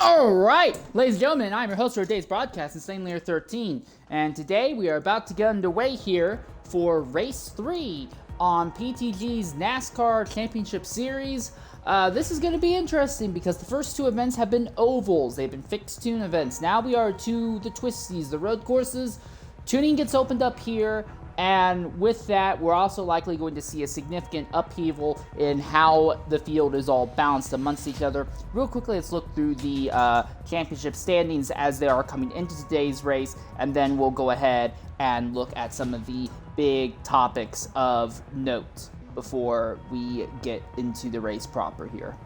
Alright, ladies and gentlemen, I'm your host for today's broadcast, Insanely 13, and today we are about to get underway here for Race 3 on PTG's NASCAR Championship Series. This is going to be interesting because the first two events have been ovals. They've been fixed tune events. Now we are to the twisties, the road courses. Tuning gets opened up here, and with that, we're also likely going to see a significant upheaval in how the field is all balanced amongst each other. Real quickly, let's look through the championship standings as they are coming into today's race, and then we'll go ahead and look at some of the big topics of note before we get into the race proper here.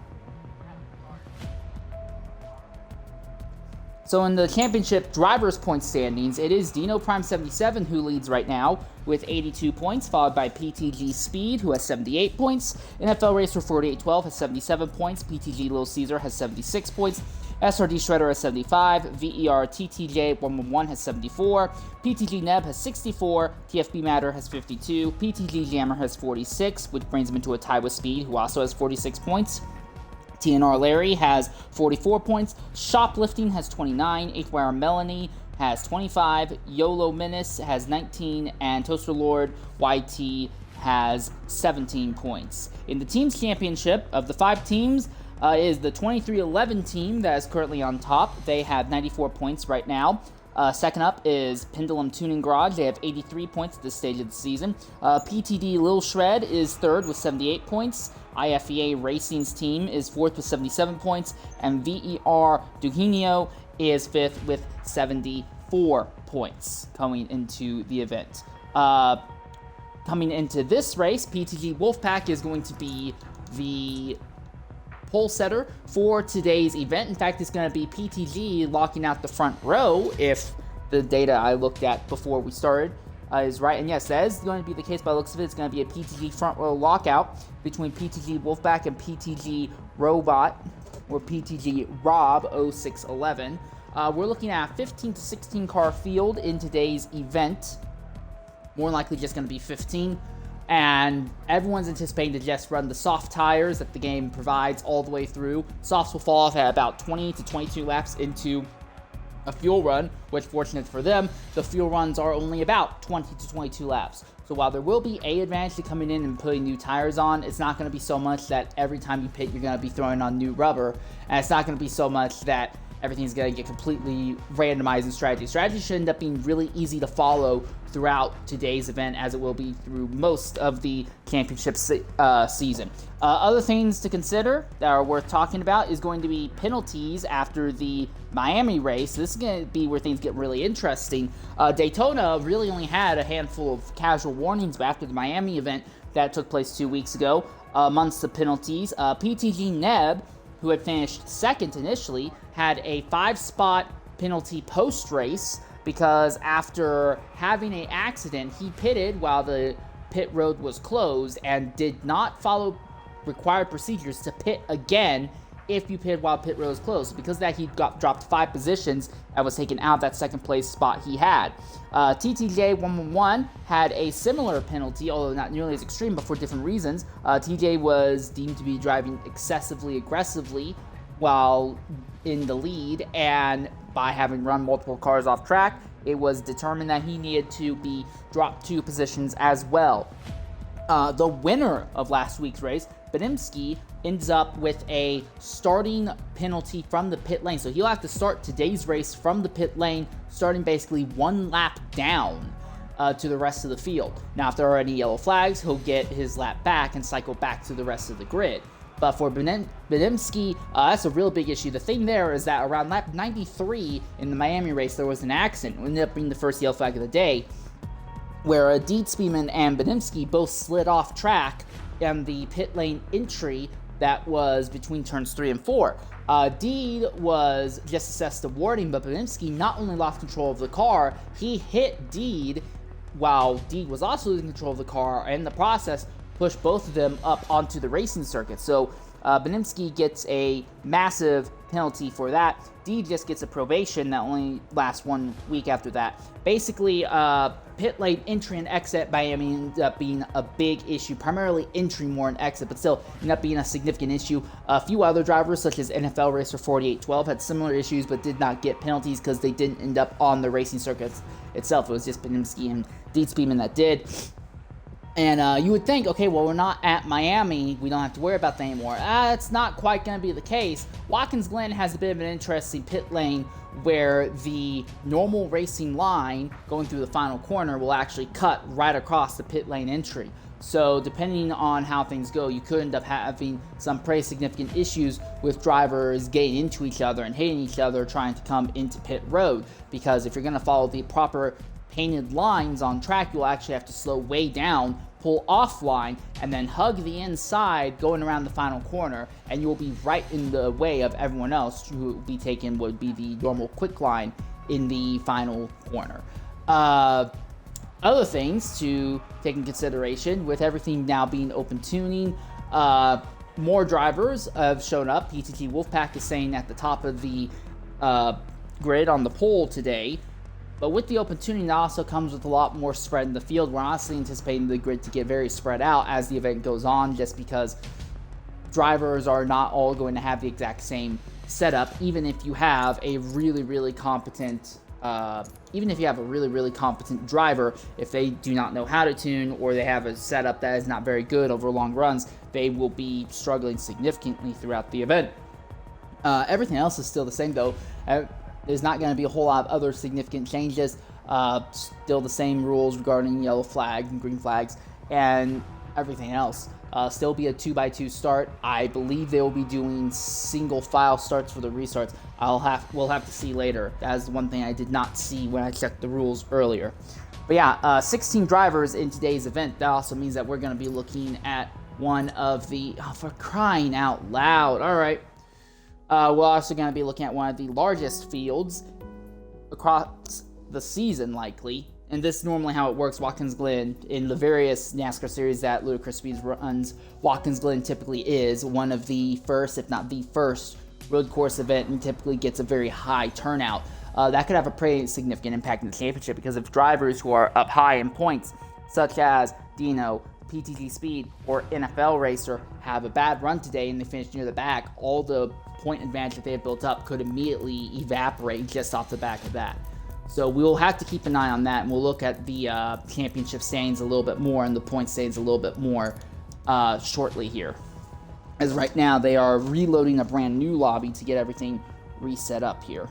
So in the championship drivers' point standings, it is Dino Prime 77 who leads right now with 82 points, followed by PTG Speed, who has 78 points. NFL Racer 4812 has 77 points. PTG Little Caesar has 76 points. SRD Shredder has 75. VER TTJ 111 has 74. PTG Neb has 64. TFB Matter has 52. PTG Jammer has 46, which brings him into a tie with Speed, who also has 46 points. TNR Larry has 44 points, Shoplifting has 29, HYR Melanie has 25, YOLO Menace has 19, and Toaster Lord YT has 17 points. In the teams championship, of the 5 teams, is the 2311 team that is currently on top. They have 94 points right now. Second up is Pendulum Tuning Garage. They have 83 points at this stage of the season. PTD Lil Shred is third with 78 points. IFEA Racing's team is fourth with 77 points. And VER Duhinio is fifth with 74 points coming into the event. Coming into this race, PTG Wolfpack is going to be the pole setter for today's event. In fact, it's going to be PTG locking out the front row if the data I looked at before we started is right. And yes, that is going to be the case by the looks of it. It's going to be a PTG front row lockout between PTG Wolfpack and PTG Robot, or PTG Rob 0611. We're looking at a 15 to 16 car field in today's event. More likely just going to be 15. And everyone's anticipating to just run the soft tires that the game provides all the way through. Softs will fall off at about 20 to 22 laps into a fuel run, which, fortunate for them, the fuel runs are only about 20 to 22 laps. So while there will be a advantage to coming in and putting new tires on, it's not going to be so much that every time you pit you're going to be throwing on new rubber, and it's not going to be so much that everything's going to get completely randomized in strategy. Strategy should end up being really easy to follow throughout today's event, as it will be through most of the championship season. Other things to consider that are worth talking about is going to be penalties after the Miami race. This is going to be where things get really interesting. Daytona really only had a handful of casual warnings, but after the Miami event that took place 2 weeks ago, amongst the penalties, PTG Neb, who had finished second initially, had a 5-spot penalty post-race because after having an accident, he pitted while the pit road was closed and did not follow required procedures to pit again if you pitted while pit road was closed. Because of that, he got dropped 5 positions and was taken out of that second place spot he had. TTJ 111 had a similar penalty, although not nearly as extreme, but for different reasons. TJ was deemed to be driving excessively aggressively while in the lead, and by having run multiple cars off track, it was determined that he needed to be dropped 2 positions as well. The winner of last week's race, Benimsky, ends up with a starting penalty from the pit lane. So he'll have to start today's race from the pit lane, starting basically 1 lap down to the rest of the field. Now, if there are any yellow flags, he'll get his lap back and cycle back to the rest of the grid. But for Benimsky, that's a real big issue. The thing there is that around lap 93 in the Miami race, there was an accident. It ended up being the first yellow flag of the day, where Deed Speedman and Benimsky both slid off track in the pit lane entry that was between turns 3 and 4. Deed was just assessed a warning, but Benimsky not only lost control of the car, he hit Deed while Deed was also losing control of the car, and in the process pushed both of them up onto the racing circuit. So Benimsky gets a massive penalty for that. Deed just gets a probation that only lasts 1 week after that. Basically, pit lane entry and exit, Miami ended up being a big issue, primarily entry more than exit, but still ended up being a significant issue. A few other drivers, such as NFL Racer 4812, had similar issues but did not get penalties because they didn't end up on the racing circuit itself. It was just Penimsky and Deed Speedman that did. And you would think, okay, well, we're not at Miami. We don't have to worry about that anymore. That's not quite going to be the case. Watkins Glen has a bit of an interesting pit lane where the normal racing line going through the final corner will actually cut right across the pit lane entry. So depending on how things go, you could end up having some pretty significant issues with drivers getting into each other and hitting each other trying to come into pit road. Because if you're going to follow the proper painted lines on track, you'll actually have to slow way down, pull offline, and then hug the inside going around the final corner, and you'll be right in the way of everyone else who will be taken would be the normal quick line in the final corner. Other things to take in consideration, with everything now being open tuning, more drivers have shown up. PTG Wolfpack is saying at the top of the grid on the poll today. But with the open tuning, that also comes with a lot more spread in the field. We're honestly anticipating the grid to get very spread out as the event goes on, just because drivers are not all going to have the exact same setup, even if you have a really competent driver. If they do not know how to tune, or they have a setup that is not very good over long runs, they will be struggling significantly throughout the event. Everything else is still the same, though. There's not going to be a whole lot of other significant changes. Still the same rules regarding yellow flags and green flags and everything else. Still be a 2x2 start. I believe they will be doing single file starts for the restarts. We'll have to see later. That is the one thing I did not see when I checked the rules earlier. But yeah, 16 drivers in today's event. That also means that we're going to be looking at one of the... Oh, for crying out loud. All right. We're also going to be looking at one of the largest fields across the season, likely. And this is normally how it works. Watkins Glen, in the various NASCAR series that Ludicrous Speeds runs, Watkins Glen typically is one of the first, if not the first, road course event, and typically gets a very high turnout. That could have a pretty significant impact in the championship, because if drivers who are up high in points, such as Dino, PTG Speed, or NFL Racer, have a bad run today and they finish near the back, all the point advantage that they have built up could immediately evaporate just off the back of that. So we'll have to keep an eye on that, and we'll look at the championship standings a little bit more and the point standings a little bit more shortly here. As right now, they are reloading a brand new lobby to get everything reset up here.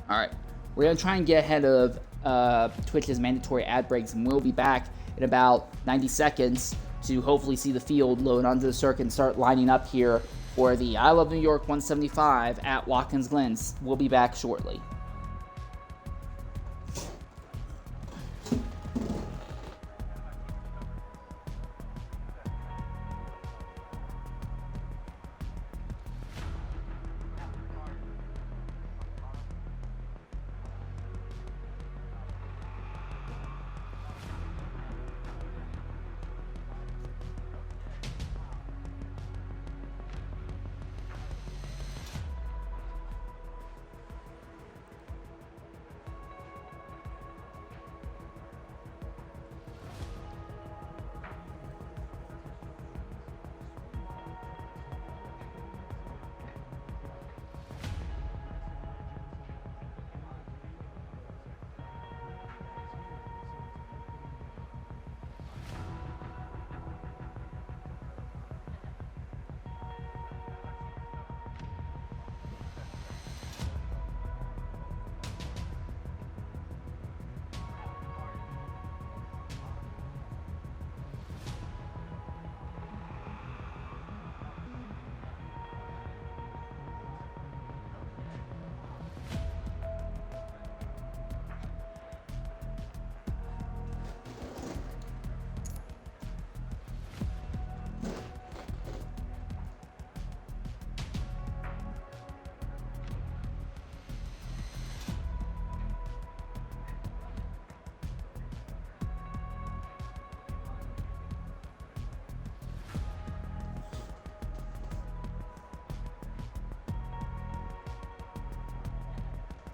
Alright, we're going to try and get ahead of Twitch's mandatory ad breaks, and we'll be back in about 90 seconds to hopefully see the field load onto the circuit and start lining up here for the I Love New York 175 at Watkins Glen. We'll be back shortly.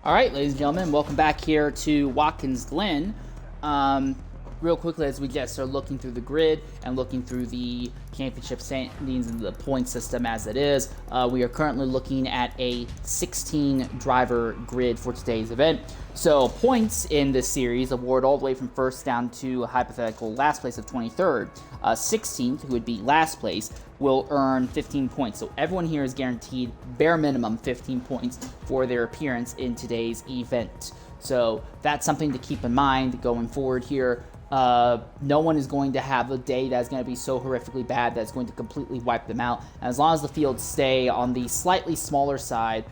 All right, ladies and gentlemen, welcome back here to Watkins Glen. Real quickly, as we just are looking through the grid and looking through the championship standings and the point system as it is, we are currently looking at a 16-driver grid for today's event. So points in this series award all the way from first down to a hypothetical last place of 23rd. 16th, who would be last place, will earn 15 points. So everyone here is guaranteed bare minimum 15 points for their appearance in today's event. So that's something to keep in mind going forward here. No one is going to have a day that's going to be so horrifically bad that's going to completely wipe them out. And as long as the fields stay on the slightly smaller side,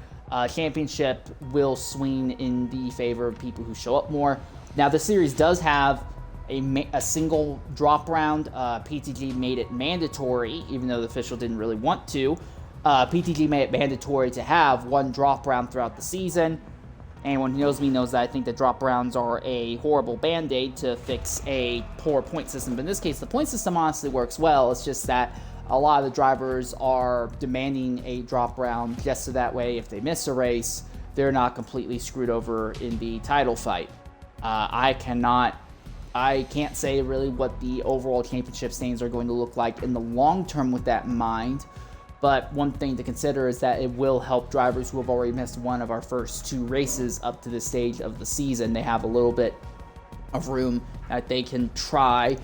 championship will swing in the favor of people who show up more. Now, the series does have a single drop round. PTG made it mandatory, even though the official didn't really want to. PTG made it mandatory to have one drop round throughout the season. Anyone who knows me knows that I think that drop rounds are a horrible band-aid to fix a poor point system. But in this case, the point system honestly works well. It's just that a lot of the drivers are demanding a drop round just so that way if they miss a race, they're not completely screwed over in the title fight. I can't say really what the overall championship standings are going to look like in the long term with that in mind. But one thing to consider is that it will help drivers who have already missed one of our first two races up to this stage of the season. They have a little bit of room that they can try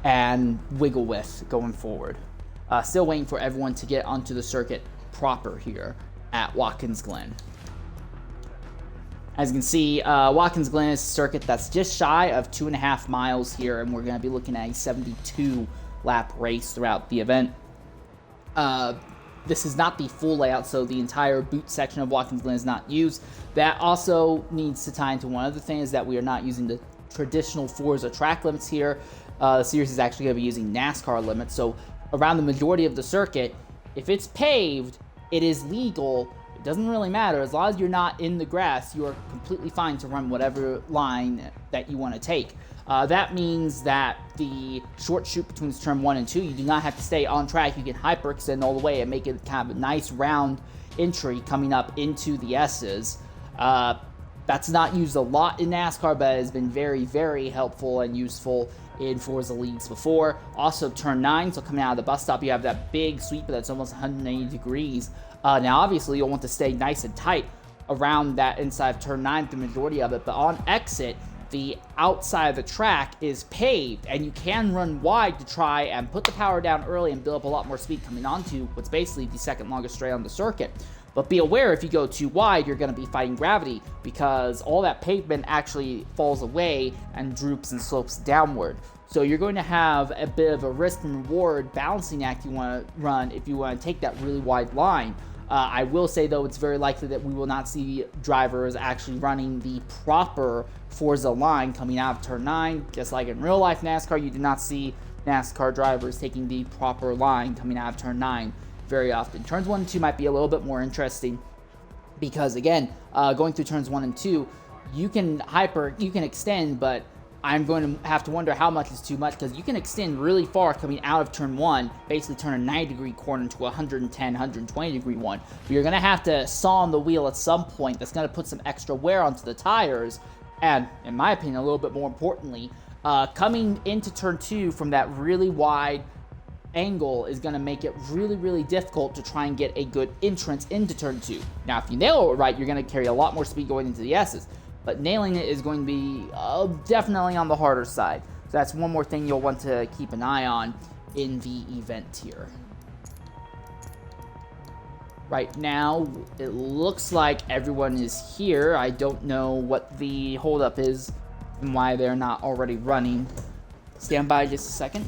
and wiggle with going forward. Still waiting for everyone to get onto the circuit proper here at Watkins Glen. As you can see, Watkins Glen is a circuit that's just shy of 2.5 miles here, and we're going to be looking at a 72-lap race throughout the event. This is not the full layout, so the entire boot section of Watkins Glen is not used. That also needs to tie into one other thing, is that we are not using the traditional Forza track limits here. The series is actually going to be using NASCAR limits, so around the majority of the circuit, if it's paved, it is legal. It doesn't really matter. As long as you're not in the grass, you are completely fine to run whatever line that you want to take. That means that the short shoot between turn 1 and 2, you do not have to stay on track. You can hyperextend all the way and make it kind of a nice round entry coming up into the S's. That's not used a lot in NASCAR, but it has been very, very helpful and useful in Forza leagues before. Also, turn 9, so coming out of the bus stop, you have that big sweeper that's almost 180 degrees. Now, obviously, you'll want to stay nice and tight around that inside of turn 9, the majority of it, but on exit, the outside of the track is paved, and you can run wide to try and put the power down early and build up a lot more speed coming onto what's basically the second longest straight on the circuit. But be aware, if you go too wide, you're going to be fighting gravity, because all that pavement actually falls away and droops and slopes downward. So you're going to have a bit of a risk and reward balancing act you want to run if you want to take that really wide line. I will say, though, it's very likely that we will not see drivers actually running the proper Forza line coming out of turn 9. Just like in real life NASCAR, you do not see NASCAR drivers taking the proper line coming out of turn 9 very often. Turns 1 and 2 might be a little bit more interesting because, again, going through turns 1 and 2, you can extend, but I'm going to have to wonder how much is too much, because you can extend really far coming out of turn 1, basically turn a 90-degree corner into a 110, 120-degree one. But you're going to have to saw on the wheel at some point. That's going to put some extra wear onto the tires. And, in my opinion, a little bit more importantly, coming into turn 2 from that really wide angle is going to make it really, really difficult to try and get a good entrance into turn 2. Now, if you nail it right, you're going to carry a lot more speed going into the S's. But nailing it is going to be definitely on the harder side. So that's one more thing you'll want to keep an eye on in the event here. Right now, it looks like everyone is here. I don't know what the holdup is and why they're not already running. Stand by just a second.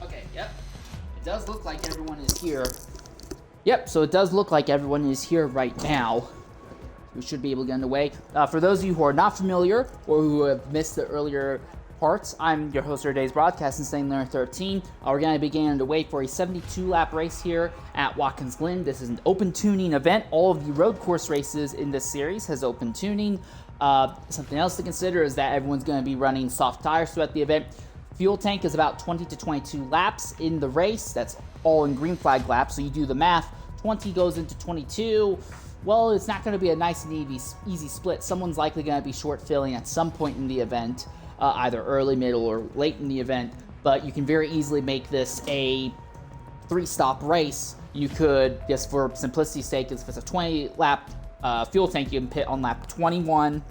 Okay, yep. It does look like everyone is here. Yep, so it does look like everyone is here right now. We should be able to get underway. For those of you who are not familiar or who have missed the earlier parts, I'm your host for today's broadcast, Insane Learner 13. We're going to be getting underway for a 72-lap race here at Watkins Glen. This is an open tuning event. All of the road course races in this series has open tuning. Something else to consider is that everyone's going to be running soft tires throughout the event. Fuel tank is about 20 to 22 laps in the race. That's all in green flag laps, so you do the math. 20 goes into 22. Well, it's not going to be a nice and easy split. Someone's likely going to be short filling at some point in the event, either early, middle, or late in the event. But you can very easily make this a 3-stop race. You could, just for simplicity's sake, if it's a 20-lap fuel tank, you can pit on lap 21.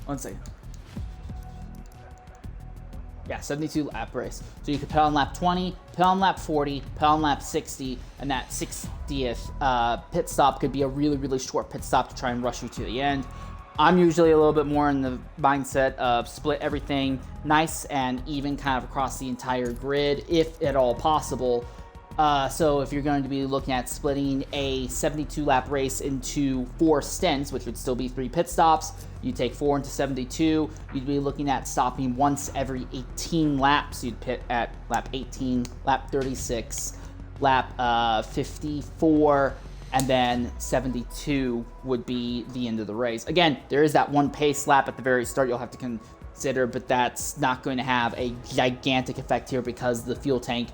One second. Yeah, 72-lap race. So you could pit on lap 20, pit on lap 40, pit on lap 60, and that 60th pit stop could be a really, really short pit stop to try and rush you to the end. I'm usually a little bit more in the mindset of split everything nice and even kind of across the entire grid, if at all possible. So if you're going to be looking at splitting a 72-lap race into 4 stints, which would still be 3 pit stops, you take 4 into 72, you'd be looking at stopping once every 18 laps. You'd pit at lap 18, lap 36, lap 54, and then 72 would be the end of the race. Again, there is that one pace lap at the very start you'll have to consider, but that's not going to have a gigantic effect here because the fuel tank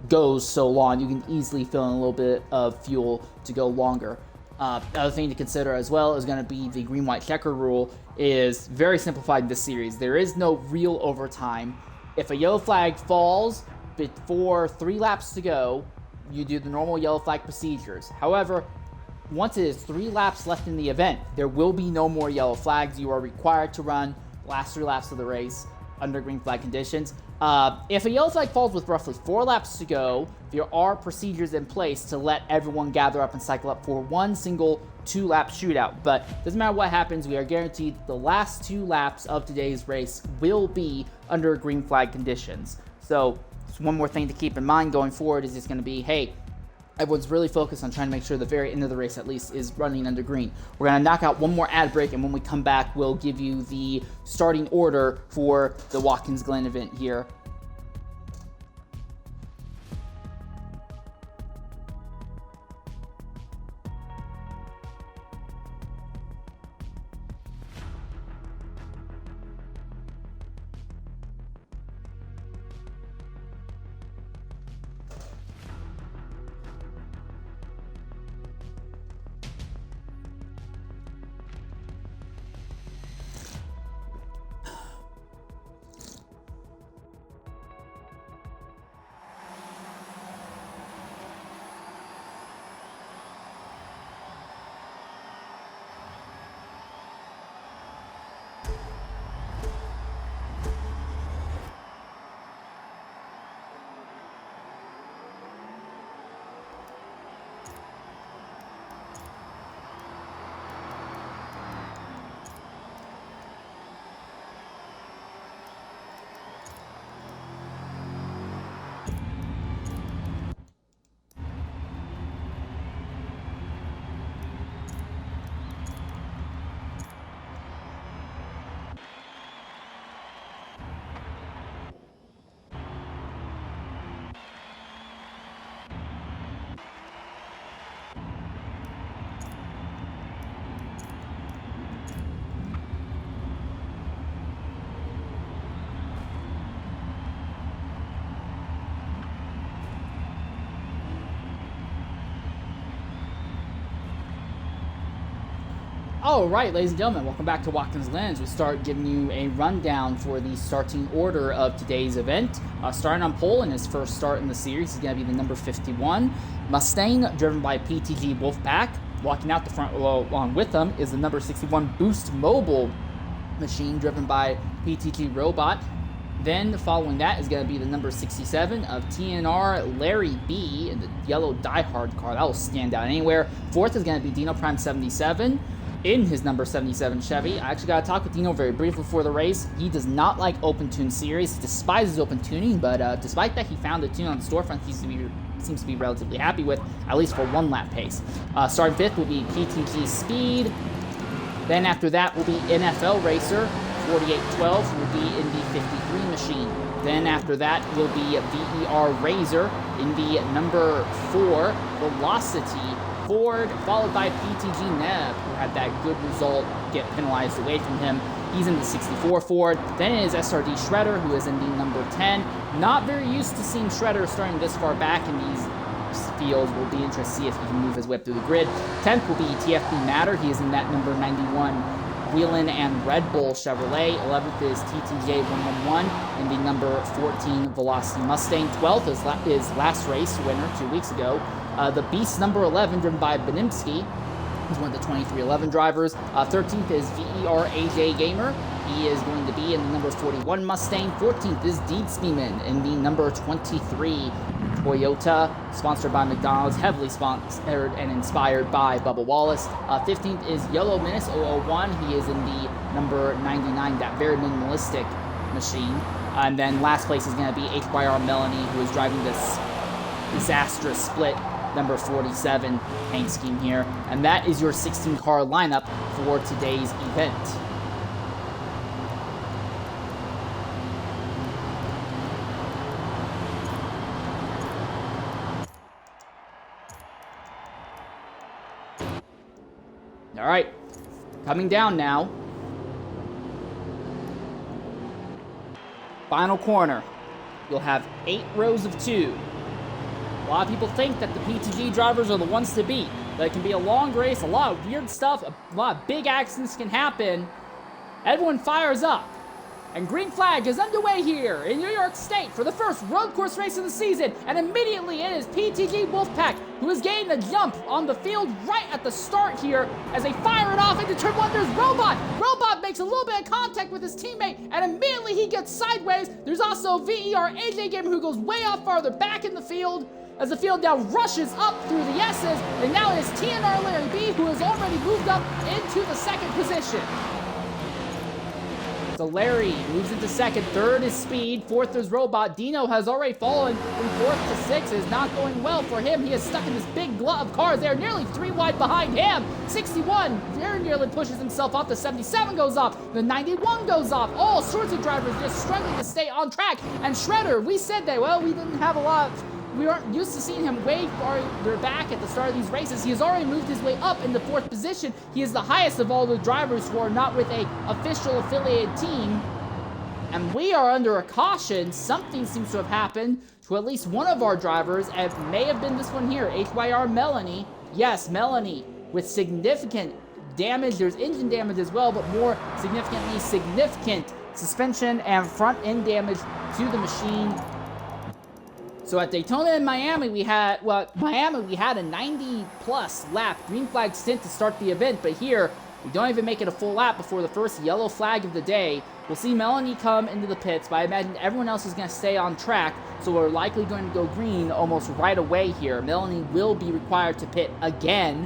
goes so long. You can easily fill in a little bit of fuel to go longer. Other thing to consider as well is going to be the green-white checker rule. Is very simplified in this series. There is no real overtime. If a yellow flag falls before 3 laps to go, you do the normal yellow flag procedures. However, once it is 3 laps left in the event, there will be no more yellow flags. You are required to run the last 3 laps of the race under green flag conditions. If a yellow flag falls with roughly 4 laps to go, there are procedures in place to let everyone gather up and cycle up for one single 2-lap shootout. But doesn't matter what happens, we are guaranteed the last 2 laps of today's race will be under green flag conditions. So one more thing to keep in mind going forward is it's going to be, hey, everyone's really focused on trying to make sure the very end of the race at least is running under green. We're going to knock out one more ad break, and when we come back, we'll give you the starting order for the Watkins Glen event here. All right, ladies and gentlemen, welcome back to Watkins Glen. We start giving you a rundown for the starting order of today's event. Starting on pole in his first start in the series is going to be the number 51 Mustang, driven by PTG Wolfpack. Walking out the front along with them is the number 61 Boost Mobile machine, driven by PTG Robot. Then following that is going to be the number 67 of TNR Larry B in the yellow Die Hard car. That will stand out anywhere. Fourth is going to be Dino Prime 77. in his number 77 Chevy. I actually got to talk with Dino very briefly before the race. He does not like open tune series. He despises open tuning, but despite that, he found a tune on the storefront he seems to be relatively happy with, at least for one lap pace. Starting fifth will be PTG Speed. Then after that will be NFL Racer. 4812 will be in the 53 machine. Then after that will be VER Razor in the number 4 Velocity Ford, followed by PTG Neb, who had that good result get penalized away from him. He's in the 64 Ford. Then it is SRD Shredder, who is in the number 10. Not very used to seeing Shredder starting this far back in these fields. Will be interested to see if he can move his way up through the grid. 10th will be TFB Matter. He is in that number 91 Wheelin' and Red Bull Chevrolet. 11th is TTJ 111 in the number 14 Velocity Mustang. 12th is last race winner 2 weeks ago. The Beast number 11, driven by Benimsky. He's one of the 2311 drivers. 13th is VER AJ Gamer. He is going to be in the number 41 Mustang. 14th is Deed Speeman in the number 23 Toyota, sponsored by McDonald's, heavily sponsored and inspired by Bubba Wallace. 15th is Yellow Menace 001. He is in the number 99, that very minimalistic machine. And then last place is going to be HYR Melanie, who is driving this disastrous split number 47 paint scheme here. And that is your 16-car lineup for today's event. All right, coming down now. Final corner. You'll have 8 rows of 2. A lot of people think that the PTG drivers are the ones to beat. But it can be a long race, a lot of weird stuff, a lot of big accidents can happen. Everyone fires up. And green flag is underway here in New York State for the first road course race of the season. And immediately it is PTG Wolfpack who is getting the jump on the field right at the start here as they fire it off into turn 1. There's Robot. Robot makes a little bit of contact with his teammate and immediately he gets sideways. There's also VER AJ Gamer who goes way off farther back in the field as the field now rushes up through the S's. And now it is TNR Larry B who has already moved up into the second position. So Larry moves into second. Third is Speed. Fourth is Robot. Dino has already fallen from 4th to 6th. It's not going well for him. He is stuck in this big glut of cars. They're nearly 3 wide behind him. 61 very nearly pushes himself off. The 77 goes off. The 91 goes off. All sorts of drivers just struggling to stay on track. And Shredder, we said that, well, we didn't have a lot of... We aren't used to seeing him way farther back at the start of these races. He has already moved his way up into 4th position. He is the highest of all the drivers who are not with a official affiliated team. And we are under a caution. Something seems to have happened to at least one of our drivers. It may have been this one here, HYR Melanie. Yes, Melanie with significant damage. There's engine damage as well, but more significantly, significant suspension and front end damage to the machine. So at Daytona and Miami, we had a 90-plus lap green flag stint to start the event, but here, we don't even make it a full lap before the first yellow flag of the day. We'll see Melanie come into the pits, but I imagine everyone else is going to stay on track, so we're likely going to go green almost right away here. Melanie will be required to pit again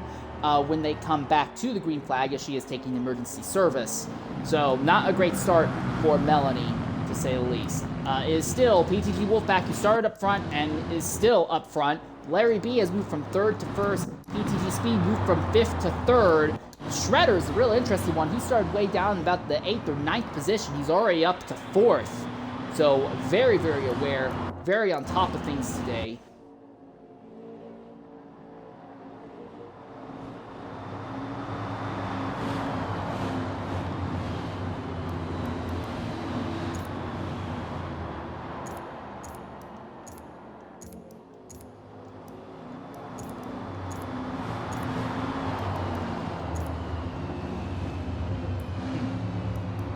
when they come back to the green flag, as she is taking emergency service. So not a great start for Melanie, to say the least. Is still PTG Wolfpack, who started up front and is still up front. Larry B has moved from 3rd to 1st. PTG Speed moved from 5th to 3rd. Shredder's a real interesting one. He started way down in about the 8th or 9th position. He's already up to 4th. So very, very aware, very on top of things today.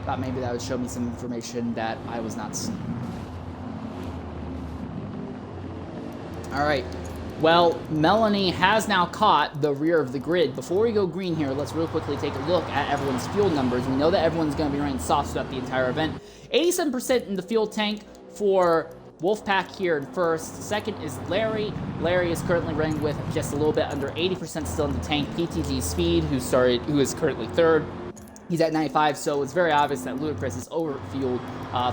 Thought maybe that would show me some information that I was not seeing. All right. Well, Melanie has now caught the rear of the grid. Before we go green here, let's real quickly take a look at everyone's fuel numbers. We know that everyone's going to be running soft throughout the entire event. 87% in the fuel tank for Wolfpack here in first. Second is Larry. Larry is currently running with just a little bit under 80% still in the tank. PTG Speed, who is currently third. He's at 95, so it's very obvious that Ludacris is overfueled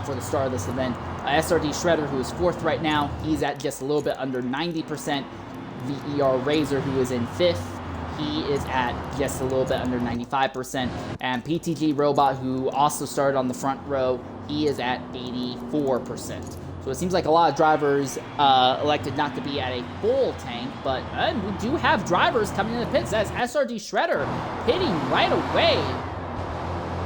for the start of this event. SRD Shredder, who is fourth right now, he's at just a little bit under 90%. VER Razor, who is in fifth, he is at just a little bit under 95%. And PTG Robot, who also started on the front row, he is at 84%. So it seems like a lot of drivers elected not to be at a full tank, but we do have drivers coming in the pits. That's SRD Shredder pitting right away.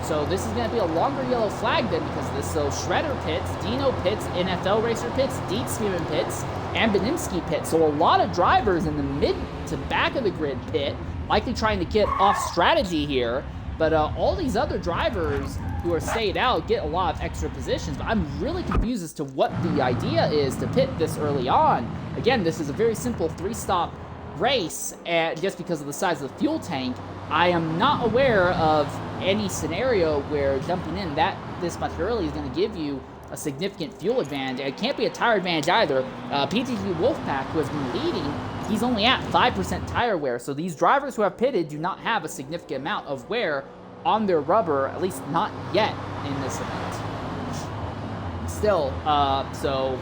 So this is going to be a longer yellow flag then because of this. So Shredder pits, Dino pits, NFL Racer pits, Deet Spearman pits, and Benimsky pits. So a lot of drivers in the mid to back of the grid pit, likely trying to get off strategy here. But all these other drivers who are stayed out get a lot of extra positions. But I'm really confused as to what the idea is to pit this early on. Again, this is a very simple 3-stop race, and just because of the size of the fuel tank, I am not aware of any scenario where jumping in this much early is going to give you a significant fuel advantage. It can't be a tire advantage either. PTG Wolfpack, who has been leading, he's only at 5% tire wear. So these drivers who have pitted do not have a significant amount of wear on their rubber, at least not yet in this event. Still, so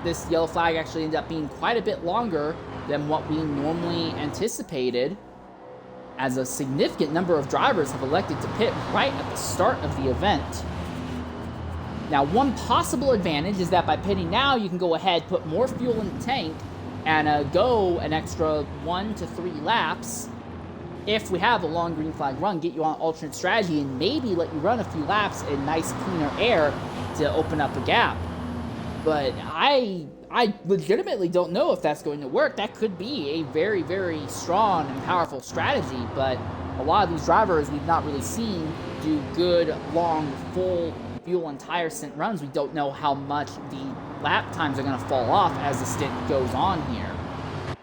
this yellow flag actually ended up being quite a bit longer than what we normally anticipated, as a significant number of drivers have elected to pit right at the start of the event. Now, one possible advantage is that by pitting now, you can go ahead, put more fuel in the tank, and go an extra 1 to 3 laps. If we have a long green flag run, get you on alternate strategy, and maybe let you run a few laps in nice, cleaner air to open up a gap. But I legitimately don't know if that's going to work. That could be a very, very strong and powerful strategy, but a lot of these drivers we've not really seen do good, long, full fuel and tire stint runs. We don't know how much the lap times are going to fall off as the stint goes on here.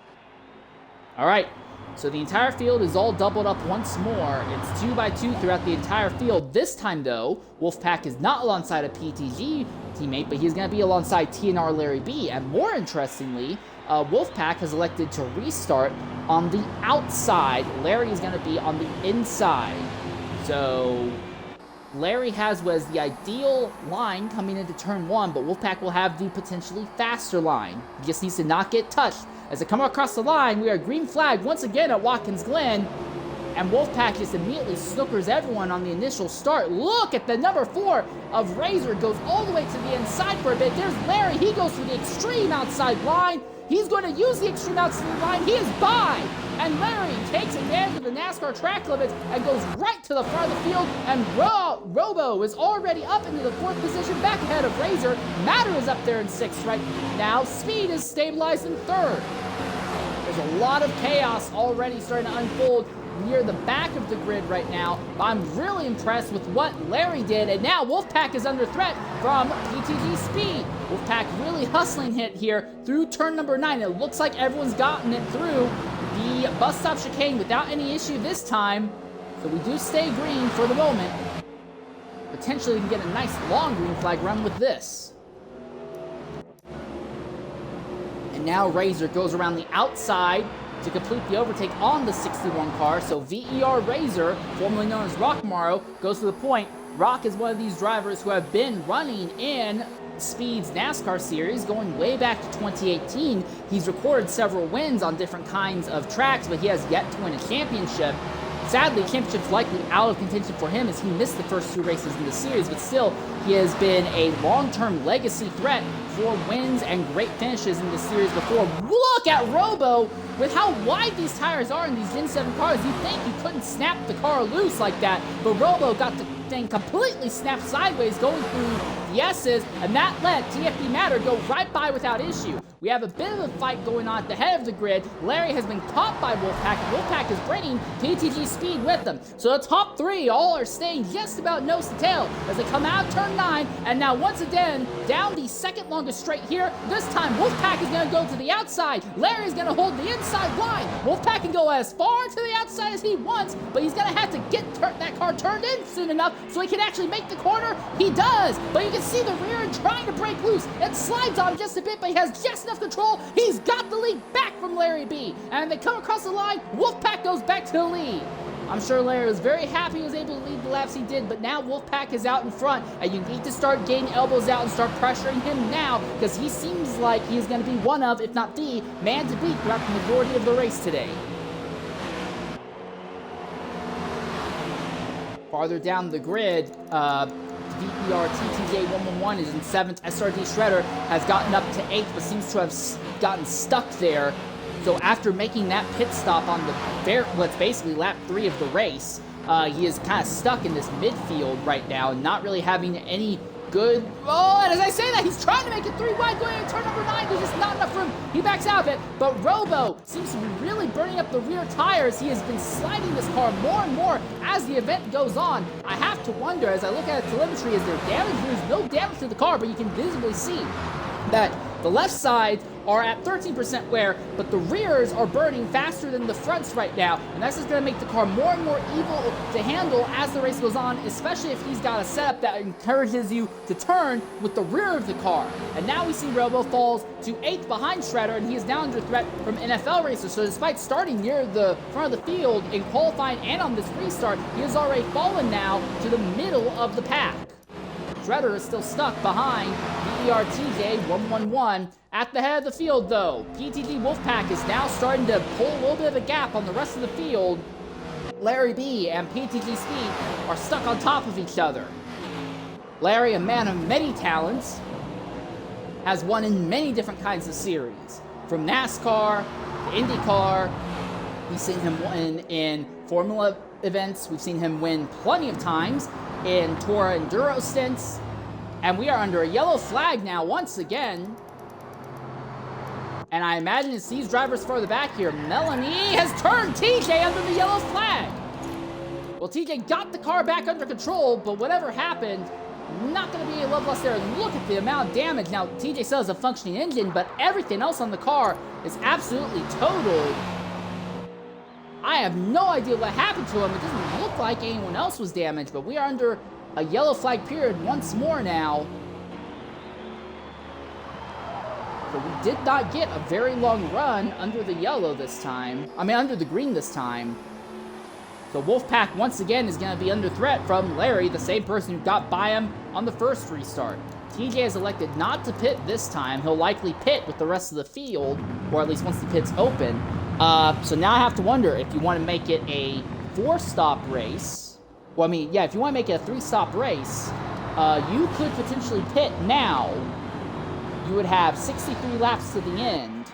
All right, so the entire field is all doubled up once more. It's 2 by 2 throughout the entire field. This time, though, Wolfpack is not alongside a PTG teammate, but he's going to be alongside TNR Larry B. And more interestingly, Wolfpack has elected to restart on the outside. Larry is going to be on the inside. So Larry was the ideal line coming into turn 1, but Wolfpack will have the potentially faster line. He just needs to not get touched. As they come across the line, we are green flag once again at Watkins Glen, and Wolfpack just immediately snookers everyone on the initial start. Look at the number 4 of Razor, goes all the way to the inside for a bit. There's Larry, he goes for the extreme outside line. He's going to use the extreme outside line. He is by, and Larry takes advantage of the NASCAR track limits and goes right to the front of the field, and Robo is already up into the 4th position, back ahead of Razor. Matter is up there in 6th right now. Speed is stabilized in 3rd. There's a lot of chaos already starting to unfold near the back of the grid right now. I'm really impressed with what Larry did, and now Wolfpack is under threat from PTG Speed. Wolfpack really hustling hit here through turn number 9. It looks like everyone's gotten it through the bus stop chicane without any issue this time, so we do stay green for the moment. Potentially we can get a nice long green flag run with this. And now Razor goes around the outside to complete the overtake on the 61 car. So VER Razor, formerly known as Rockmaro, goes to the point. Rock is one of these drivers who have been running in Speed's NASCAR series going way back to 2018. He's recorded several wins on different kinds of tracks, but he has yet to win a championship. Sadly, championship's likely out of contention for him as he missed the first 2 races in the series, but still, he has been a long-term legacy threat for wins and great finishes in the series before. Look at Robo with how wide these tires are in these Gen 7 cars. You'd think you couldn't snap the car loose like that, but Robo got the thing completely snapped sideways going through the S's, and that let TFB Matter go right by without issue. We have a bit of a fight going on at the head of the grid. Larry has been caught by Wolfpack, and Wolfpack is bringing PTG Speed with them. So the top 3 all are staying just about nose to tail as they come out of turn 9, and now once again, down the second longest straight here. This time, Wolfpack is going to go to the outside. Larry's going to hold the inside. outside line. Wolfpack can go as far to the outside as he wants, but he's going to have to get that car turned in soon enough so he can actually make the corner. He does, but you can see the rear end trying to break loose. It slides on just a bit, but he has just enough control. He's got the lead back from Larry B. And they come across the line. Wolfpack goes back to the lead. I'm sure Larry was very happy he was able to lead the laps he did, but now Wolfpack is out in front, and you need to start getting elbows out and start pressuring him now, because he seems like he's going to be one of, if not the, man to beat throughout the majority of the race today. Farther down the grid, VPR TTJ 111 is in 7th. SRD Shredder has gotten up to 8th, but seems to have gotten stuck there. So after making that pit stop on the what's basically lap 3 of the race, he is kind of stuck in this midfield right now and not really having any good... Oh, and as I say that, he's trying to make it 3 wide going into turn number 9. There's just not enough room. He backs out of it, but Robo seems to be really burning up the rear tires. He has been sliding this car more and more as the event goes on. I have to wonder, as I look at the telemetry, is there damage? There's no damage to the car, but you can visibly see that the left sides are at 13% wear, but the rears are burning faster than the fronts right now, and that's just going to make the car more and more evil to handle as the race goes on, especially if he's got a setup that encourages you to turn with the rear of the car. And now we see Robo falls to 8th behind Shredder, and he is now under threat from NFL racers. So despite starting near the front of the field in qualifying and on this restart, he has already fallen now to the middle of the pack. Shredder is still stuck behind VERTJ 111 at the head of the field, though. PTG Wolfpack is now starting to pull a little bit of a gap on the rest of the field. Larry B and PTG Speed are stuck on top of each other. Larry, a man of many talents, has won in many different kinds of series. From NASCAR to IndyCar, we've seen him win in Formula events. We've seen him win plenty of times in Tour Enduro stints, and we are under a yellow flag now once again. And I imagine it's these drivers further back here. Melanie has turned TJ under the yellow flag. Well, TJ got the car back under control, but whatever happened, not going to be a love loss there. Look at the amount of damage. Now, TJ still has a functioning engine, but everything else on the car is absolutely totaled. I have no idea what happened to him. It doesn't look like anyone else was damaged, but we are under a yellow flag period once more now. But we did not get a very long run under the yellow this time. I mean, under the green this time. So Wolfpack once again is going to be under threat from Larry, the same person who got by him on the first restart. TJ has elected not to pit this time. He'll likely pit with the rest of the field, or at least once the pit's open. So now I have to wonder if you want to make it a 4-stop race. Well, I mean, yeah, if you want to make it a 3-stop race, you could potentially pit now. You would have 63 laps to the end.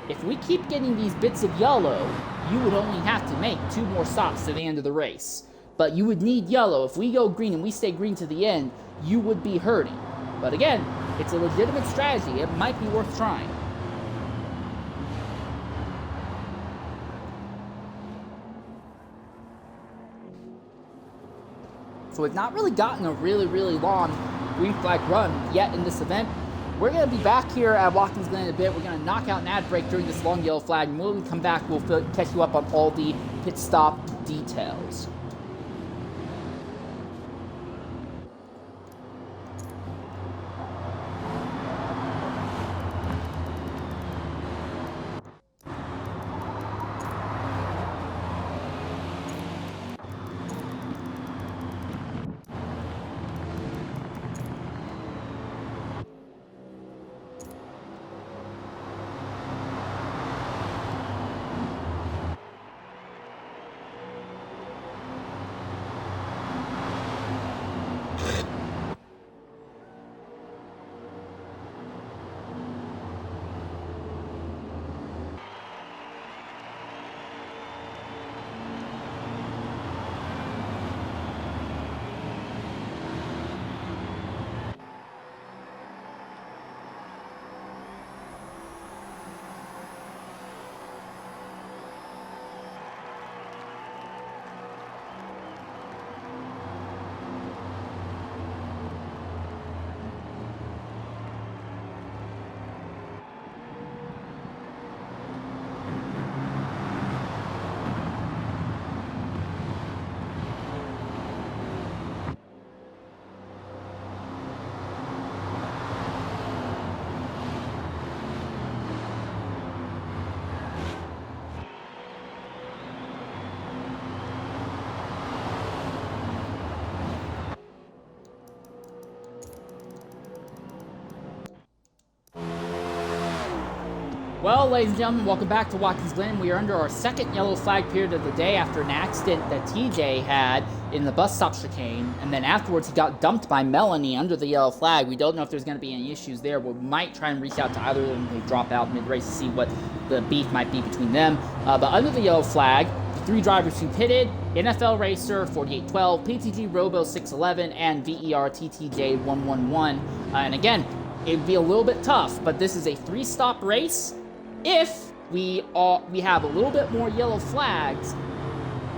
If we keep getting these bits of yellow, you would only have to make 2 more stops to the end of the race. But you would need yellow. If we go green and we stay green to the end, you would be hurting. But again, it's a legitimate strategy. It might be worth trying. So we've not really gotten a really long green flag run yet in this event. We're going to be back here at Watkins Glen in a bit. We're going to knock out an ad break during this long yellow flag. And when we come back, we'll catch you up on all the pit stop details. Well, ladies and gentlemen, welcome back to Watkins Glen. We are under our second yellow flag period of the day after an accident that TJ had in the bus stop chicane, and then afterwards he got dumped by Melanie under the yellow flag. We don't know if there's going to be any issues there. We might try and reach out to either of them when they drop out mid-race to see what the beef might be between them. But under the yellow flag, the three drivers who pitted, NFL Racer 4812, PTG Robo 611, and VER TTJ 111. And again, it'd be a little bit tough, but this is a three-stop race. If we have a little bit more yellow flags,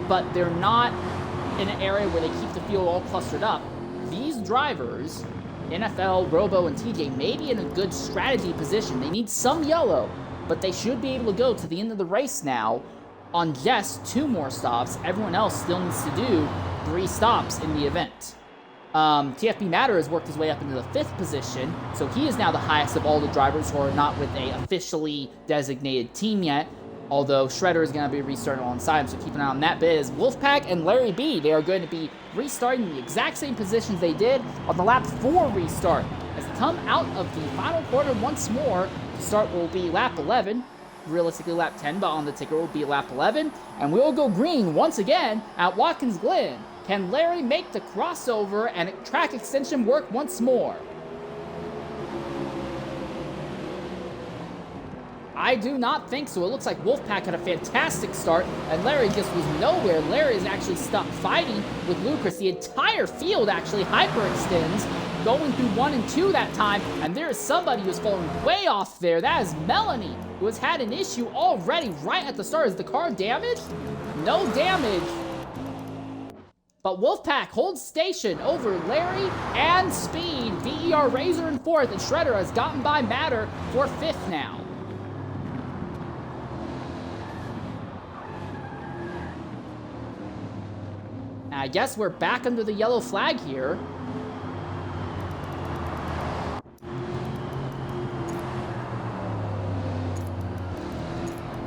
but they're not in an area where they keep the field all clustered up, these drivers, NFL, Robo, and TJ, may be in a good strategy position. They need some yellow, but they should be able to go to the end of the race now on just 2 more stops. Everyone else still needs to do 3 stops in the event. TFB Matter has worked his way up into the 5th position, so he is now the highest of all the drivers who are not with a officially designated team yet, although Shredder is going to be restarting alongside him, so keep an eye on that bit. As Wolfpack and Larry B, they are going to be restarting in the exact same positions they did on the lap 4 restart. As they come out of the final quarter once more, the start will be lap 11, realistically lap 10, but on the ticker will be lap 11, and we will go green once again at Watkins Glen. Can Larry make the crossover and track extension work once more? I do not think so. It looks like Wolfpack had a fantastic start, and Larry just was nowhere. Larry is actually stuck fighting with Lucas. The entire field actually hyperextends, going through 1 and 2 that time, and there is somebody who's falling way off there. That is Melanie, who has had an issue already right at the start. Is the car damaged? No damage. But Wolfpack holds station over Larry and Speed. VER Razor in 4th, and Shredder has gotten by Matter for 5th now. I guess we're back under the yellow flag here.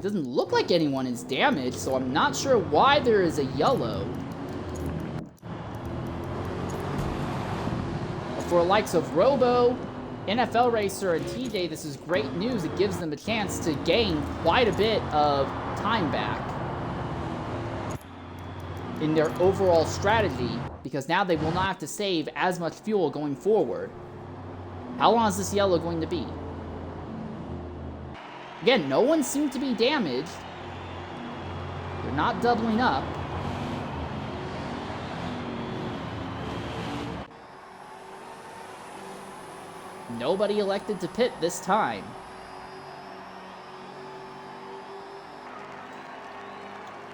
Doesn't look like anyone is damaged, so I'm not sure why there is a yellow. For the likes of Robo, NFL Racer, and TJ, this is great news. It gives them a chance to gain quite a bit of time back in their overall strategy, because now they will not have to save as much fuel going forward. How long is this yellow going to be? Again, no one seemed to be damaged. They're not doubling up. Nobody elected to pit this time.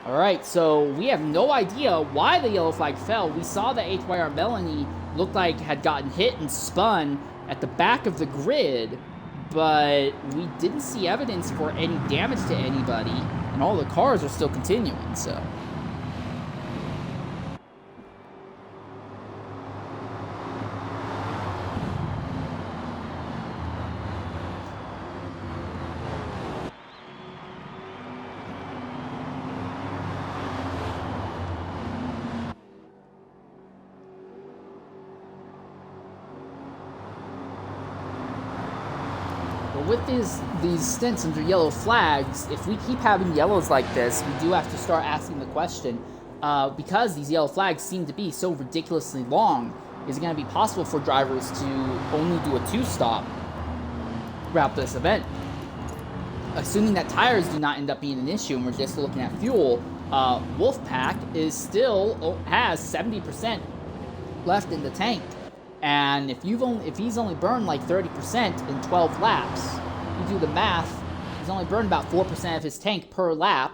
Alright, so we have no idea why the yellow flag fell. We saw that HYR Melanie looked like had gotten hit and spun at the back of the grid, but we didn't see evidence for any damage to anybody, and all the cars are still continuing, so. With these stints under yellow flags, if we keep having yellows like this, we do have to start asking the question, because these yellow flags seem to be so ridiculously long, is it going to be possible for drivers to only do a 2-stop throughout this event? Assuming that tires do not end up being an issue and we're just looking at fuel, Wolfpack has 70% left in the tank. And if he's only burned like 30% in 12 laps, you do the math, he's only burned about 4% of his tank per lap.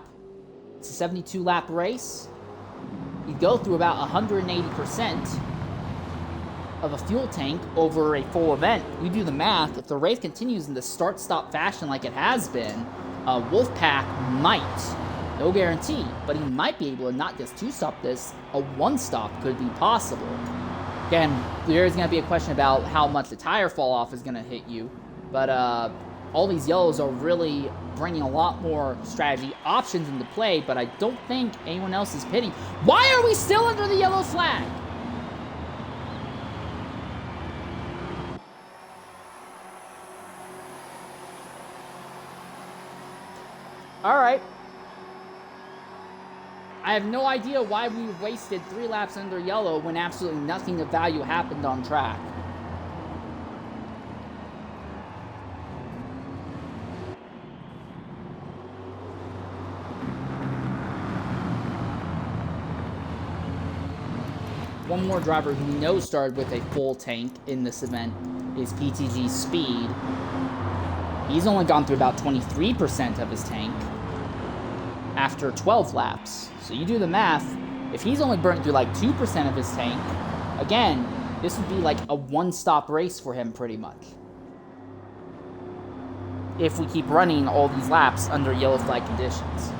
It's a 72 lap race. You go through about 180% of a fuel tank over a full event. You do the math, if the race continues in the start-stop fashion like it has been, Wolfpack might, no guarantee, but he might be able to not just 2-stop this, a 1-stop could be possible. Again, there is going to be a question about how much the tire fall off is going to hit you, but all these yellows are really bringing a lot more strategy options into play, but I don't think anyone else is pitting. Why are we still under the yellow flag? All right. I have no idea why we wasted 3 laps under yellow when absolutely nothing of value happened on track. One more driver who we know started with a full tank in this event is PTG Speed. He's only gone through about 23% of his tank after 12 laps. So you do the math, if he's only burnt through like 2% of his tank, again, this would be like a one-stop race for him pretty much. If we keep running all these laps under yellow flag conditions.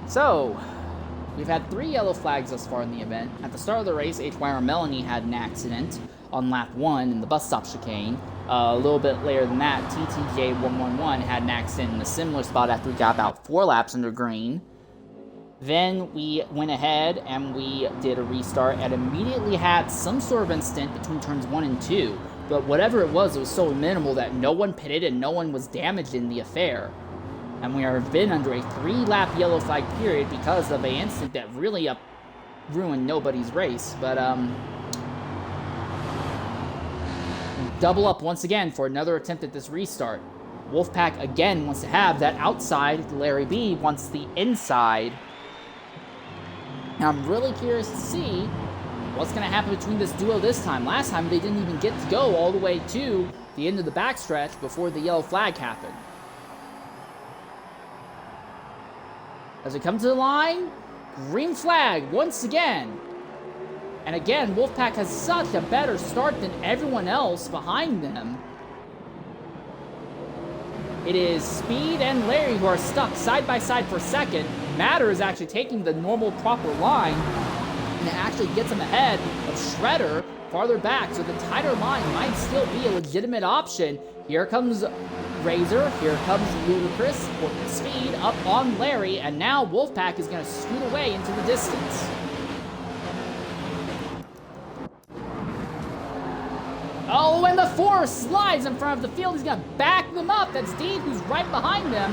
So, we've had 3 yellow flags thus far in the event. At the start of the race, HYR Melanie had an accident on lap 1 in the bus stop chicane. A little bit later than that, TTJ 111 had an accident in a similar spot after we got about 4 laps under green. Then we went ahead and we did a restart and immediately had some sort of incident between turns 1 and 2. But whatever it was so minimal that no one pitted and no one was damaged in the affair. And we have been under a 3-lap yellow flag period because of an incident that really ruined nobody's race. But, double up once again for another attempt at this restart. Wolfpack again wants to have that outside. Larry B wants the inside. Now, I'm really curious to see what's going to happen between this duo this time. Last time, they didn't even get to go all the way to the end of the backstretch before the yellow flag happened. As we come to the line, green flag once again. And again, Wolfpack has such a better start than everyone else behind them. It is Speed and Larry who are stuck side by side for second. Matter is actually taking the normal proper line, and it actually gets him ahead of Shredder farther back, so the tighter line might still be a legitimate option. Here comes Razor, here comes Ludicrous, Speed up on Larry, and now Wolfpack is going to scoot away into the distance. Oh, and the 4 slides in front of the field. He's going to back them up. That's Dean, who's right behind them.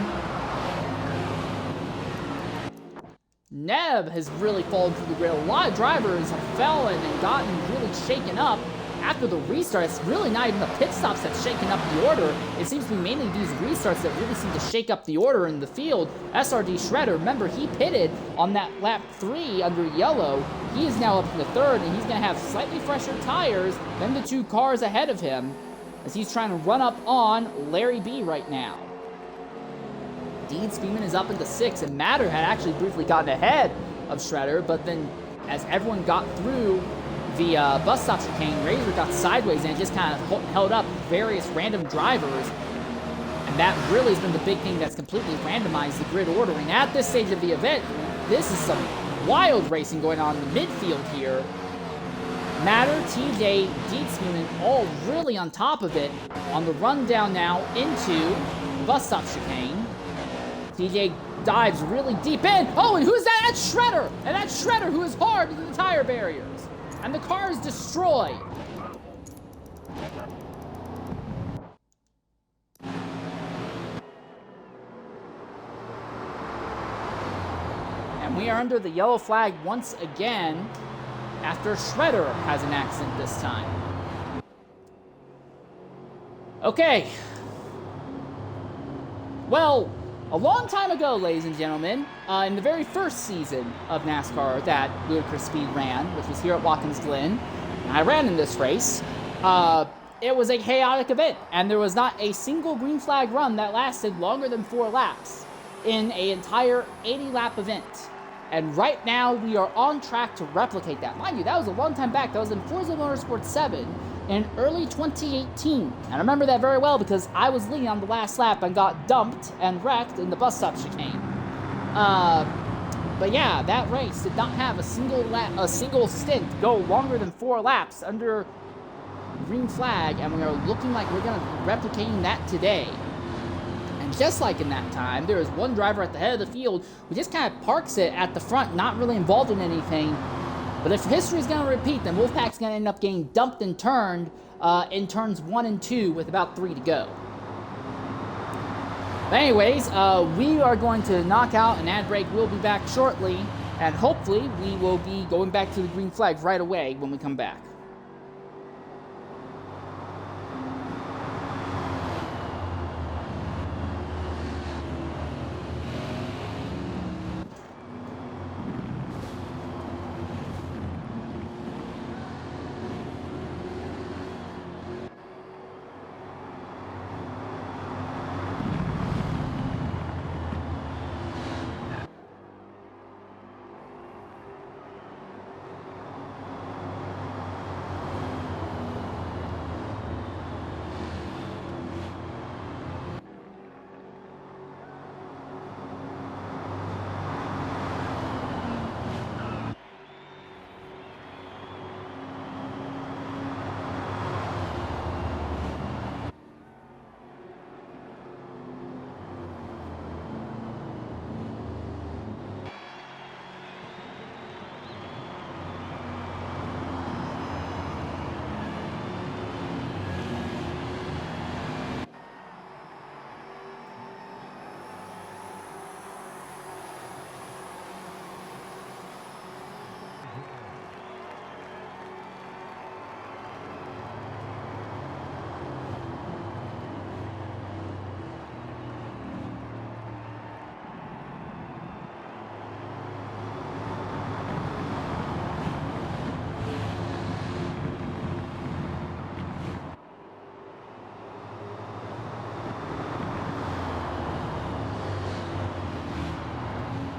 Neb has really fallen through the grid. A lot of drivers have fallen and gotten really shaken up after the restart. It's really not even the pit stops that's shaken up the order. It seems to be mainly these restarts that really seem to shake up the order in the field. SRD Shredder, remember, he pitted on that lap 3 under yellow. He is now up in the 3rd, and he's going to have slightly fresher tires than the 2 cars ahead of him as he's trying to run up on Larry B right now. Dean Speedman is up into 6, and Matter had actually briefly gotten ahead of Shredder, but then as everyone got through the bus stop chicane, Razor got sideways and just kind of held up various random drivers. And that really has been the big thing that's completely randomized the grid ordering. At this stage of the event, this is some wild racing going on in the midfield here. Matter, TJ, Dean Speedman all really on top of it on the run down now into bus stop chicane. TJ dives really deep in. Oh, and who's that? That's Shredder! And that's Shredder who is hard into the tire barriers. And the car is destroyed. And we are under the yellow flag once again after Shredder has an accident this time. Okay. Well, a long time ago, ladies and gentlemen, in the very first season of NASCAR that Ludicrous Speed ran, which was here at Watkins Glen, and I ran in this race, it was a chaotic event, and there was not a single green flag run that lasted longer than 4 laps in an entire 80-lap event. And right now, we are on track to replicate that. Mind you, that was a long time back. That was in Forza Motorsport 7 in early 2018. And I remember that very well because I was leading on the last lap and got dumped and wrecked in the bus stop chicane. But yeah, that race did not have a single stint go longer than 4 laps under green flag, and we are looking like we're going to be replicating that today. And just like in that time, there is one driver at the head of the field who just kind of parks it at the front, not really involved in anything. But if history is going to repeat, then Wolfpack's going to end up getting dumped and turned in turns 1 and 2 with about 3 to go. But anyways, we are going to knock out an ad break. We'll be back shortly, and hopefully we will be going back to the green flag right away when we come back.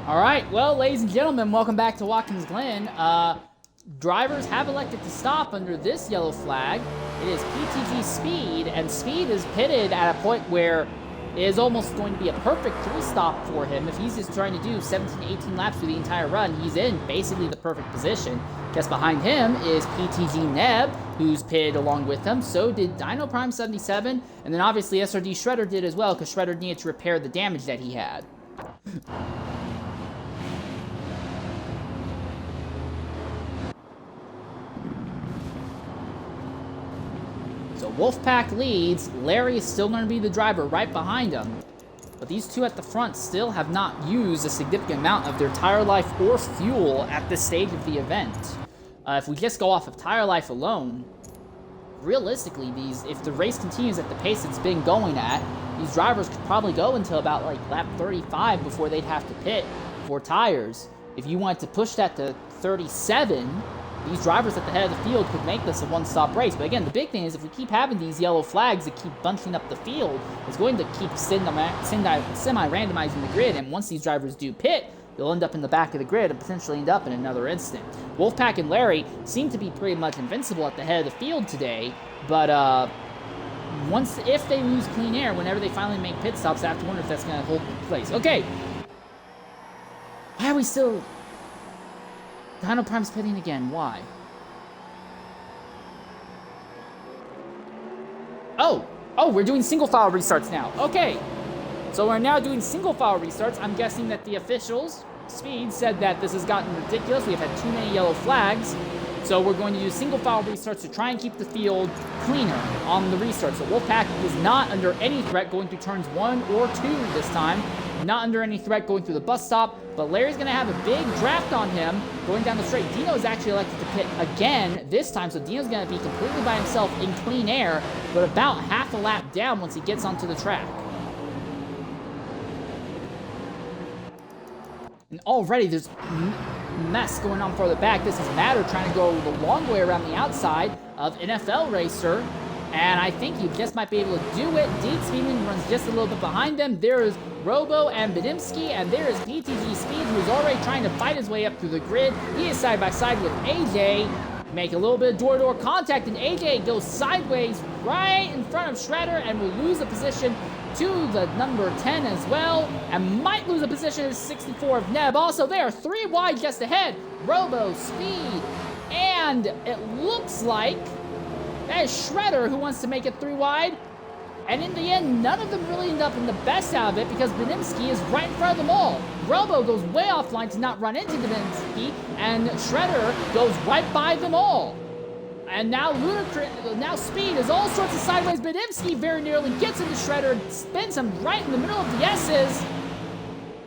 All right, well, ladies and gentlemen, welcome back to Watkins Glen. Drivers have elected to stop under this yellow flag. It is PTG Speed, and Speed is pitted at a point where it is almost going to be a perfect 3-stop for him. If he's just trying to do 17, 18 laps through the entire run, he's in basically the perfect position. Just behind him is PTG Neb, who's pitted along with him. So did Dino Prime 77, and then obviously SRD Shredder did as well, because Shredder needed to repair the damage that he had. So Wolfpack leads. Larry is still going to be the driver right behind him. But these two at the front still have not used a significant amount of their tire life or fuel at this stage of the event. If we just go off of tire life alone, realistically, if the race continues at the pace it's been going at, these drivers could probably go until about like lap 35 before they'd have to pit for tires. If you wanted to push that to 37, these drivers at the head of the field could make this a one-stop race. But again, the big thing is if we keep having these yellow flags that keep bunching up the field, it's going to keep semi-randomizing the grid. And once these drivers do pit, they'll end up in the back of the grid and potentially end up in another instant. Wolfpack and Larry seem to be pretty much invincible at the head of the field today. But if they lose clean air, whenever they finally make pit stops, I have to wonder if that's going to hold place. Okay. Why are we still... Dino Prime's pitting again. Why? Oh, we're doing single file restarts now. Okay. So we're now doing single file restarts. I'm guessing that the officials, Speed, said that this has gotten ridiculous. We've had too many yellow flags. So we're going to do single file restarts to try and keep the field cleaner on the restart. So Wolfpack is not under any threat going through turns 1 or 2 this time. Not under any threat going through the bus stop, but Larry's going to have a big draft on him going down the straight. Dino is actually elected to pit again this time, so Dino's going to be completely by himself in clean air, but about half a lap down once he gets onto the track. And already there's mess going on further back. This is Matter trying to go the long way around the outside of NFL Racer. And I think he just might be able to do it. Deed Speedman runs just a little bit behind them. There is Robo and Badimski, and there is PTG Speed, who's already trying to fight his way up through the grid. He is side by side with AJ. Make a little bit of door-to-door contact, and AJ goes sideways right in front of Shredder and will lose a position to the number 10 as well, and might lose a position to 64 of Neb. Also, they are 3 wide just ahead. Robo, Speed, and it looks like That is Shredder who wants to make it 3 wide. And in the end, none of them really end up in the best out of it because Benimsky is right in front of them all. Robo goes way offline to not run into Benimsky, and Shredder goes right by them all. And now now Speed is all sorts of sideways. Benimsky very nearly gets into Shredder and spins him right in the middle of the S's.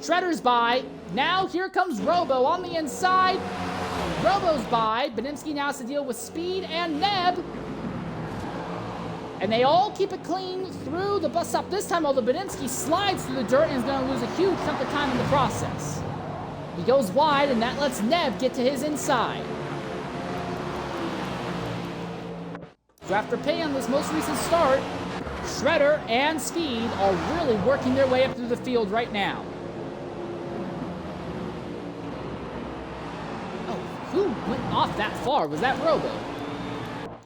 Shredder's by. Now here comes Robo on the inside. Robo's by. Benimsky now has to deal with Speed and Neb. And they all keep it clean through the bus stop this time, although Benimsky slides through the dirt and is going to lose a huge chunk of time in the process. He goes wide, and that lets Neb get to his inside. So after pay on this most recent start, Shredder and Speed are really working their way up through the field right now. Oh, who went off that far? Was that Robo?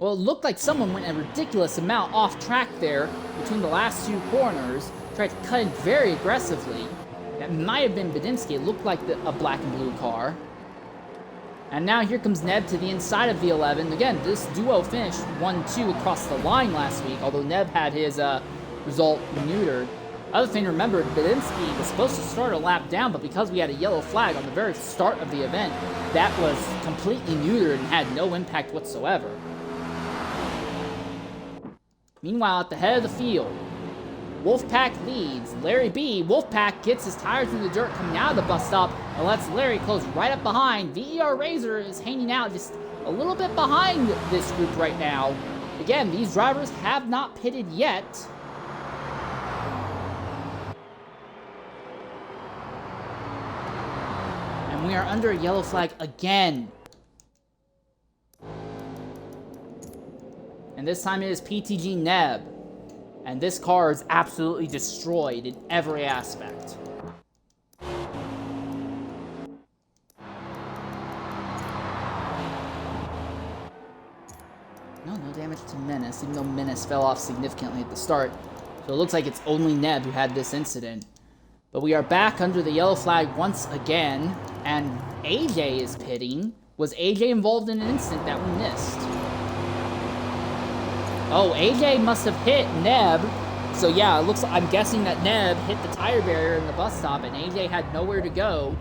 Well, it looked like someone went a ridiculous amount off track there between the last 2 corners. Tried to cut in very aggressively. That might have been Benimsky. It looked like a black and blue car. And now here comes Neb to the inside of the 11. Again, this duo finished 1-2 across the line last week, although Neb had his result neutered. Other thing to remember, Benimsky was supposed to start a lap down, but because we had a yellow flag on the very start of the event, that was completely neutered and had no impact whatsoever. Meanwhile, at the head of the field, Wolfpack leads. Larry B. Wolfpack gets his tires in the dirt coming out of the bus stop and lets Larry close right up behind. VER Razor is hanging out just a little bit behind this group right now. Again, these drivers have not pitted yet. And we are under a yellow flag again. And this time it is PTG Neb. And this car is absolutely destroyed in every aspect. No damage to Menace, even though Menace fell off significantly at the start. So it looks like it's only Neb who had this incident. But we are back under the yellow flag once again. And AJ is pitting. Was AJ involved in an incident that we missed? Oh, AJ must have hit Neb. So yeah, it looks like, I'm guessing that Neb hit the tire barrier in the bus stop and AJ had nowhere to go.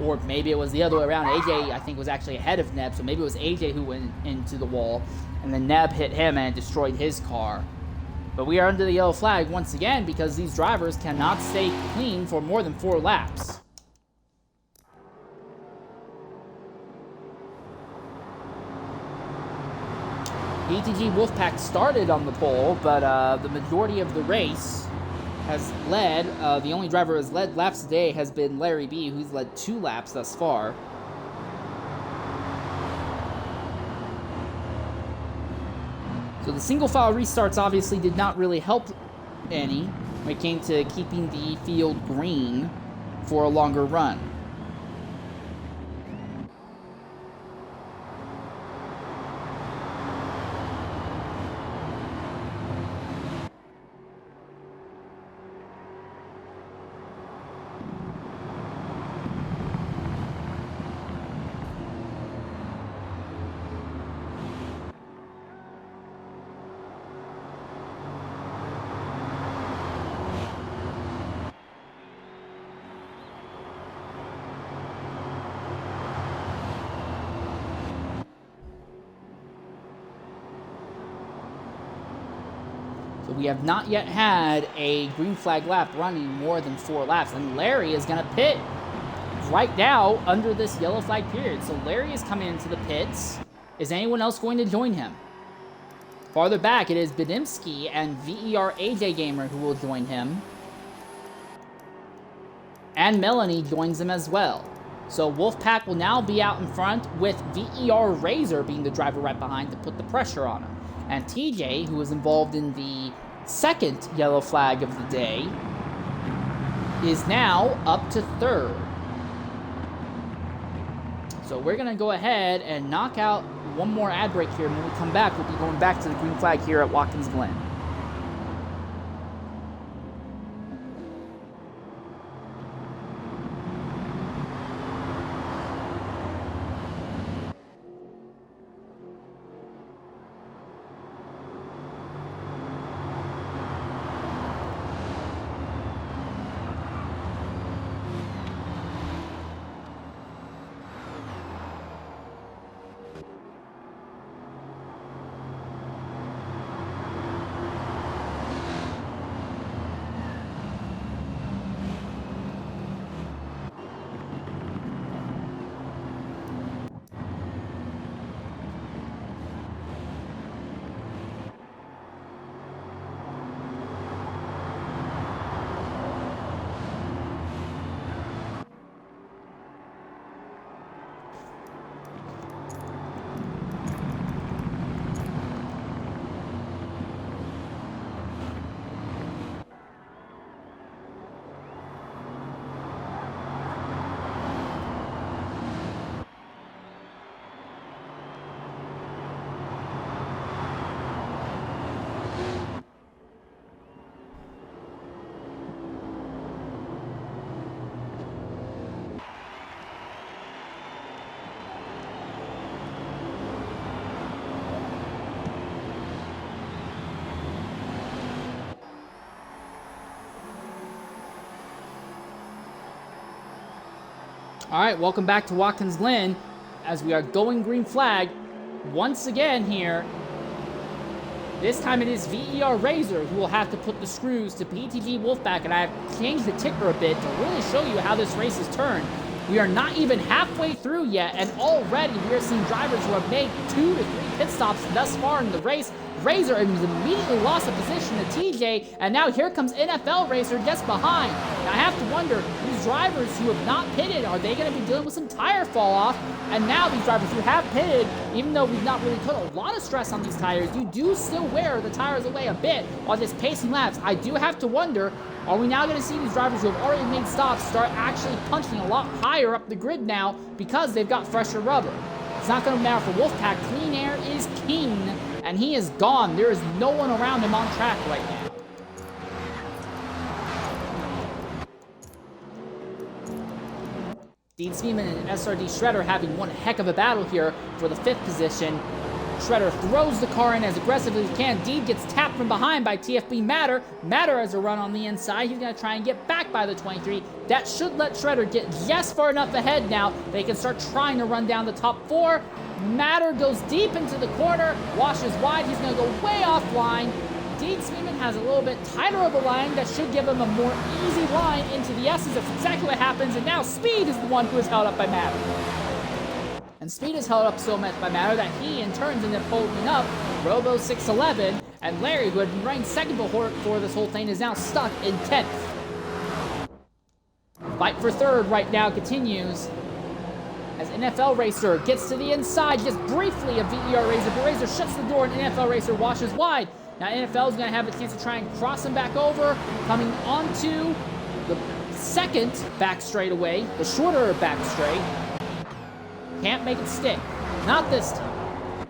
Or maybe it was the other way around. AJ, I think, was actually ahead of Neb, so maybe it was AJ who went into the wall. And then Neb hit him and destroyed his car. But we are under the yellow flag once again because these drivers cannot stay clean for more than 4 laps. PTG Wolfpack started on the pole, but the majority of the race has led. The only driver who has led laps today has been Larry B, who's led 2 laps thus far. So the single file restarts obviously did not really help any when it came to keeping the field green for a longer run. So we have not yet had a green flag lap running more than 4 laps. And Larry is going to pit right now under this yellow flag period. So Larry is coming into the pits. Is anyone else going to join him? Farther back, it is Benimsky and VER AJ Gamer who will join him. And Melanie joins him as well. So Wolfpack will now be out in front with VER Razor being the driver right behind to put the pressure on him. And TJ, who was involved in the second yellow flag of the day, is now up to 3rd. So we're going to go ahead and knock out one more ad break here. And when we come back, we'll be going back to the green flag here at Watkins Glen. All right, welcome back to Watkins Glen as we are going green flag once again here. This time it is VER Razor who will have to put the screws to PTG Wolfpack, and I have changed the ticker a bit to really show you how this race is turned. We are not even halfway through yet, and already we are seeing drivers who have made 2 to 3 pit stops thus far in the race. Razor has immediately lost a position to TJ, and now here comes NFL Racer just behind. Now I have to wonder, these drivers who have not pitted, are they going to be dealing with some tire fall off? And now these drivers who have pitted, even though we've not really put a lot of stress on these tires, you do still wear the tires away a bit while just pacing laps. I do have to wonder, are we now going to see these drivers who have already made stops start actually punching a lot higher up the grid now because they've got fresher rubber? It's not going to matter for Wolfpack. Clean air is king, and he is gone. There is no one around him on track right now. Dean Speedman and SRD Shredder having one heck of a battle here for the 5th position. Shredder throws the car in as aggressively as he can. Dean gets tapped from behind by TFB Matter. Matter has a run on the inside. He's going to try and get back by the 23. That should let Shredder get just far enough ahead now. They can start trying to run down the top 4. Matter goes deep into the corner, washes wide. He's going to go way offline. Dean Speedman has a little bit tighter of a line that should give him a more easy line into the S's. That's exactly what happens. And now Speed is the one who is held up by Matter. And Speed is held up so much by Matter that he, in turn, ended up holding up Robo 611. And Larry, who had been running second for this whole thing, is now stuck in 10th. Fight for 3rd right now continues as NFL Racer gets to the inside just briefly of VER Razor. But Razor shuts the door and NFL Racer washes wide. Now NFL is going to have a chance to try and cross him back over, coming onto the 2nd back straightaway, the shorter back straight. Can't make it stick. Not this time.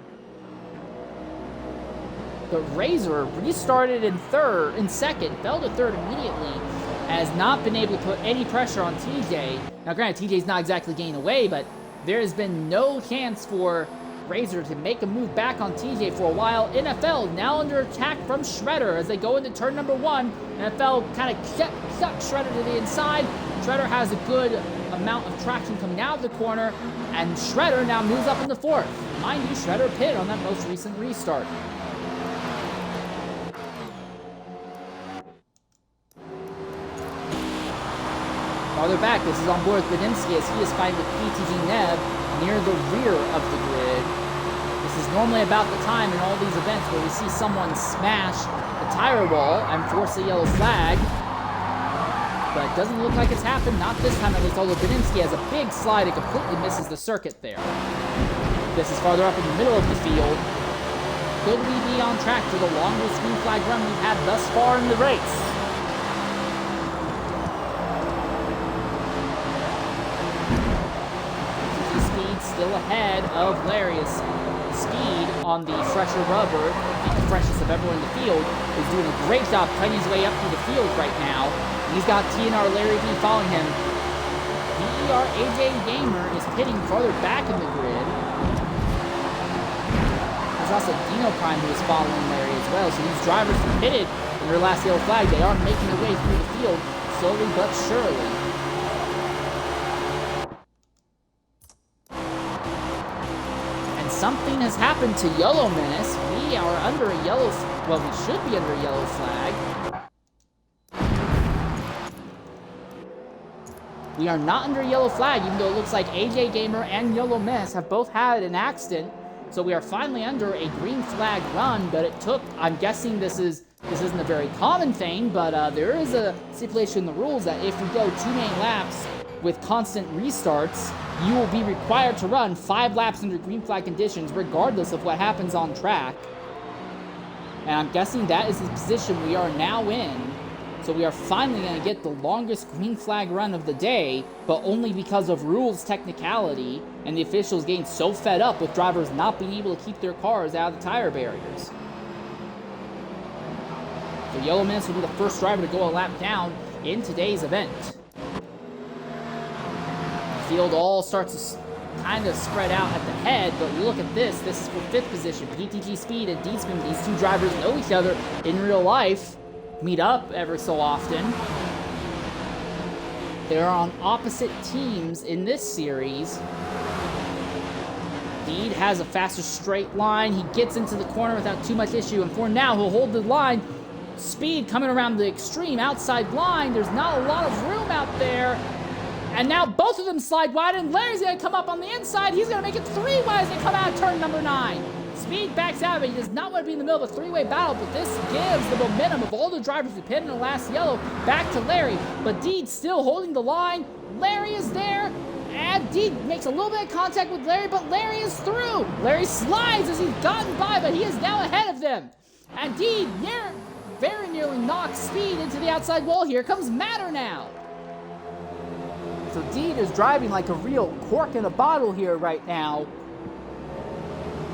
The Razor restarted in 2nd, fell to 3rd immediately, has not been able to put any pressure on TJ. Now granted, TJ's not exactly gaining away, but there has been no chance for Razor to make a move back on TJ for a while. NFL now under attack from Shredder as they go into turn number 1. NFL kind of shut Shredder to the inside. Shredder has a good amount of traction coming out of the corner, and Shredder now moves up into 4th. Mind you, Shredder pitted on that most recent restart. Farther back, this is on board with Badinski as he is fighting with PTG Neb near the rear of the grid. This is normally about the time in all these events where we see someone smash the tire wall and force a yellow flag. But it doesn't look like it's happened, not this time at least, although Badinski has a big slide and completely misses the circuit there. This is farther up in the middle of the field. Could we be on track for the longest green flag run we've had thus far in the race? Still ahead of Larry's Speed on the fresher rubber, the freshest of everyone in the field, is doing a great job cutting his way up through the field right now. He's got TNR Larry B following him. VER AJ Gamer is pitting farther back in the grid. There's also Dino Prime who is following Larry as well. So these drivers who pitted in their last yellow flag, they are making their way through the field slowly but surely. Something has happened to Yellow Menace. We are under a yellow... Well, we should be under a yellow flag. We are not under a yellow flag, even though it looks like AJ Gamer and Yellow Menace have both had an accident. So we are finally under a green flag run, but it took... I'm guessing this isn't a very common thing, but there is a stipulation in the rules that if we go 2 main laps with constant restarts, you will be required to run 5 laps under green flag conditions, regardless of what happens on track. And I'm guessing that is the position we are now in. So we are finally going to get the longest green flag run of the day, but only because of rules technicality, and the officials getting so fed up with drivers not being able to keep their cars out of the tire barriers. So Yellow Menace will be the first driver to go a lap down in today's event. Field all starts to kind of spread out at the head, but look at this. This is for 5th position. PTG Speed and D-Spin, these 2 drivers know each other in real life, meet up ever so often. They're on opposite teams in this series. Deed has a faster straight line. He gets into the corner without too much issue, and for now, he'll hold the line. Speed coming around the extreme outside line. There's not a lot of room out there. And now both of them slide wide, and Larry's going to come up on the inside. He's going to make it 3 wide as they come out of turn number 9. Speed backs out of it. He does not want to be in the middle of a 3-way battle, but this gives the momentum of all the drivers who pitted in the last yellow back to Larry. But Deed still holding the line. Larry is there. And Deed makes a little bit of contact with Larry, but Larry is through. Larry slides as he's gotten by, but he is now ahead of them. And Deed very nearly knocks Speed into the outside wall. Here comes Matter now. So Deed is driving like a real cork in a bottle here right now.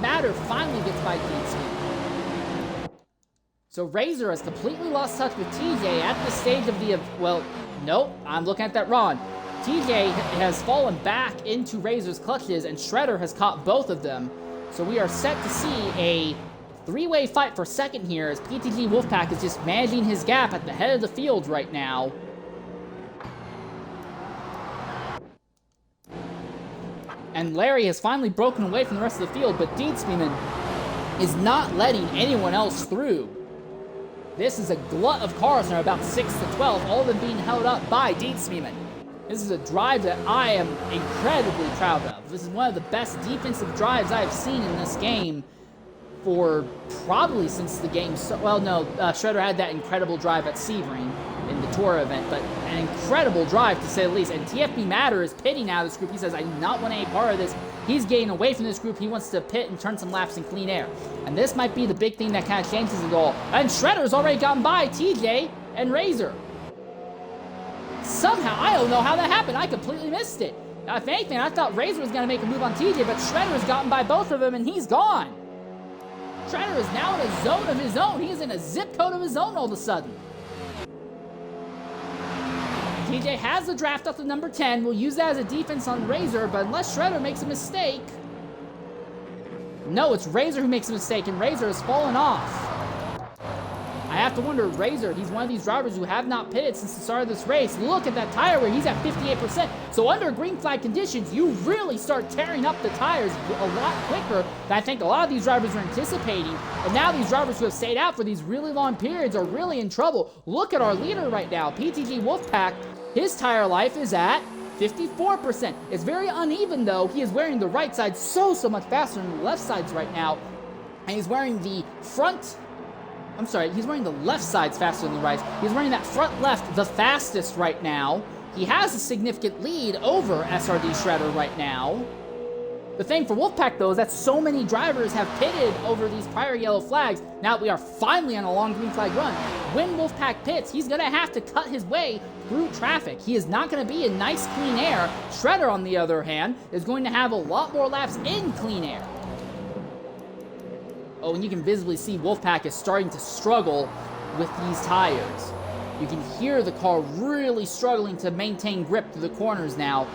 Matter finally gets by Deed's speed. So Razor has completely lost touch with TJ at this stage of the... Well, nope, I'm looking at that wrong. TJ has fallen back into Razor's clutches, and Shredder has caught both of them. So we are set to see a 3-way fight for second here, as PTG Wolfpack is just managing his gap at the head of the field right now. And Larry has finally broken away from the rest of the field, but Deedspeeman is not letting anyone else through. This is a glut of cars, and they're about 6 to 12, all of them being held up by Deedspeeman. This is a drive that I am incredibly proud of. This is one of the best defensive drives I have seen in this game for probably since the game... Shredder had that incredible drive at Sebring in the Tour event, but an incredible drive to say the least. And TFB Matter is pitting out of this group. He says, I do not want any part of this. He's getting away from this group. He wants to pit and turn some laps in clean air. And this might be the big thing that kind of changes it all. And Shredder's already gotten by TJ and Razor. Somehow, I don't know how that happened. I completely missed it. If anything, I thought Razor was going to make a move on TJ, but Shredder has gotten by both of them, and he's gone. Shredder is now in a zone of his own. He is in a zip code of his own all of a sudden. TJ has the draft up to number 10. We'll use that as a defense on Razor, but unless Shredder makes a mistake... No, it's Razor who makes a mistake, and Razor has fallen off. I have to wonder, Razor, he's one of these drivers who have not pitted since the start of this race. Look at that tire wear. He's at 58%. So under green flag conditions, you really start tearing up the tires a lot quicker than I think a lot of these drivers are anticipating. And now these drivers who have stayed out for these really long periods are really in trouble. Look at our leader right now, PTG Wolfpack. His tire life is at 54%. It's very uneven, though. He is wearing the right side so much faster than the left sides right now. And he's wearing the front... I'm sorry, he's wearing the left sides faster than the right. He's wearing that front left the fastest right now. He has a significant lead over SRD Shredder right now. The thing for Wolfpack, though, is that so many drivers have pitted over these prior yellow flags. Now we are finally on a long green flag run. When Wolfpack pits, he's going to have to cut his way through traffic. He is not going to be in nice clean air. Shredder, on the other hand, is going to have a lot more laps in clean air. Oh, and you can visibly see Wolfpack is starting to struggle with these tires. You can hear the car really struggling to maintain grip through the corners now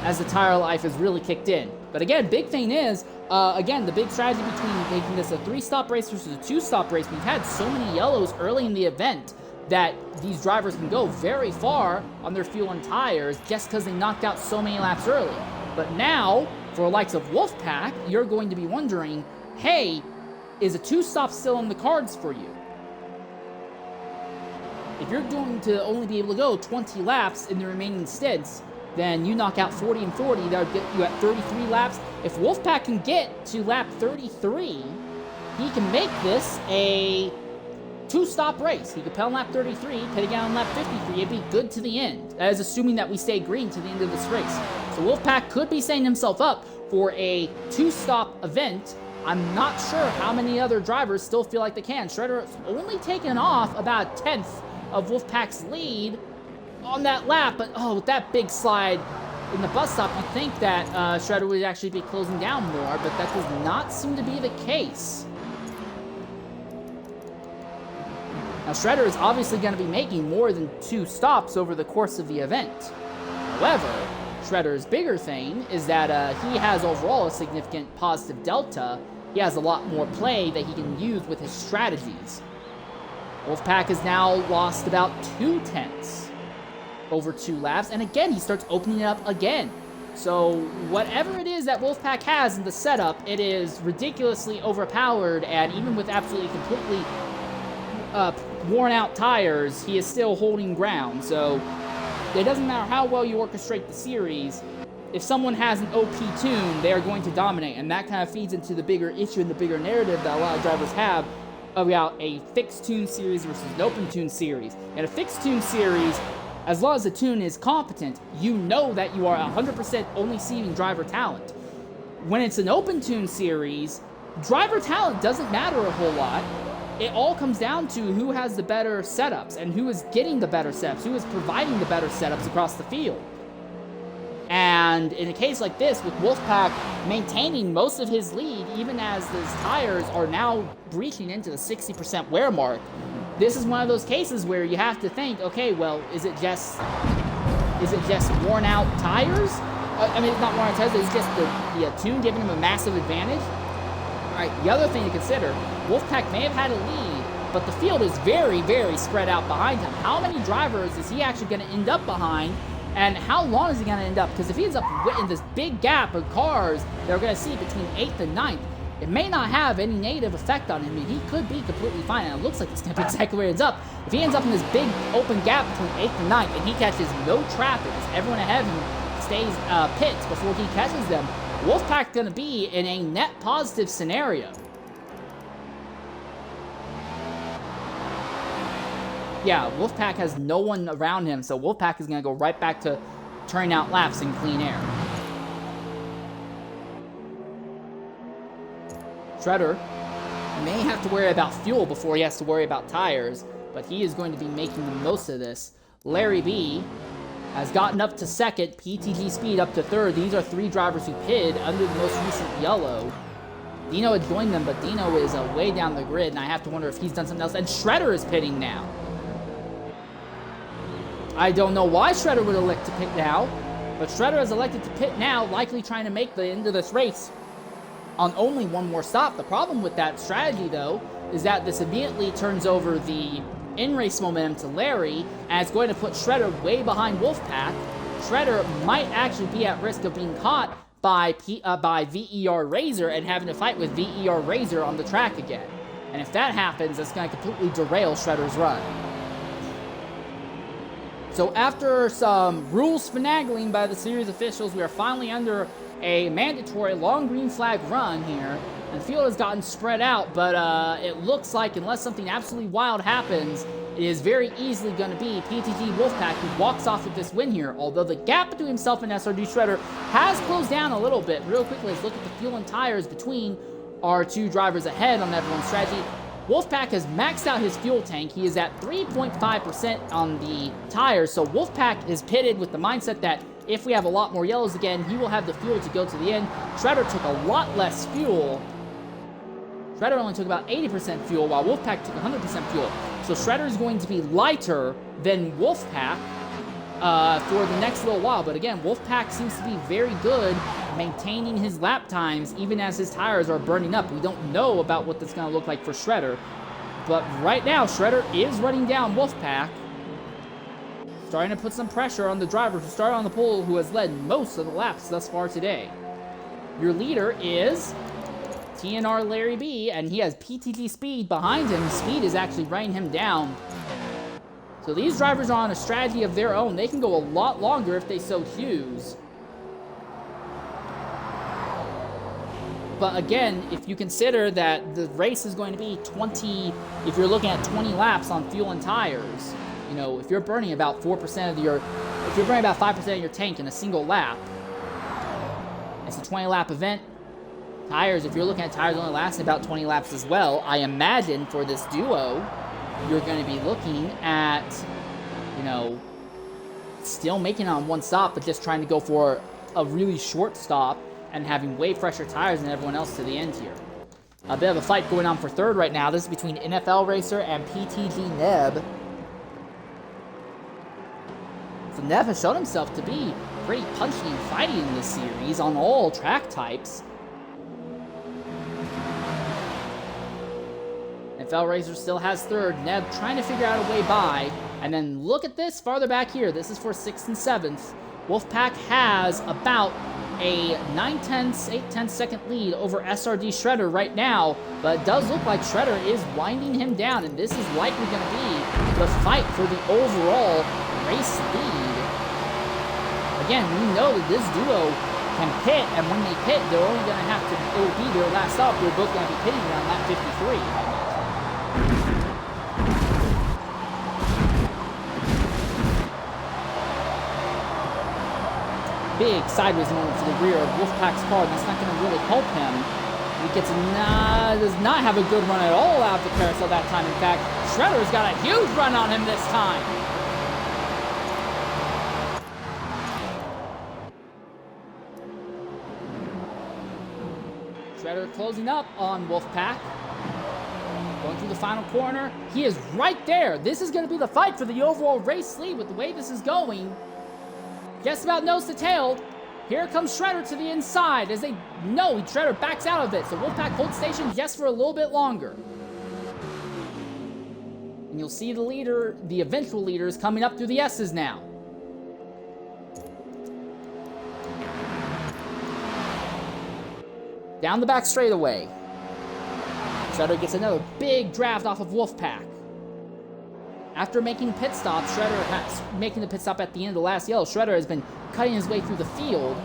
as the tire life has really kicked in. But again, big thing is, again, the big strategy between making this a 3-stop race versus a 2-stop race, we've had so many yellows early in the event that these drivers can go very far on their fuel and tires just because they knocked out so many laps early. But now, for the likes of Wolfpack, you're going to be wondering, hey, is a 2-stop still on the cards for you? If you're going to only be able to go 20 laps in the remaining stints, then you knock out 40 and 40, that would get you at 33 laps. If Wolfpack can get to lap 33, he can make this a 2-stop race. He could pit on lap 33, pit again on lap 53, it'd be good to the end. That is assuming that we stay green to the end of this race. So Wolfpack could be setting himself up for a 2-stop event. I'm not sure how many other drivers still feel like they can. Shredder has only taken off about a 10th of Wolfpack's lead on that lap, but oh, with that big slide in the bus stop, you'd think that Shredder would actually be closing down more, but that does not seem to be the case. Now, Shredder is obviously going to be making more than 2 stops over the course of the event. However, Shredder's bigger thing is that he has overall a significant positive delta. He has a lot more play that he can use with his strategies. Wolfpack has now lost about 2 tenths. over 2 laps, and again, he starts opening it up again. So whatever it is that Wolfpack has in the setup, it is ridiculously overpowered, and even with absolutely completely worn out tires, he is still holding ground. So it doesn't matter how well you orchestrate the series, if someone has an OP tune, they are going to dominate, and that kind of feeds into the bigger issue and the bigger narrative that a lot of drivers have about a fixed tune series versus an open tune series. In a fixed tune series, as long as the tune is competent, you know that you are 100% only seeing driver talent. When it's an open tune series, driver talent doesn't matter a whole lot. It all comes down to who has the better setups and who is getting the better setups, who is providing the better setups across the field. And in a case like this, with Wolfpack maintaining most of his lead, even as his tires are now breaching into the 60% wear mark, this is one of those cases where you have to think, okay, well, is it just worn out tires? I mean, it's not worn out tires, it's just the tune giving him a massive advantage. All right, the other thing to consider, Wolfpack may have had a lead, but the field is very, very spread out behind him. How many drivers is he actually going to end up behind? And how long is he going to end up? Because if he ends up in this big gap of cars that we're going to see between 8th and 9th, it may not have any negative effect on him. I mean, he could be completely fine, and it looks like it's going to be exactly where he ends up. If he ends up in this big open gap between 8th and 9th, and he catches no traffic, as everyone ahead of him stays pits before he catches them, Wolfpack's going to be in a net positive scenario. Yeah, Wolfpack has no one around him, so Wolfpack is going to go right back to turning out laps in clean air. Shredder may have to worry about fuel before he has to worry about tires, but he is going to be making the most of this. Larry B has gotten up to second, PTG Speed up to third. These are 3 drivers who pitted under the most recent yellow. Dino had joined them, but Dino is way down the grid, and I have to wonder if he's done something else. And Shredder is pitting now. I don't know why Shredder would elect to pit now, but Shredder has elected to pit now, likely trying to make the end of this race on only one more stop. The problem with that strategy, though, is that this immediately turns over the in-race momentum to Larry, and it's going to put Shredder way behind Wolfpack. Shredder might actually be at risk of being caught by VER Razor and having to fight with VER Razor on the track again. And if that happens, that's going to completely derail Shredder's run. So after some rules finagling by the series officials, we are finally under a mandatory long green flag run here. And the field has gotten spread out, but it looks like unless something absolutely wild happens, it is very easily going to be PTG Wolfpack who walks off with this win here. Although the gap between himself and SRD Shredder has closed down a little bit. Real quickly, let's look at the fuel and tires between our 2 drivers ahead on everyone's strategy. Wolfpack has maxed out his fuel tank. He is at 3.5% on the tires, so Wolfpack is pitted with the mindset that if we have a lot more yellows again, he will have the fuel to go to the end. Shredder took a lot less fuel. Shredder only took about 80% fuel, while Wolfpack took 100% fuel. So Shredder is going to be lighter than Wolfpack for the next little while. But again, Wolfpack seems to be very good maintaining his lap times even as his tires are burning up. We don't know about what that's going to look like for Shredder. But right now, Shredder is running down Wolfpack, starting to put some pressure on the driver who started on the pole, who has led most of the laps thus far today. Your leader is TNR Larry B, and he has PTG Speed behind him. Speed is actually running him down. So these drivers are on a strategy of their own. They can go a lot longer if they so choose. But again, if you consider that the race is going to be 20, if you're looking at 20 laps on fuel and tires, you know, if you're burning about 4% of your, if you're burning about 5% of your tank in a single lap, it's a 20 lap event. Tires, if you're looking at tires only lasting about 20 laps as well, I imagine for this duo, you're going to be looking at, you know, still making it on one stop, but just trying to go for a really short stop and having way fresher tires than everyone else to the end here. A bit of a fight going on for third right now. This is between NFL Racer and PTG Neb. So Neb has shown himself to be pretty punchy and fighty in this series on all track types. NFL Racer still has third. Neb trying to figure out a way by. And then look at this farther back here. This is for 6th and 7th. Wolfpack has about a 8/10 second lead over SRD Shredder right now, but it does look like Shredder is winding him down, and this is likely going to be the fight for the overall race lead. Again, we know that this duo can pit, and when they pit, they're only going to have to, it will be their last stop. They're both going to be pitting around lap 53. Big sideways moment to the rear of Wolfpack's car. That's not going to really help him. He does not have a good run at all out of the carousel that time. In fact, Shredder's got a huge run on him this time. Shredder closing up on Wolfpack. Going through the final corner. He is right there. This is going to be the fight for the overall race lead with the way this is going. Just about nose to tail. Here comes Shredder to the inside as they know Shredder backs out of it. So Wolfpack holds station just for a little bit longer. And you'll see the leader, the eventual leaders coming up through the S's now. Down the back straightaway. Shredder gets another big draft off of Wolfpack. After making pit stop, making the pit stop at the end of the last yellow, Shredder has been cutting his way through the field.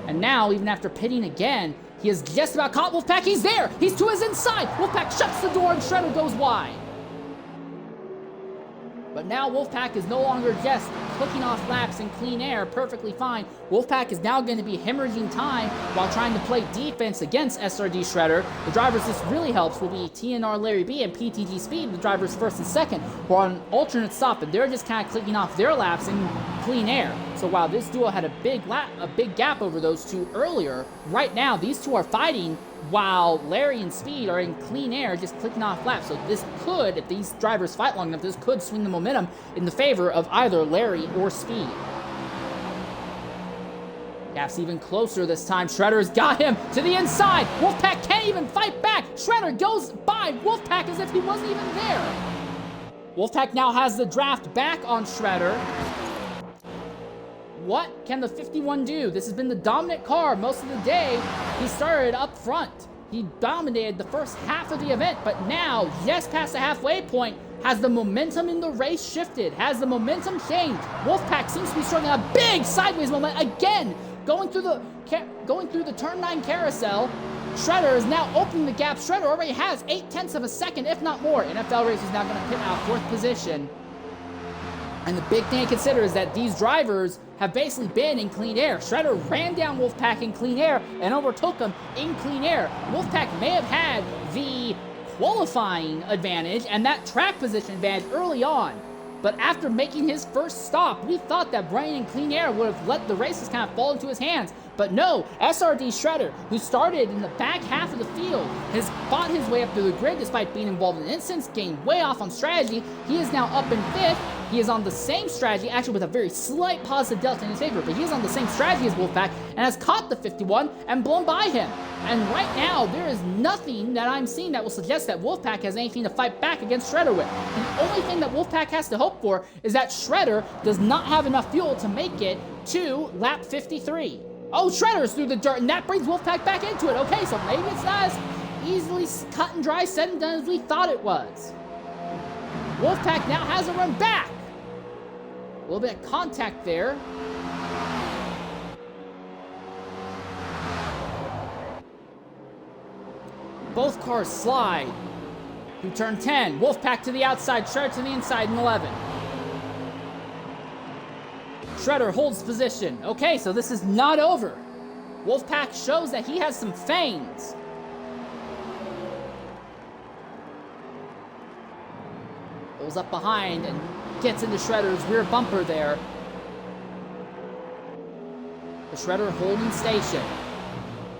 And now, even after pitting again, he has just about caught Wolfpack. He's there! He's to his inside! Wolfpack shuts the door and Shredder goes wide. But now Wolfpack is no longer just cooking off laps in clean air perfectly fine. Wolfpack is now going to be hemorrhaging time while trying to play defense against SRD Shredder. The drivers this really helps will be TNR Larry B and PTG Speed, the drivers first and second, who are on an alternate stop, and they're just kind of clicking off their laps in clean air. So while this duo had a big gap over those two earlier, right now these two are fighting while Larry and Speed are in clean air, just clicking off laps. So this could, if these drivers fight long enough, this could swing the momentum in the favor of either Larry or Speed. Gap's even closer this time. Shredder's got him to the inside. Wolfpack can't even fight back. Shredder goes by Wolfpack as if he wasn't even there. Wolfpack now has the draft back on Shredder. What can the 51 do? This has been the dominant car most of the day. He started up front. He dominated the first half of the event, but now, just past the halfway point, has the momentum in the race shifted? Has the momentum changed? Wolfpack seems to be starting a big sideways moment again, going through the turn 9 carousel. Shredder is now opening the gap. Shredder already has 8/10 of a second, if not more. NFL Race is now going to pit out 4th position. And the big thing to consider is that these drivers have basically been in clean air. Shredder ran down Wolfpack in clean air and overtook him in clean air. Wolfpack may have had the qualifying advantage and that track position advantage early on. But after making his first stop, we thought that running in clean air would have let the races kind of fall into his hands. But no, SRD Shredder, who started in the back half of the field, has fought his way up through the grid despite being involved in incidents, gained way off on strategy. He is now up in 5th. He is on the same strategy, actually with a very slight positive delta in his favor, but he is on the same strategy as Wolfpack and has caught the 51 and blown by him. And right now, there is nothing that I'm seeing that will suggest that Wolfpack has anything to fight back against Shredder with. The only thing that Wolfpack has to hope for is that Shredder does not have enough fuel to make it to lap 53. Oh, Shredder's through the dirt, and that brings Wolfpack back into it. Okay, so maybe it's not as easily cut and dry said and done as we thought it was. Wolfpack now has a run back. A little bit of contact there. Both cars slide through turn 10. Wolfpack to the outside, Shredder to the inside in 11. Shredder holds position. Okay, so this is not over. Wolfpack shows that he has some fangs. Pulls up behind and gets into Shredder's rear bumper there. The Shredder holding station.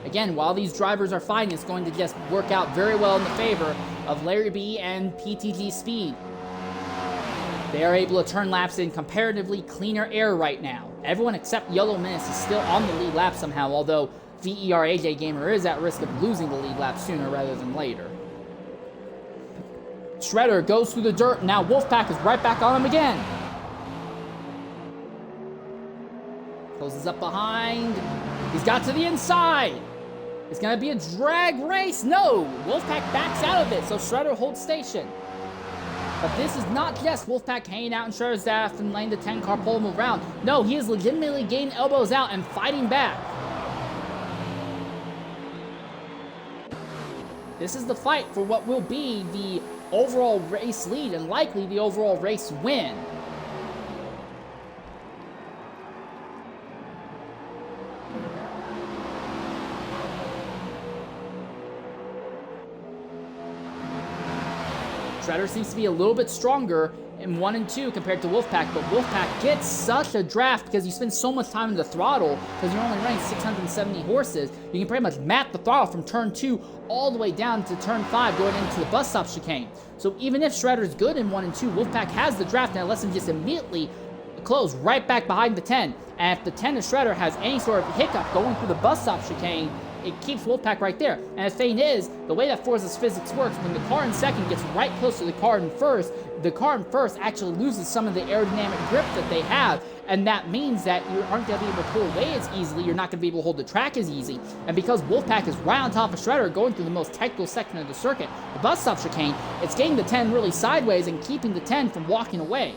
Again, while these drivers are fighting, it's going to just work out very well in the favor of Larry B and PTG Speed. They are able to turn laps in comparatively cleaner air right now. Everyone except Yellow Menace is still on the lead lap somehow, although VER AJ Gamer is at risk of losing the lead lap sooner rather than later. Shredder goes through the dirt. Now Wolfpack is right back on him again. Closes up behind. He's got to the inside. It's going to be a drag race. No, Wolfpack backs out of it, so Shredder holds station. But this is not just Wolfpack hanging out in Shredder's staff and letting the 10 car pull him around. No, he is legitimately getting elbows out and fighting back. This is the fight for what will be the overall race lead and likely the overall race win. Shredder seems to be a little bit stronger in 1 and 2 compared to Wolfpack, but Wolfpack gets such a draft because you spend so much time in the throttle because you're only running 670 horses. You can pretty much map the throttle from turn 2 all the way down to turn 5 going into the bus stop chicane. So even if Shredder's good in 1 and 2, Wolfpack has the draft and it lets him just immediately close right back behind the 10. And if the 10 of Shredder has any sort of hiccup going through the bus stop chicane, it keeps Wolfpack right there. And the thing is, the way that Forza's physics works, when the car in second gets right close to the car in first, the car in first actually loses some of the aerodynamic grip that they have, and that means that you aren't going to be able to pull away as easily, you're not going to be able to hold the track as easy. And because Wolfpack is right on top of Shredder going through the most technical section of the circuit, the bus stop chicane, it's getting the 10 really sideways and keeping the 10 from walking away.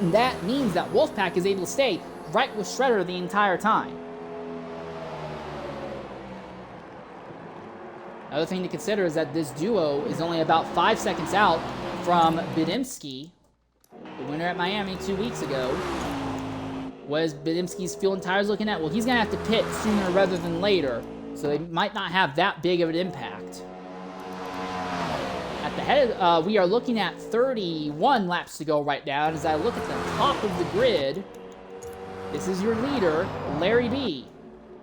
And that means that Wolfpack is able to stay right with Shredder the entire time. Another thing to consider is that this duo is only about 5 seconds out from Bidimski, the winner at Miami 2 weeks ago. What is Bidimski's fuel and tires looking at? Well, he's going to have to pit sooner rather than later, so they might not have that big of an impact. At the head, we are looking at 31 laps to go right now, and as I look at the top of the grid, this is your leader, Larry B.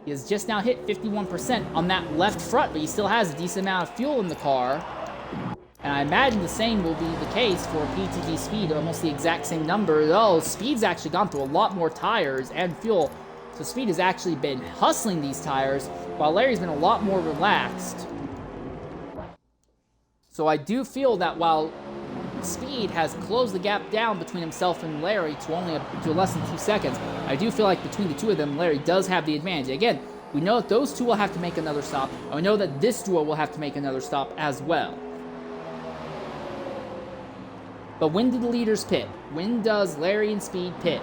He has just now hit 51% on that left front, but he still has a decent amount of fuel in the car. And I imagine the same will be the case for PTG Speed, almost the exact same number. Though Speed's actually gone through a lot more tires and fuel, so Speed has actually been hustling these tires, while Larry's been a lot more relaxed. So I do feel that while Speed has closed the gap down between himself and Larry to less than 2 seconds, I do feel like between the two of them, Larry does have the advantage. Again, we know that those two will have to make another stop, and we know that this duo will have to make another stop as well. But when do the leaders pit? When does Larry and Speed pit?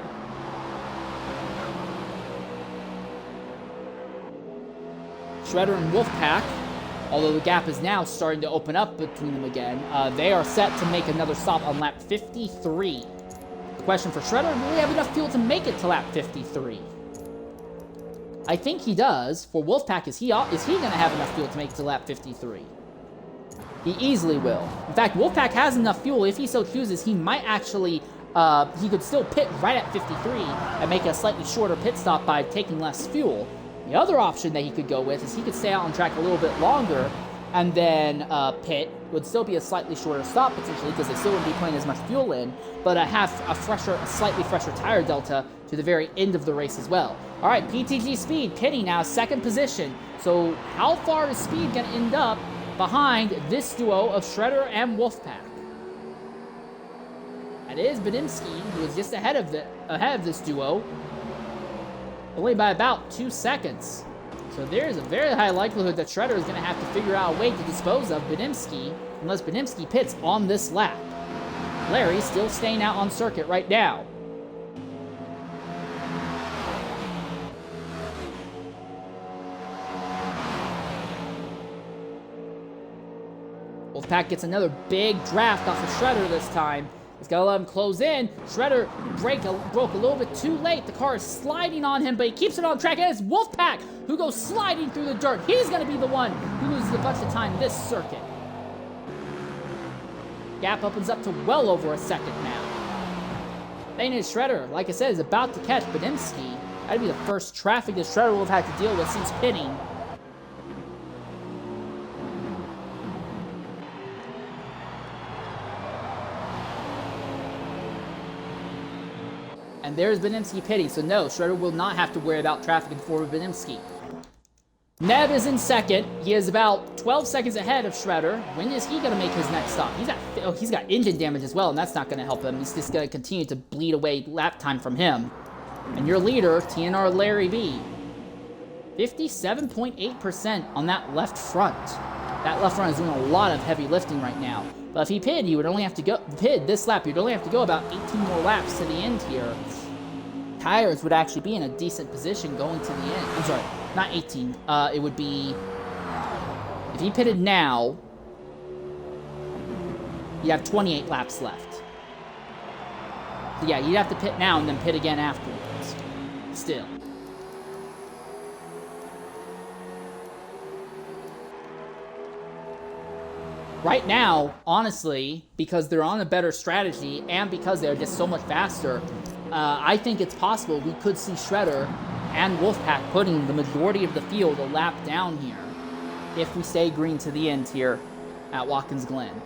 Shredder and Wolfpack, although the gap is now starting to open up between them again, they are set to make another stop on lap 53. The question for Shredder, will he have enough fuel to make it to lap 53? I think he does. For Wolfpack, is he going to have enough fuel to make it to lap 53? He easily will. In fact, Wolfpack has enough fuel. If he so chooses, he might actually, he could still pit right at 53 and make a slightly shorter pit stop by taking less fuel. The other option that he could go with is he could stay out on track a little bit longer and then pit. It would still be a slightly shorter stop potentially because they still wouldn't be putting as much fuel in, but have a slightly fresher tire delta to the very end of the race as well. All right, PTG Speed pitting now, second position. So how far is Speed going to end up behind this duo of Shredder and Wolfpack? That is Badimski, who is just ahead of this duo, only by about 2 seconds. So there's a very high likelihood that Shredder is going to have to figure out a way to dispose of Badimski unless Badimski pits on this lap. Larry's still staying out on circuit right now. Wolfpack gets another big draft off of Shredder this time. He's got to let him close in. Shredder broke a little bit too late. The car is sliding on him, but he keeps it on track. And it's Wolfpack who goes sliding through the dirt. He's going to be the one who loses a bunch of time this circuit. Gap opens up to well over a second now. Thing is, Shredder, like I said, is about to catch Badimski. That'd be the first traffic that Shredder will have had to deal with since pitting. And there's Badimski pitting, so no, Shredder will not have to worry about traffic for Badimski. Neb is in second. He is about 12 seconds ahead of Shredder. When is he going to make his next stop? He's got engine damage as well, and that's not going to help him. He's just going to continue to bleed away lap time from him. And your leader, TNR Larry B, 57.8% on that left front. That left front is doing a lot of heavy lifting right now. But if he pitted, you would only have to go this lap. You'd only have to go about 18 more laps to the end here. Tires would actually be in a decent position going to the end. I'm sorry, not 18. It would be, if he pitted now, you have 28 laps left. So yeah, you'd have to pit now and then pit again afterwards. Still. Right now, honestly, because they're on a better strategy and because they're just so much faster, I think it's possible we could see Shredder and Wolfpack putting the majority of the field a lap down here if we stay green to the end here at Watkins Glen.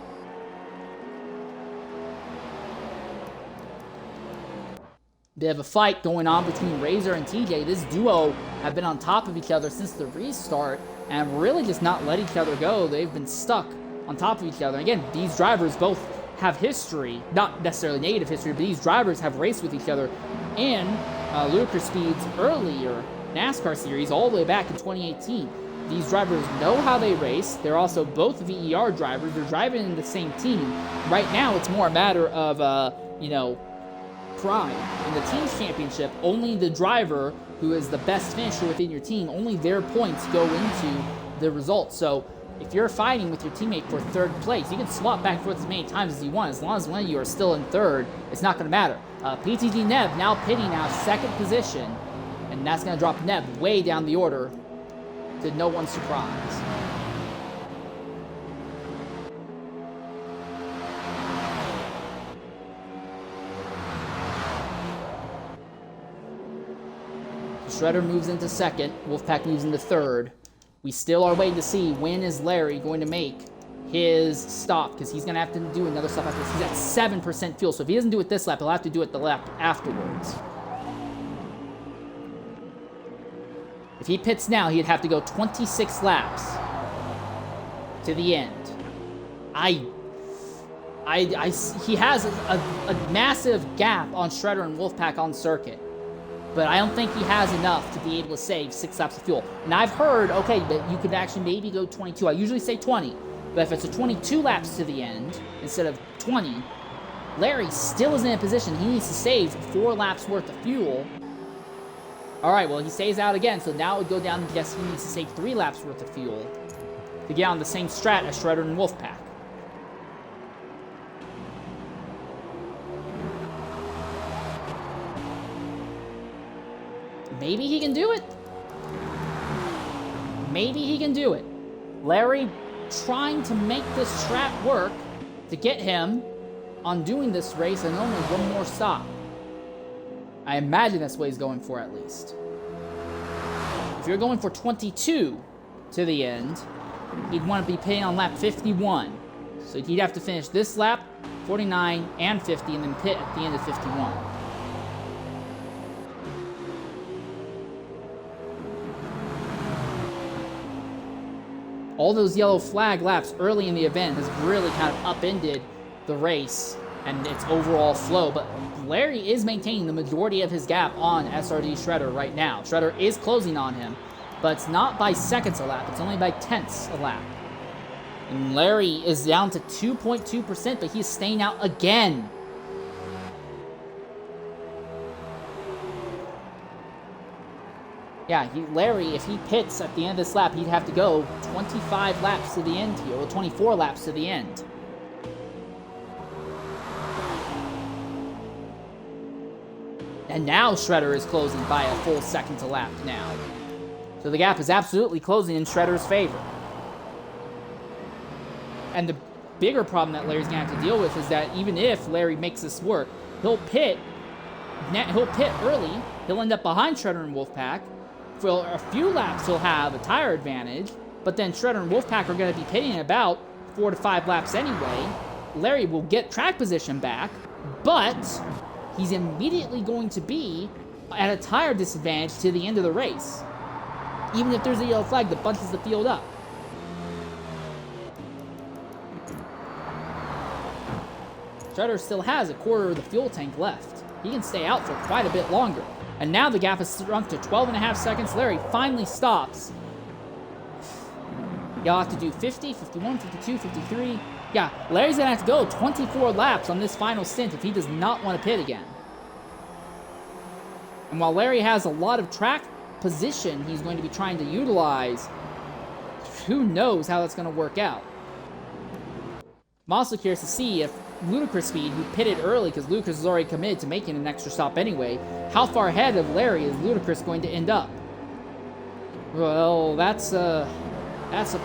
Bit of a fight going on between Razor and TJ. This duo have been on top of each other since the restart and really just not let each other go. They've been stuck on top of each other. Again, these drivers both have history, not necessarily negative history, but these drivers have raced with each other in Ludicrous Speed's earlier NASCAR series all the way back in 2018. These drivers know how they race. They're also both VER drivers. They're driving in the same team. Right now, it's more a matter of, pride. In the team's championship, only the driver who is the best finisher within your team, only their points go into the results. So if you're fighting with your teammate for third place, you can swap back and forth as many times as you want. As long as one of you are still in third, it's not going to matter. PTG Nev now pitting now second position, and that's going to drop Nev way down the order to no one's surprise. Shredder moves into second, Wolfpack moves into third. We still are waiting to see when is Larry going to make his stop, because he's going to have to do another stop after this. He's at 7% fuel, so if he doesn't do it this lap, he'll have to do it the lap afterwards. If he pits now, he'd have to go 26 laps to the end. He has a massive gap on Shredder and Wolfpack on circuit. But I don't think he has enough to be able to save 6 laps of fuel. And I've heard, okay, but you could actually maybe go 22. I usually say 20. But if it's a 22 laps to the end instead of 20, Larry still isn't in a position. He needs to save 4 laps worth of fuel. All right, well, he stays out again. So now it would go down to guess he needs to save 3 laps worth of fuel to get on the same strat as Shredder and Wolfpack. Maybe he can do it. Maybe he can do it. Larry trying to make this strat work to get him on doing this race and only one more stop. I imagine that's what he's going for at least. If you're going for 22 to the end, he'd want to be pitting on lap 51. So he'd have to finish this lap, 49, and 50, and then pit at the end of 51. All those yellow flag laps early in the event has really kind of upended the race and its overall flow. But Larry is maintaining the majority of his gap on SRD Shredder right now. Shredder is closing on him, but it's not by seconds a lap. It's only by tenths a lap. And Larry is down to 2.2%, but he's staying out again. Yeah, Larry, if he pits at the end of this lap, he'd have to go 25 laps to the end here, or 24 laps to the end. And now Shredder is closing by a full second to lap now. So the gap is absolutely closing in Shredder's favor. And the bigger problem that Larry's going to have to deal with is that even if Larry makes this work, he'll pit early, he'll end up behind Shredder and Wolfpack. For a few laps, he'll have a tire advantage, but then Shredder and Wolfpack are going to be pitting in about 4 to 5 laps anyway. Larry will get track position back, but he's immediately going to be at a tire disadvantage to the end of the race, even if there's a yellow flag that bunches the field up. Shredder still has a quarter of the fuel tank left. He can stay out for quite a bit longer. And now the gap has shrunk to 12.5 seconds. Larry finally stops. Y'all have to do 50, 51, 52, 53. Yeah, Larry's going to have to go 24 laps on this final stint if he does not want to pit again. And while Larry has a lot of track position he's going to be trying to utilize, who knows how that's going to work out. I'm also curious to see if Ludicrous Speed, who pitted early because Ludicrous is already committed to making an extra stop anyway, how far ahead of Larry is Ludicrous going to end up? Well, that's a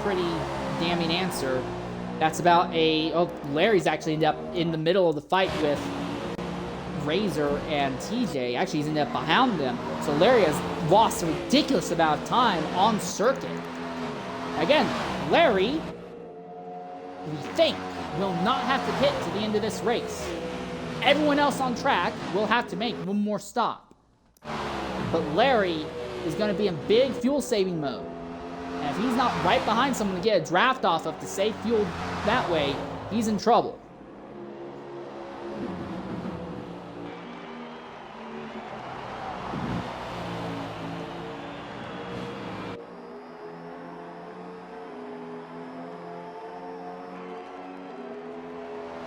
pretty damning answer. That's about Larry's actually ended up in the middle of the fight with Razor and TJ. Actually, he's ended up behind them. So Larry has lost a ridiculous amount of time on circuit. Again, Larry, we think, will not have to pit to the end of this race. Everyone else on track will have to make one more stop. But Larry is going to be in big fuel-saving mode. And if he's not right behind someone to get a draft off of to save fuel that way, he's in trouble.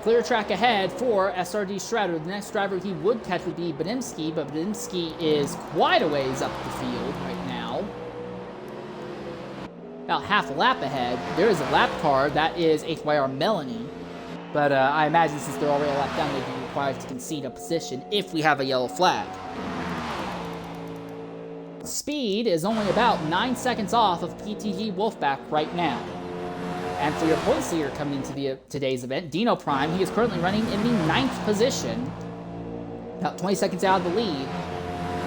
Clear track ahead for SRD Shredder. The next driver he would catch would be Badimski, but Badimski is quite a ways up the field right now. About half a lap ahead. There is a lap car. That is HYR Melanie. But I imagine since they're already a lap down, they'd be required to concede a position if we have a yellow flag. Speed is only about 9 seconds off of PTG Wolfpack right now. And for your points leader coming into today's event, Dino Prime, he is currently running in the 9th position, about 20 seconds out of the lead.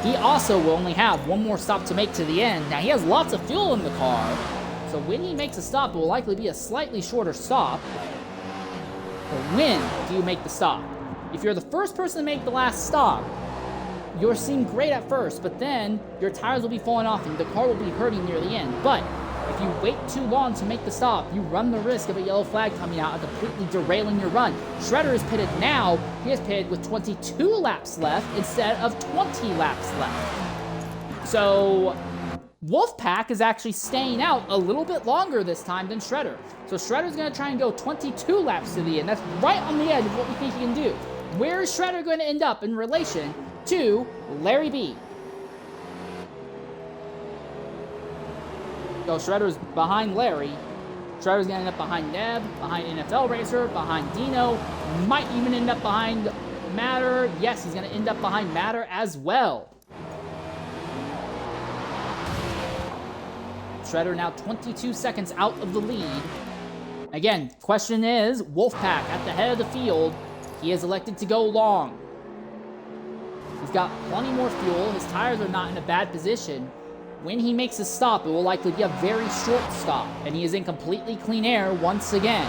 He also will only have one more stop to make to the end. Now, he has lots of fuel in the car, so when he makes a stop, it will likely be a slightly shorter stop. But when do you make the stop? If you're the first person to make the last stop, you're seeing great at first, but then your tires will be falling off and the car will be hurting near the end. But if you wait too long to make the stop, you run the risk of a yellow flag coming out and completely derailing your run. Shredder is pitted now. He is pitted with 22 laps left instead of 20 laps left. So Wolfpack is actually staying out a little bit longer this time than Shredder. So Shredder's going to try and go 22 laps to the end. That's right on the edge of what we think he can do. Where is Shredder going to end up in relation to Larry B? So Shredder's behind Larry. Shredder's going to end up behind Neb, behind NFL Racer, behind Dino, might even end up behind Matter. Yes, he's going to end up behind Matter as well. Shredder now 22 seconds out of the lead. Again, question is, Wolfpack at the head of the field. He has elected to go long. He's got plenty more fuel. His tires are not in a bad position. When he makes a stop, it will likely be a very short stop, and he is in completely clean air once again.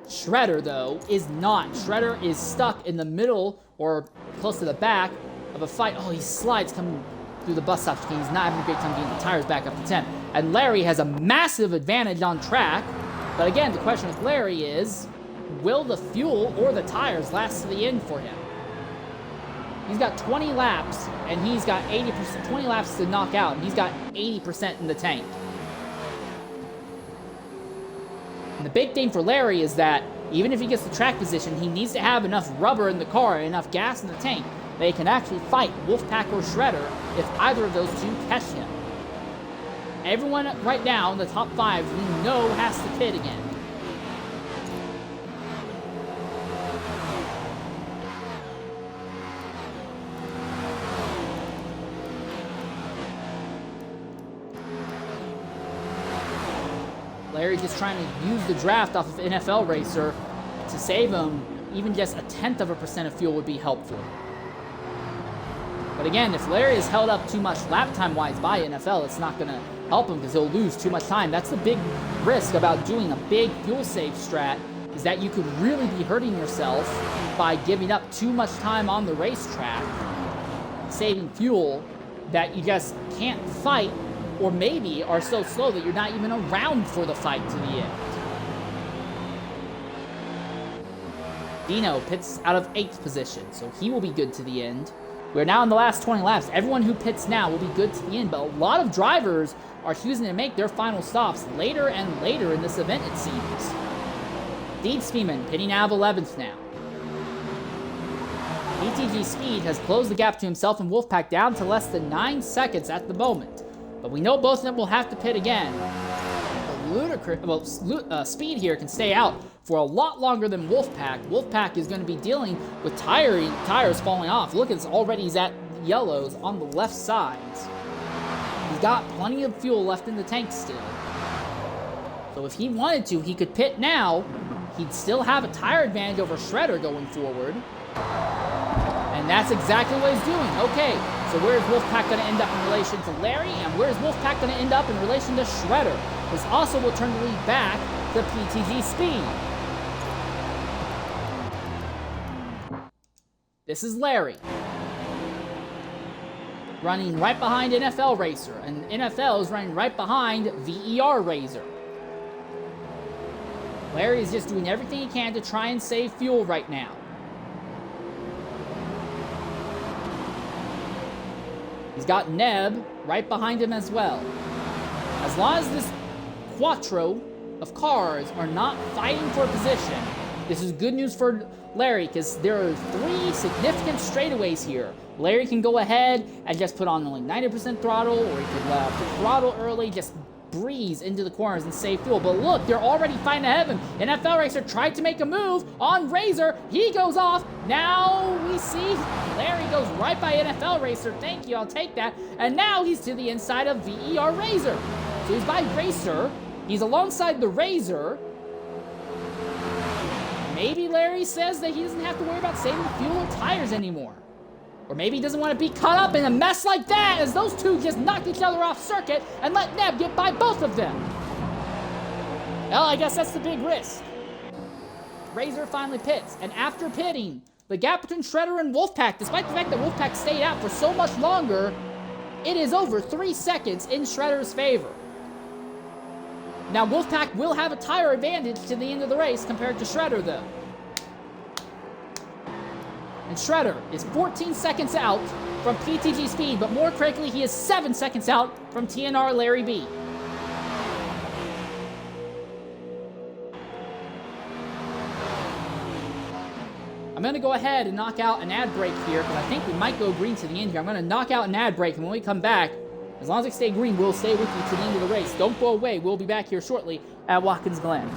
Shredder, though, is not. Shredder is stuck in the middle, or close to the back, of a fight. Oh, he slides coming through the bus stop chicane. He's not having a great time getting the tires back up to 10. And Larry has a massive advantage on track. But again, the question with Larry is, will the fuel or the tires last to the end for him? He's got 20 laps, and he's got 80%, 20 laps to knock out, and he's got 80% in the tank. And the big thing for Larry is that even if he gets the track position, he needs to have enough rubber in the car and enough gas in the tank that he can actually fight Wolfpack or Shredder if either of those two catch him. Everyone right now in the top 5 we know has to pit again. Larry's just trying to use the draft off of NFL Racer to save him. Even just a 0.1% of fuel would be helpful. But again, if Larry is held up too much lap time-wise by NFL, it's not going to help him because he'll lose too much time. That's the big risk about doing a big fuel save strat, is that you could really be hurting yourself by giving up too much time on the racetrack, saving fuel that you just can't fight, or maybe are so slow that you're not even around for the fight to the end. Dino pits out of 8th position, so he will be good to the end. We're now in the last 20 laps. Everyone who pits now will be good to the end, but a lot of drivers are choosing to make their final stops later and later in this event, it seems. Dean Speedman pitting out of 11th now. PTG Speed has closed the gap to himself and Wolfpack down to less than 9 seconds at the moment. But we know both of them will have to pit again. Speed here can stay out for a lot longer than Wolfpack. Wolfpack is going to be dealing with tires falling off. Look, he's at yellows on the left sides. He's got plenty of fuel left in the tank still. So if he wanted to, he could pit now. He'd still have a tire advantage over Shredder going forward. And that's exactly what he's doing. Okay, so where's Wolfpack going to end up in relation to Larry? And where's Wolfpack going to end up in relation to Shredder? This also will turn the lead back to PTG Speed. This is Larry. Running right behind NFL Racer. And NFL is running right behind VER Razor. Larry is just doing everything he can to try and save fuel right now. He's got Neb right behind him as well. As long as this quattro of cars are not fighting for position, this is good news for Larry because there are 3 significant straightaways here. Larry can go ahead and just put on only 90% throttle, or he can throttle early, just breeze into the corners and save fuel. But look, they're already fighting ahead of him. NFL Racer tried to make a move on Razor. He goes off. Now we see Larry goes right by NFL Racer. Thank you, I'll take that. And now he's to the inside of VER Razor. So he's by Racer. He's alongside the Razor. Maybe Larry says that he doesn't have to worry about saving fuel or tires anymore. Or maybe he doesn't want to be caught up in a mess like that as those two just knocked each other off circuit and let Neb get by both of them. Well, I guess that's the big risk. Razor finally pits, and after pitting, the gap between Shredder and Wolfpack, despite the fact that Wolfpack stayed out for so much longer, it is over 3 seconds in Shredder's favor. Now, Wolfpack will have a tire advantage to the end of the race compared to Shredder, though. And Shredder is 14 seconds out from PTG Speed, but more correctly, he is 7 seconds out from TNR Larry B. I'm going to go ahead and knock out an ad break here, because I think we might go green to the end here. I'm going to knock out an ad break, and when we come back, as long as I stay green, we'll stay with you to the end of the race. Don't go away. We'll be back here shortly at Watkins Glen.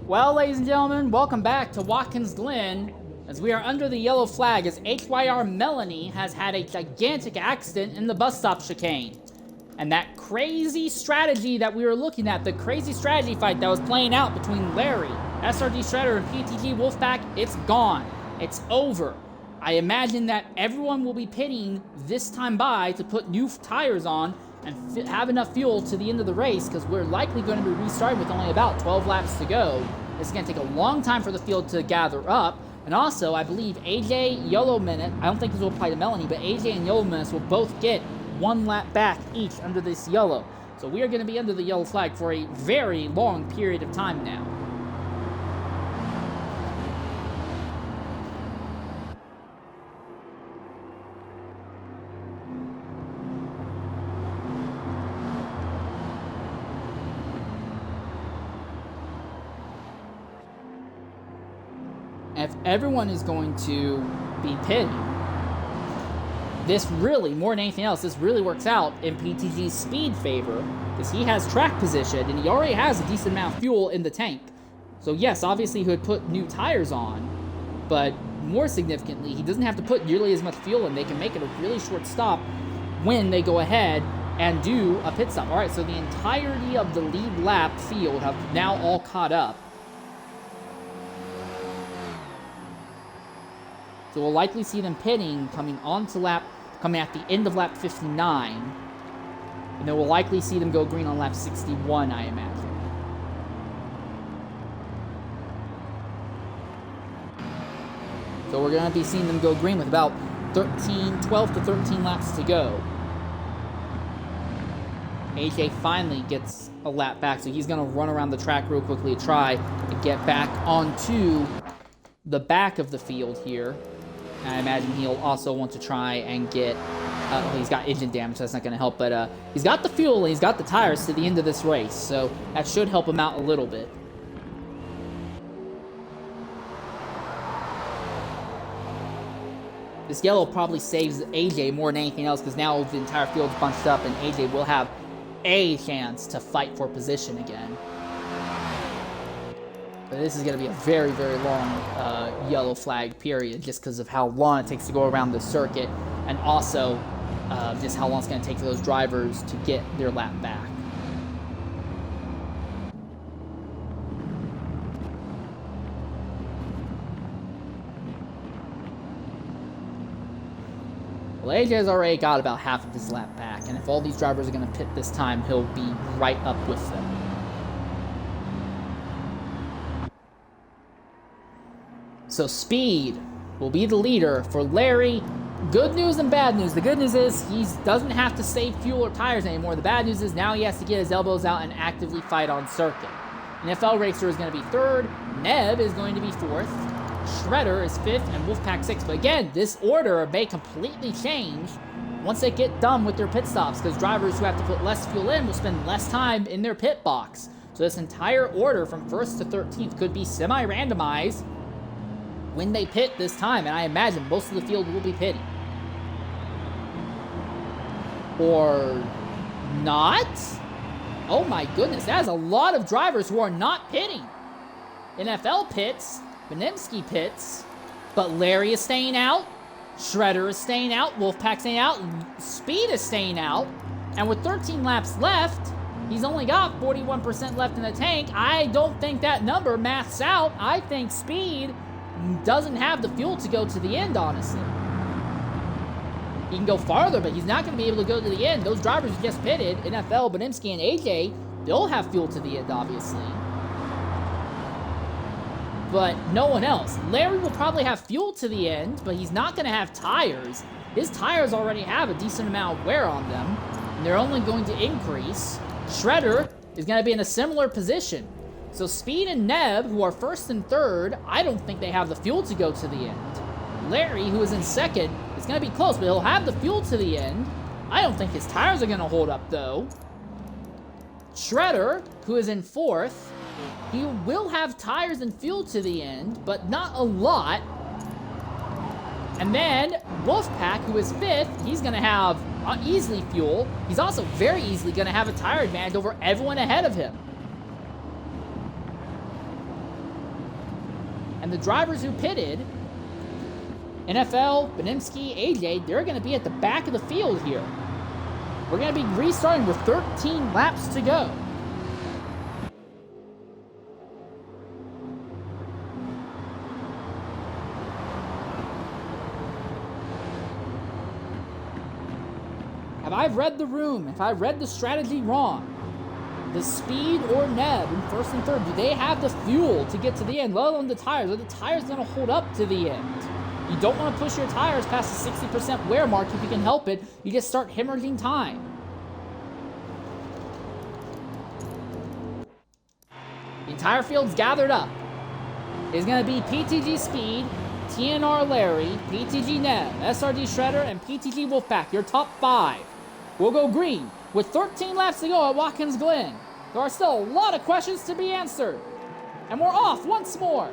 Well, ladies and gentlemen, welcome back to Watkins Glen, as we are under the yellow flag as HYR Melanie has had a gigantic accident in the bus stop chicane. And that crazy strategy that we were looking at, the crazy strategy fight that was playing out between Larry, SRD Shredder, and PTG Wolfpack, it's gone. it's over. I imagine that everyone will be pitting this time by to put new tires on and have enough fuel to the end of the race, because we're likely going to be restarting with only about 12 laps to go. It's going to take a long time for the field to gather up. And also, I believe AJ, Yellow Minute, I don't think this will apply to Melanie, but AJ and Yellow Minute will both get 1 lap back each under this yellow. So we are going to be under the yellow flag for a very long period of time now. If everyone is going to be pitting, this really, more than anything else, this really works out in PTG's speed favor, because he has track position, and he already has a decent amount of fuel in the tank. So yes, obviously he would put new tires on, but more significantly, he doesn't have to put nearly as much fuel in. They can make it a really short stop when they go ahead and do a pit stop. All right, so the entirety of the lead lap field have now all caught up. So we'll likely see them pitting coming at the end of lap 59. And then we'll likely see them go green on lap 61, I imagine. So we're going to be seeing them go green with about 12 to 13 laps to go. AJ finally gets a lap back, so he's going to run around the track real quickly to try to get back onto the back of the field here. I imagine he'll also want to try and get, he's got engine damage, so that's not going to help, but he's got the fuel and he's got the tires to the end of this race, so that should help him out a little bit. This yellow probably saves AJ more than anything else, because now the entire field's bunched up and AJ will have a chance to fight for position again. But this is going to be a very, very long yellow flag period, just because of how long it takes to go around the circuit, and also just how long it's going to take for those drivers to get their lap back. Well, AJ has already got about half of his lap back, and if all these drivers are going to pit this time, he'll be right up with them. So Speed will be the leader for Larry. Good news and bad news. The good news is he doesn't have to save fuel or tires anymore. The bad news is now he has to get his elbows out and actively fight on circuit. NFL Racer is going to be 3rd. Neb is going to be 4th. Shredder is 5th, and Wolfpack 6th. But again, this order may completely change once they get done with their pit stops, because drivers who have to put less fuel in will spend less time in their pit box. So this entire order from 1st to 13th could be semi-randomized when they pit this time, and I imagine most of the field will be pitting. Or not? Oh my goodness, that is a lot of drivers who are not pitting. NFL pits, Benimski pits, but Larry is staying out, Shredder is staying out, Wolfpack staying out, Speed is staying out, and with 13 laps left, he's only got 41% left in the tank. I don't think that number maths out. I think Speed doesn't have the fuel to go to the end, honestly. He can go farther, but he's not going to be able to go to the end. Those drivers who just pitted, NFL, Benimski, and AJ, they'll have fuel to the end, obviously. But no one else. Larry will probably have fuel to the end, but he's not going to have tires. His tires already have a decent amount of wear on them, and they're only going to increase. Shredder is going to be in a similar position. So Speed and Neb, who are 1st and 3rd, I don't think they have the fuel to go to the end. Larry, who is in 2nd, is going to be close, but he'll have the fuel to the end. I don't think his tires are going to hold up, though. Shredder, who is in 4th, he will have tires and fuel to the end, but not a lot. And then Wolfpack, who is 5th, he's going to have easily fuel. He's also very easily going to have a tire advantage over everyone ahead of him. And the drivers who pitted, NFL, Benimski, AJ, they're going to be at the back of the field here. We're going to be restarting with 13 laps to go. I've read the room, if I read the strategy wrong, the Speed or Neb in first and third, do they have the fuel to get to the end, let alone the tires? Are the tires going to hold up to the end? You don't want to push your tires past the 60% wear mark if you can help it. You just start hemorrhaging time. The entire field's gathered up. It's going to be PTG Speed, TNR Larry, PTG Neb, SRD Shredder, and PTG Wolfpack, your top 5. We'll go green with 13 laps to go at Watkins Glen. There are still a lot of questions to be answered. And we're off once more.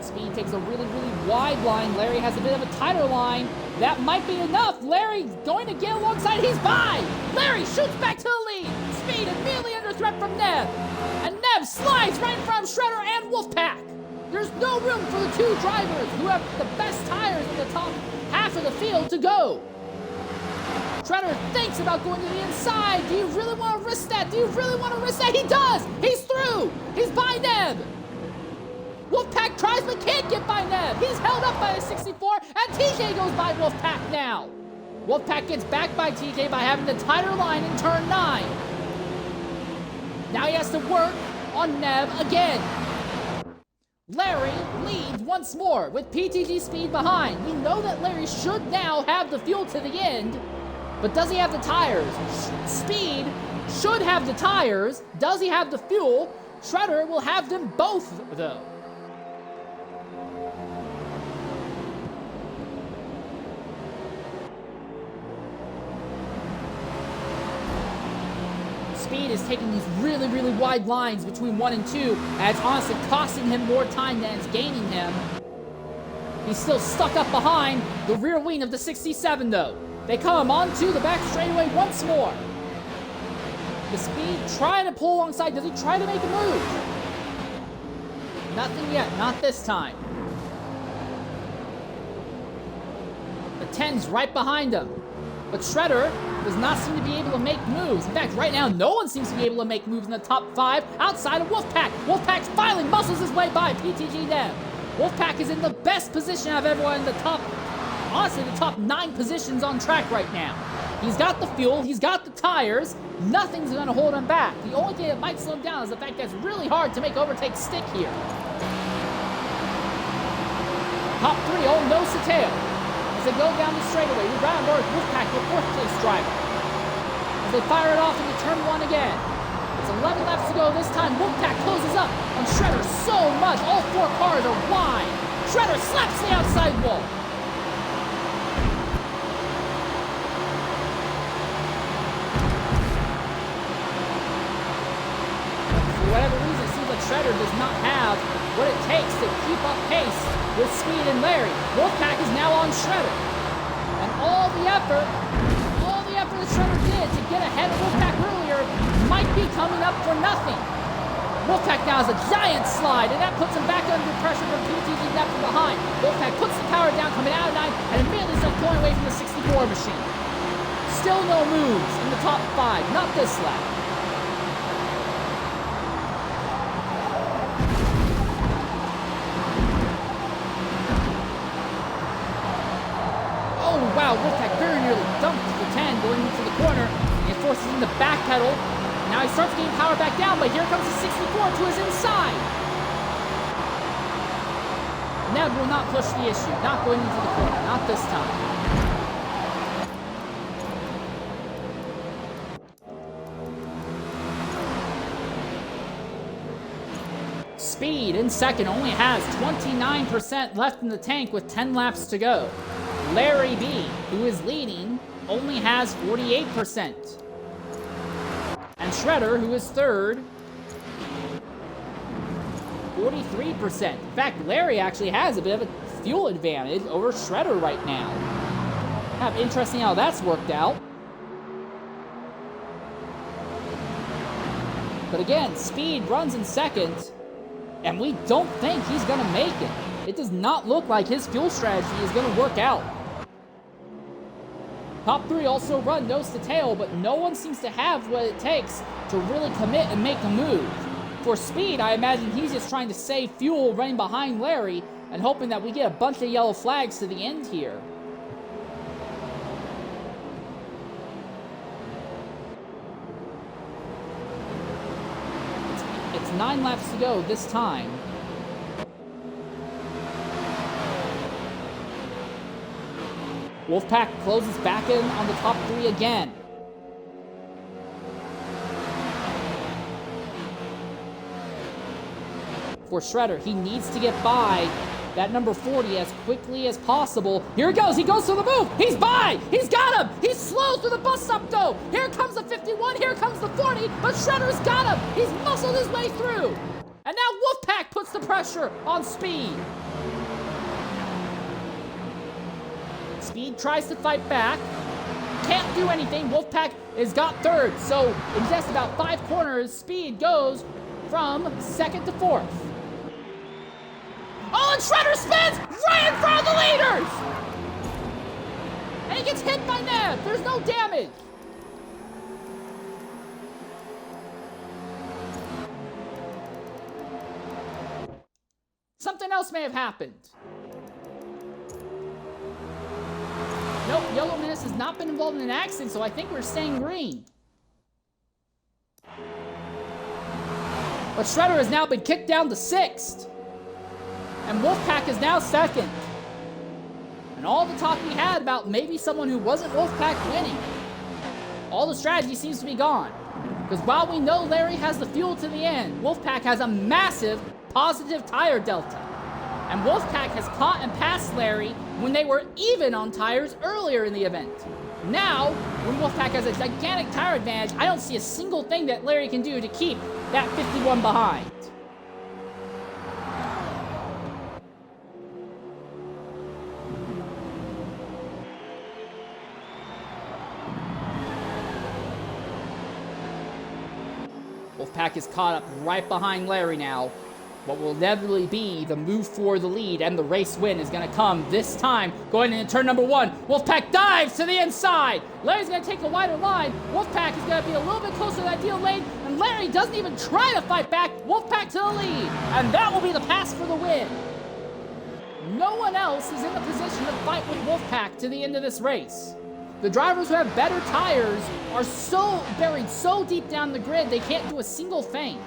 Speed takes a really, really wide line. Larry has a bit of a tighter line. That might be enough. Larry going to get alongside. He's by. Larry shoots back to the lead. Speed immediately under threat from Neb. And Neb slides right in front of Shredder and Wolfpack. There's no room for the two drivers who have the best tires in the top half of the field to go. Shredder thinks about going to the inside. Do you really want to risk that? Do you really want to risk that? He does. He's through. He's by Neb. Wolfpack tries but can't get by Neb. He's held up by a 64, and TJ goes by Wolfpack now. Wolfpack gets back by TJ by having the tighter line in turn 9. Now he has to work on Neb again. Larry leads once more with PTG Speed behind. We know that Larry should now have the fuel to the end, but does he have the tires? Speed should have the tires. Does he have the fuel? Shredder will have them both, though. Speed is taking these really, really wide lines between 1 and 2, and it's honestly costing him more time than it's gaining him. He's still stuck up behind the rear wing of the 67, though. They come onto the back straightaway once more. The Speed trying to pull alongside. Does he try to make a move? Nothing yet, not this time. The 10's right behind him. But Shredder does not seem to be able to make moves. In fact, right now, no one seems to be able to make moves in the top 5 outside of Wolfpack. Wolfpack's finally muscles his way by PTG Neb. Wolfpack is in the best position out of everyone in the top, honestly, the top 9 positions on track right now. He's got the fuel, he's got the tires, nothing's going to hold him back. The only thing that might slow him down is the fact that it's really hard to make overtake stick here. Top 3 all nose to tail. As they go down the straightaway, we round north Wolfpack, the 4th place driver. As they fire it off into turn 1 again. It's 11 laps to go this time. Wolfpack closes up on Shredder so much. All 4 cars are wide. Shredder slaps the outside wall. For whatever reason, it seems like Shredder does not have what it takes to keep up pace with Speed and Larry. Wolfpack is now on Shredder. And all the effort that Shredder did to get ahead of Wolfpack earlier might be coming up for nothing. Wolfpack now has a giant slide, and that puts him back under pressure from PTG Neb from behind. Wolfpack puts the power down, coming out of 9, and immediately starts pulling away from the 64 machine. Still no moves in the top 5, not this lap. Wow, Wolfpack very nearly dumped the 10 going into the corner. It forces him to backpedal. Now he starts getting power back down, but here comes the 64 to his inside. Neb will not push the issue, not going into the corner, not this time. Speed in second only has 29% left in the tank with 10 laps to go. Larry B, who is leading, only has 48%. And Shredder, who is third, 43%. In fact, Larry actually has a bit of a fuel advantage over Shredder right now. Kind of interesting how that's worked out. But again, Speed runs in second, and we don't think he's going to make it. It does not look like his fuel strategy is going to work out. Top 3 also run nose to tail, but no one seems to have what it takes to really commit and make a move. For Speed, I imagine he's just trying to save fuel running behind Larry, and hoping that we get a bunch of yellow flags to the end here. It's 9 laps to go this time. Wolfpack closes back in on the top 3 again. For Shredder, he needs to get by that number 40 as quickly as possible. Here he goes for the move! He's by! He's got him! He's slow through the bus stop though! Here comes the 51, here comes the 40, but Shredder's got him! He's muscled his way through! And now Wolfpack puts the pressure on Speed. Speed tries to fight back. Can't do anything. Wolfpack has got 3rd. So in just about 5 corners, Speed goes from 2nd to 4th. Oh, and Shredder spins right in front of the leaders! And he gets hit by Nev. There's no damage. Something else may have happened. Nope, Yellow Menace has not been involved in an accident, so I think we're staying green. But Shredder has now been kicked down to 6th. And Wolfpack is now 2nd. And all the talk we had about maybe someone who wasn't Wolfpack winning, all the strategy seems to be gone. Because while we know Larry has the fuel to the end, Wolfpack has a massive positive tire delta. And Wolfpack has caught and passed Larry when they were even on tires earlier in the event. Now, when Wolfpack has a gigantic tire advantage, I don't see a single thing that Larry can do to keep that 51 behind. Wolfpack is caught up right behind Larry now. What will inevitably be the move for the lead, and the race win is going to come this time. Going into turn number 1, Wolfpack dives to the inside. Larry's going to take a wider line. Wolfpack is going to be a little bit closer to that ideal lane, and Larry doesn't even try to fight back. Wolfpack to the lead, and that will be the pass for the win. No one else is in the position to fight with Wolfpack to the end of this race. The drivers who have better tires are so buried so deep down the grid, they can't do a single thing.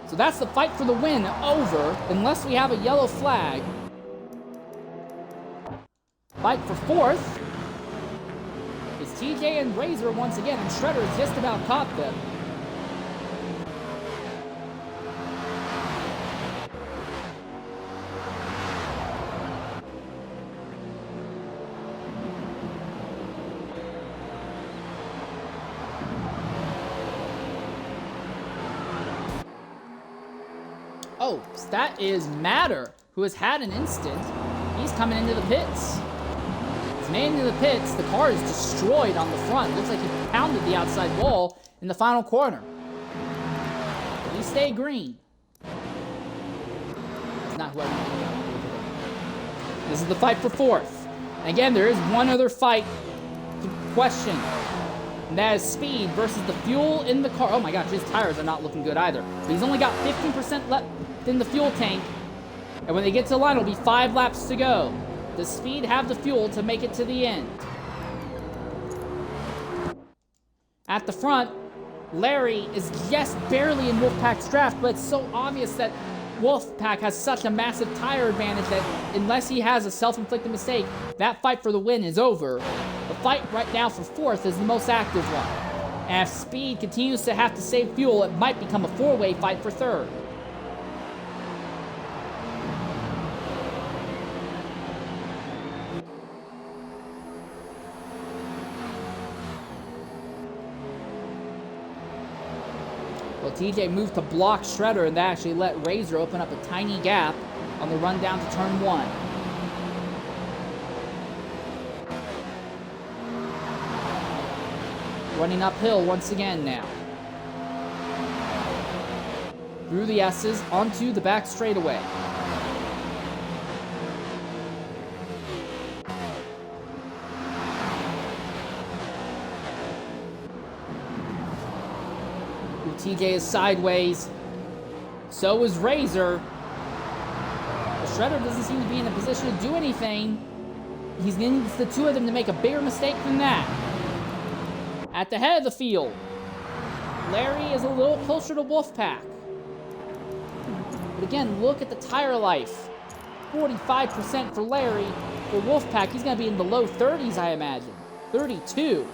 So that's the fight for the win over, unless we have a yellow flag. Fight for 4th is TJ and Razor once again, and Shredder has just about caught them. Oh, that is Matter, who has had an instant. He's coming into the pits. He's made into the pits. The car is destroyed on the front. Looks like he pounded the outside wall in the final corner. But we stay green. It's not who I want to go. This is the fight for 4th. And again, there is one other fight to question. And that is Speed versus the fuel in the car. Oh my gosh, his tires are not looking good either. But he's only got 15% left in the fuel tank. And when they get to the line, it'll be 5 laps to go. Does Speed have the fuel to make it to the end? At the front, Larry is just barely in Wolfpack's draft, but it's so obvious that Wolfpack has such a massive tire advantage that unless he has a self-inflicted mistake, that fight for the win is over. The fight right now for 4th is the most active one. And if Speed continues to have to save fuel, it might become a 4-way fight for 3rd. Well, TJ moved to block Shredder, and that actually let Razor open up a tiny gap on the run down to turn 1. Running uphill once again now. Through the S's, onto the back straightaway. TJ is sideways. So is Razor. But Shredder doesn't seem to be in a position to do anything. He needs the two of them to make a bigger mistake than that. At the head of the field, Larry is a little closer to Wolfpack. But again, look at the tire life. 45% for Larry. For Wolfpack, he's going to be in the low 30s, I imagine. 32.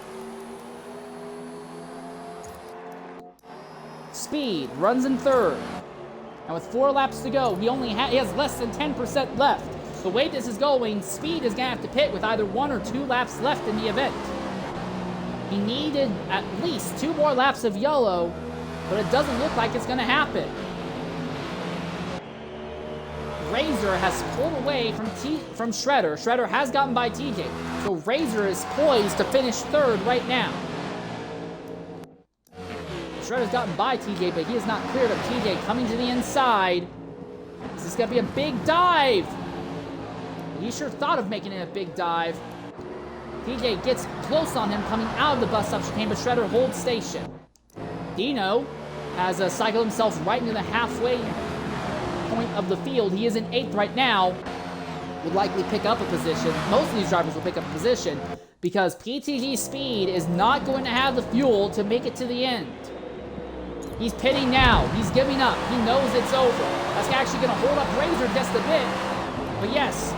Speed runs in third. And with 4 laps to go, he has less than 10% left. The way this is going, Speed is going to have to pit with either 1 or 2 laps left in the event. He needed at least 2 more laps of yellow, but it doesn't look like it's going to happen. Razor has pulled away from Shredder. Shredder has gotten by TJ, so Razor is poised to finish third right now. Shredder's gotten by TJ, but he is not cleared of TJ coming to the inside. This is going to be a big dive. He sure thought of making it a big dive. TJ gets close on him coming out of the bus stop chicane, but Shredder holds station. Dino has cycled himself right into the halfway point of the field. He is in 8th right now. Would likely pick up a position. Most of these drivers will pick up a position because PTG Speed is not going to have the fuel to make it to the end. He's pitting now. He's giving up. He knows it's over. That's actually going to hold up Razor just a bit. But yes,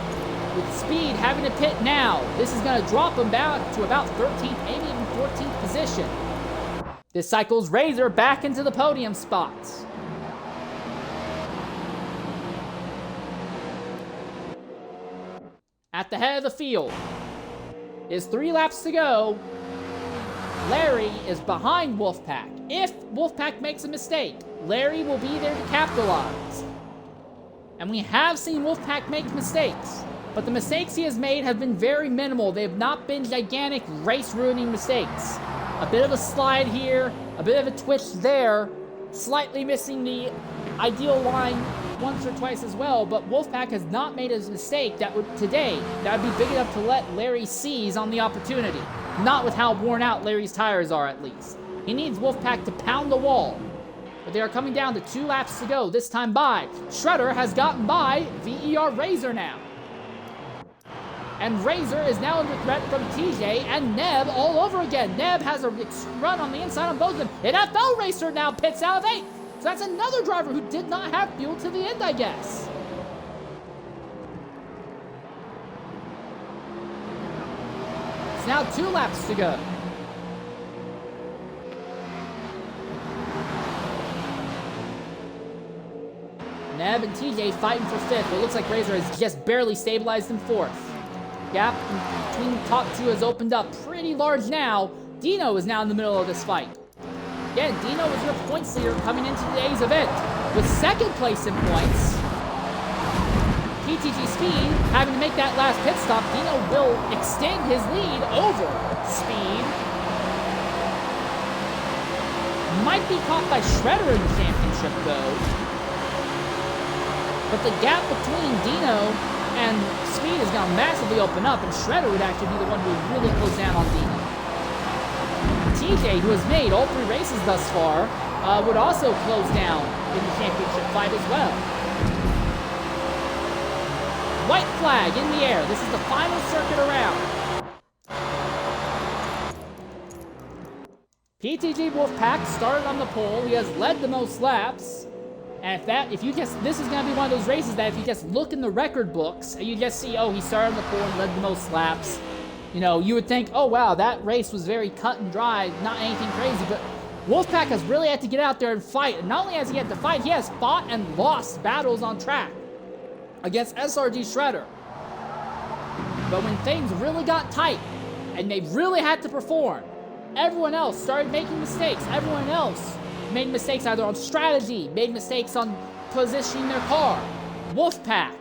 with Speed having to pit now, this is going to drop him back to about 13th, maybe even 14th position. This cycles Razor back into the podium spots. At the head of the field is 3 laps to go. Larry is behind Wolfpack. If Wolfpack makes a mistake, Larry will be there to capitalize. And we have seen Wolfpack make mistakes, but the mistakes he has made have been very minimal. They have not been gigantic race-ruining mistakes. A bit of a slide here, a bit of a twitch there, slightly missing the ideal line once or twice as well, but Wolfpack has not made a mistake that would be big enough to let Larry seize on the opportunity. Not with how worn out Larry's tires are, at least. He needs Wolfpack to pound the wall. But they are coming down to 2 laps to go, this time by. Shredder has gotten by VER Razor now. And Razor is now under threat from TJ and Neb all over again. Neb has a run on the inside on both of them. And NFL Racer now pits out of 8th. So that's another driver who did not have fuel to the end, I guess. It's now 2 laps to go. Neb and TJ fighting for 5th, but it looks like Razor has just barely stabilized in 4th. Gap between the top 2 has opened up pretty large now. Dino is now in the middle of this fight. Again, Dino is your points leader coming into today's event. With 2nd place in points, PTG Speed having to make that last pit stop. Dino will extend his lead over Speed. Might be caught by Shredder in the championship, though. But the gap between Dino and Speed is going to massively open up, and Shredder would actually be the one who would really close down on Dino. TJ, who has made all 3 races thus far, would also close down in the championship fight as well. White flag in the air. This is the final circuit around. PTG Wolfpack started on the pole. He has led the most laps. And this is going to be one of those races that if you just look in the record books and you just see, oh, he started on the pole and led the most laps, you would think, oh, wow, that race was very cut and dry, not anything crazy. But Wolfpack has really had to get out there and fight. And not only has he had to fight, he has fought and lost battles on track against SRG Shredder. But when things really got tight and they really had to perform, everyone else started making mistakes. Everyone else made mistakes either on strategy, made mistakes on positioning their car. Wolfpack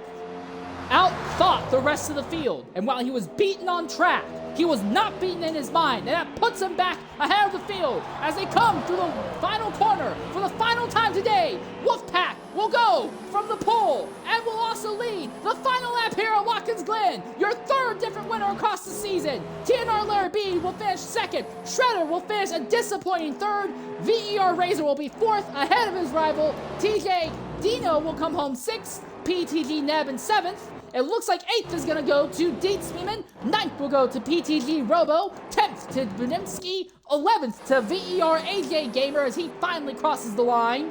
outthought the rest of the field, and while he was beaten on track, he was not beaten in his mind, and that puts him back ahead of the field as they come through the final corner for the final time today. Wolfpack will go from the pole and will also lead the final lap here at Watkins Glen. Your third different winner across the season. TNR Larry B will finish second. Shredder will finish a disappointing third. VER Razor will be fourth ahead of his rival. TJ Dino will come home sixth. PTG Neb in seventh. It looks like 8th is going to go to Dietz Beeman. 9th will go to PTG Robo. 10th to Bunimski. 11th to VER AJ Gamer as he finally crosses the line.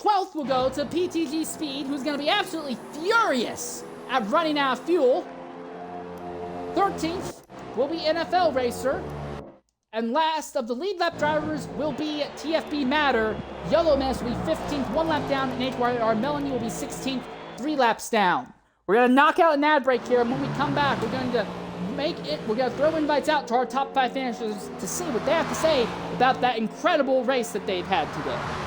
12th will go to PTG Speed, who's going to be absolutely furious at running out of fuel. 13th will be NFL Racer. And last of the lead lap drivers will be TFB Matter. Yellow Menace will be 15th, 1 lap down, and HYR Melanie will be 16th, 3 laps down. We're going to knock out an ad break here, and when we come back, we're going to throw invites out to our top 5 finishers to see what they have to say about that incredible race that they've had today.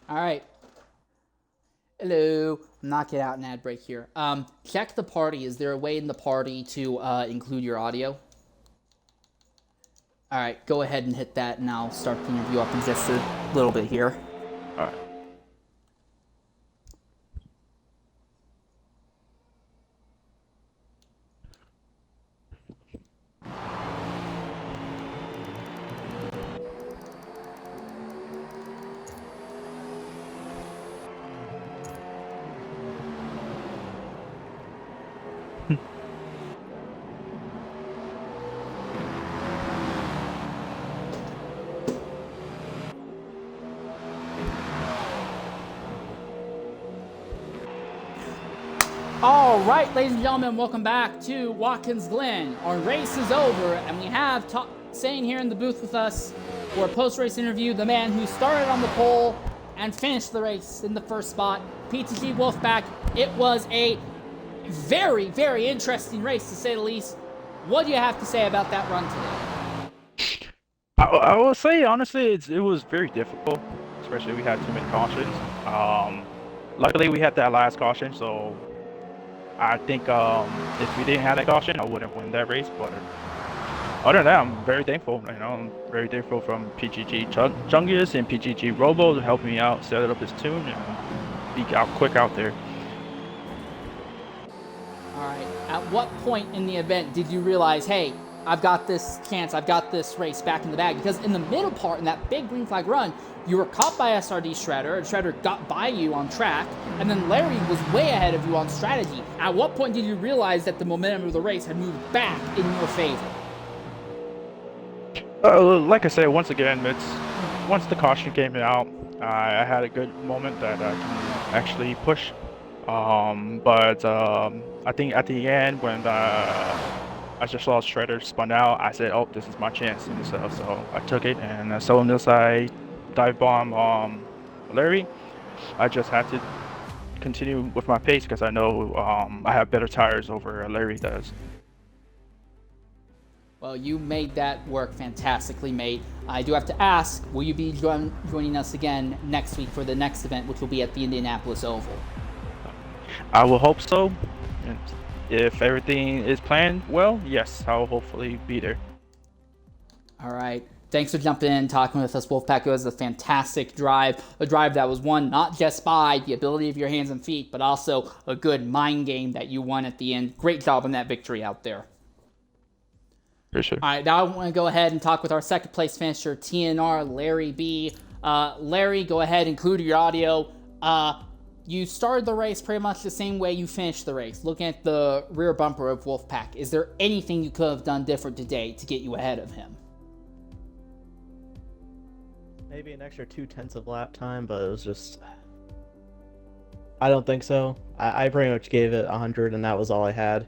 All right. Hello. Knock it out an ad break here. Check the party. Is there a way in the party to include your audio? All right. Go ahead and hit that, and I'll start the interview up in just a little bit here. All right. All right, ladies and gentlemen, welcome back to Watkins Glen. Our race is over, and we have staying here in the booth with us for a post-race interview, the man who started on the pole and finished the race in the first spot, PTG Wolfpack. It was a very, very interesting race, to say the least. What do you have to say about that run today? I will say, honestly, it was very difficult, especially we had too many cautions. Luckily, we had that last caution, so I think if we didn't have that caution, I wouldn't win that race. But other than that, I'm very thankful. I'm very thankful from PGG Chungus and PGG Robo to help me out, set up his tune, and be quick out there. All right. At what point in the event did you realize, hey, I've got this chance, I've got this race back in the bag? Because in the middle part, in that big green flag run, you were caught by SRD Shredder, and Shredder got by you on track, and then Larry was way ahead of you on strategy. At what point did you realize that the momentum of the race had moved back in your favor? Like I said, once again, once the caution came out, I had a good moment that I can actually push. But I think at the end, when I just saw Shredder spun out, I said, oh, this is my chance and stuff. So I took it, and as soon as I dive bomb Larry, I just had to continue with my pace because I know I have better tires over Larry does. Well, you made that work fantastically, mate. I do have to ask, will you be joining us again next week for the next event, which will be at the Indianapolis Oval? I will hope so. And if everything is planned well, yes, I'll hopefully be there. All right. Thanks for jumping in and talking with us, Wolfpack. It was a fantastic drive. A drive that was won not just by the ability of your hands and feet, but also a good mind game that you won at the end. Great job on that victory out there. For sure. All right, now I want to go ahead and talk with our second place finisher, TNR Larry B. Larry, go ahead, include your audio. You started the race pretty much the same way you finished the race, looking at the rear bumper of Wolfpack. Is there anything you could have done different today to get you ahead of him? Maybe an extra 2/10 of lap time, but it was just. I don't think so. I pretty much gave it 100, and that was all I had.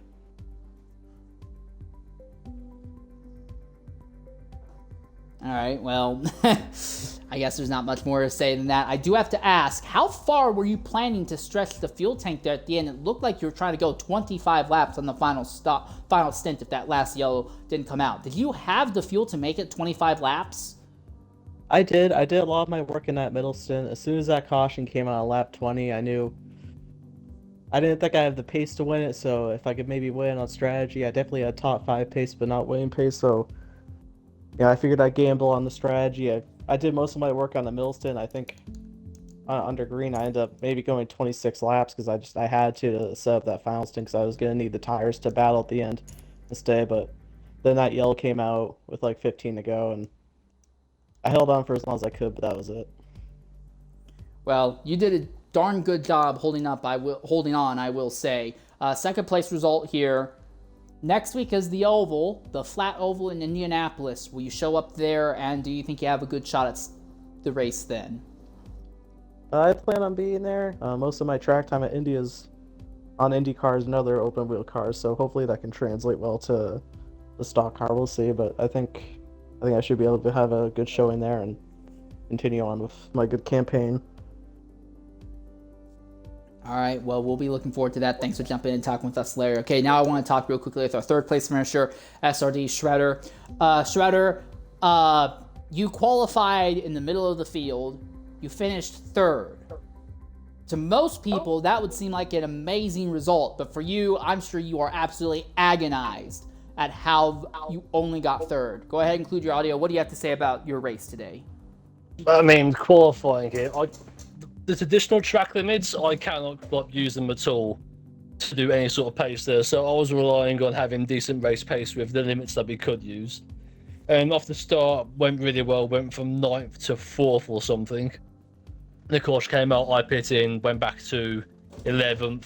All right, well, I guess there's not much more to say than that. I do have to ask, how far were you planning to stretch the fuel tank there at the end? It looked like you were trying to go 25 laps on the final stint if that last yellow didn't come out. Did you have the fuel to make it 25 laps? I did. I did a lot of my work in that middle stint. As soon as that caution came out on lap 20, I knew I didn't think I had the pace to win it, so if I could maybe win on strategy, I definitely had top 5 pace, but not winning pace, so yeah, I figured I'd gamble on the strategy. I did most of my work on the middle stint. I think under green, I ended up maybe going 26 laps because I had to set up that final stint because I was going to need the tires to battle at the end and stay, but then that yellow came out with like 15 to go, and I held on for as long as I could, but that was it. Well, you did a darn good job holding on, I will say. Second place result here. Next week is the Oval, the flat oval in Indianapolis. Will you show up there, and do you think you have a good shot at the race then? I plan on being there. Most of my track time at Indy is on Indy cars and other open wheel cars, so hopefully that can translate well to the stock car. We'll see, but I think I should be able to have a good showing there and continue on with my good campaign. All right, well, we'll be looking forward to that. Thanks for jumping in and talking with us, Larry. Okay, now I want to talk real quickly with our third place finisher, SRD Shredder. Shredder, you qualified in the middle of the field. You finished third. To most people, that would seem like an amazing result, but for you, I'm sure you are absolutely agonized at how you only got third. Go ahead and include your audio. What do you have to say about your race today? I mean, qualifying here, the traditional track limits, I cannot use them at all to do any sort of pace there. So I was relying on having decent race pace with the limits that we could use. And off the start, went really well, went from 9th to 4th or something. The course came out, I pit in, went back to 11th,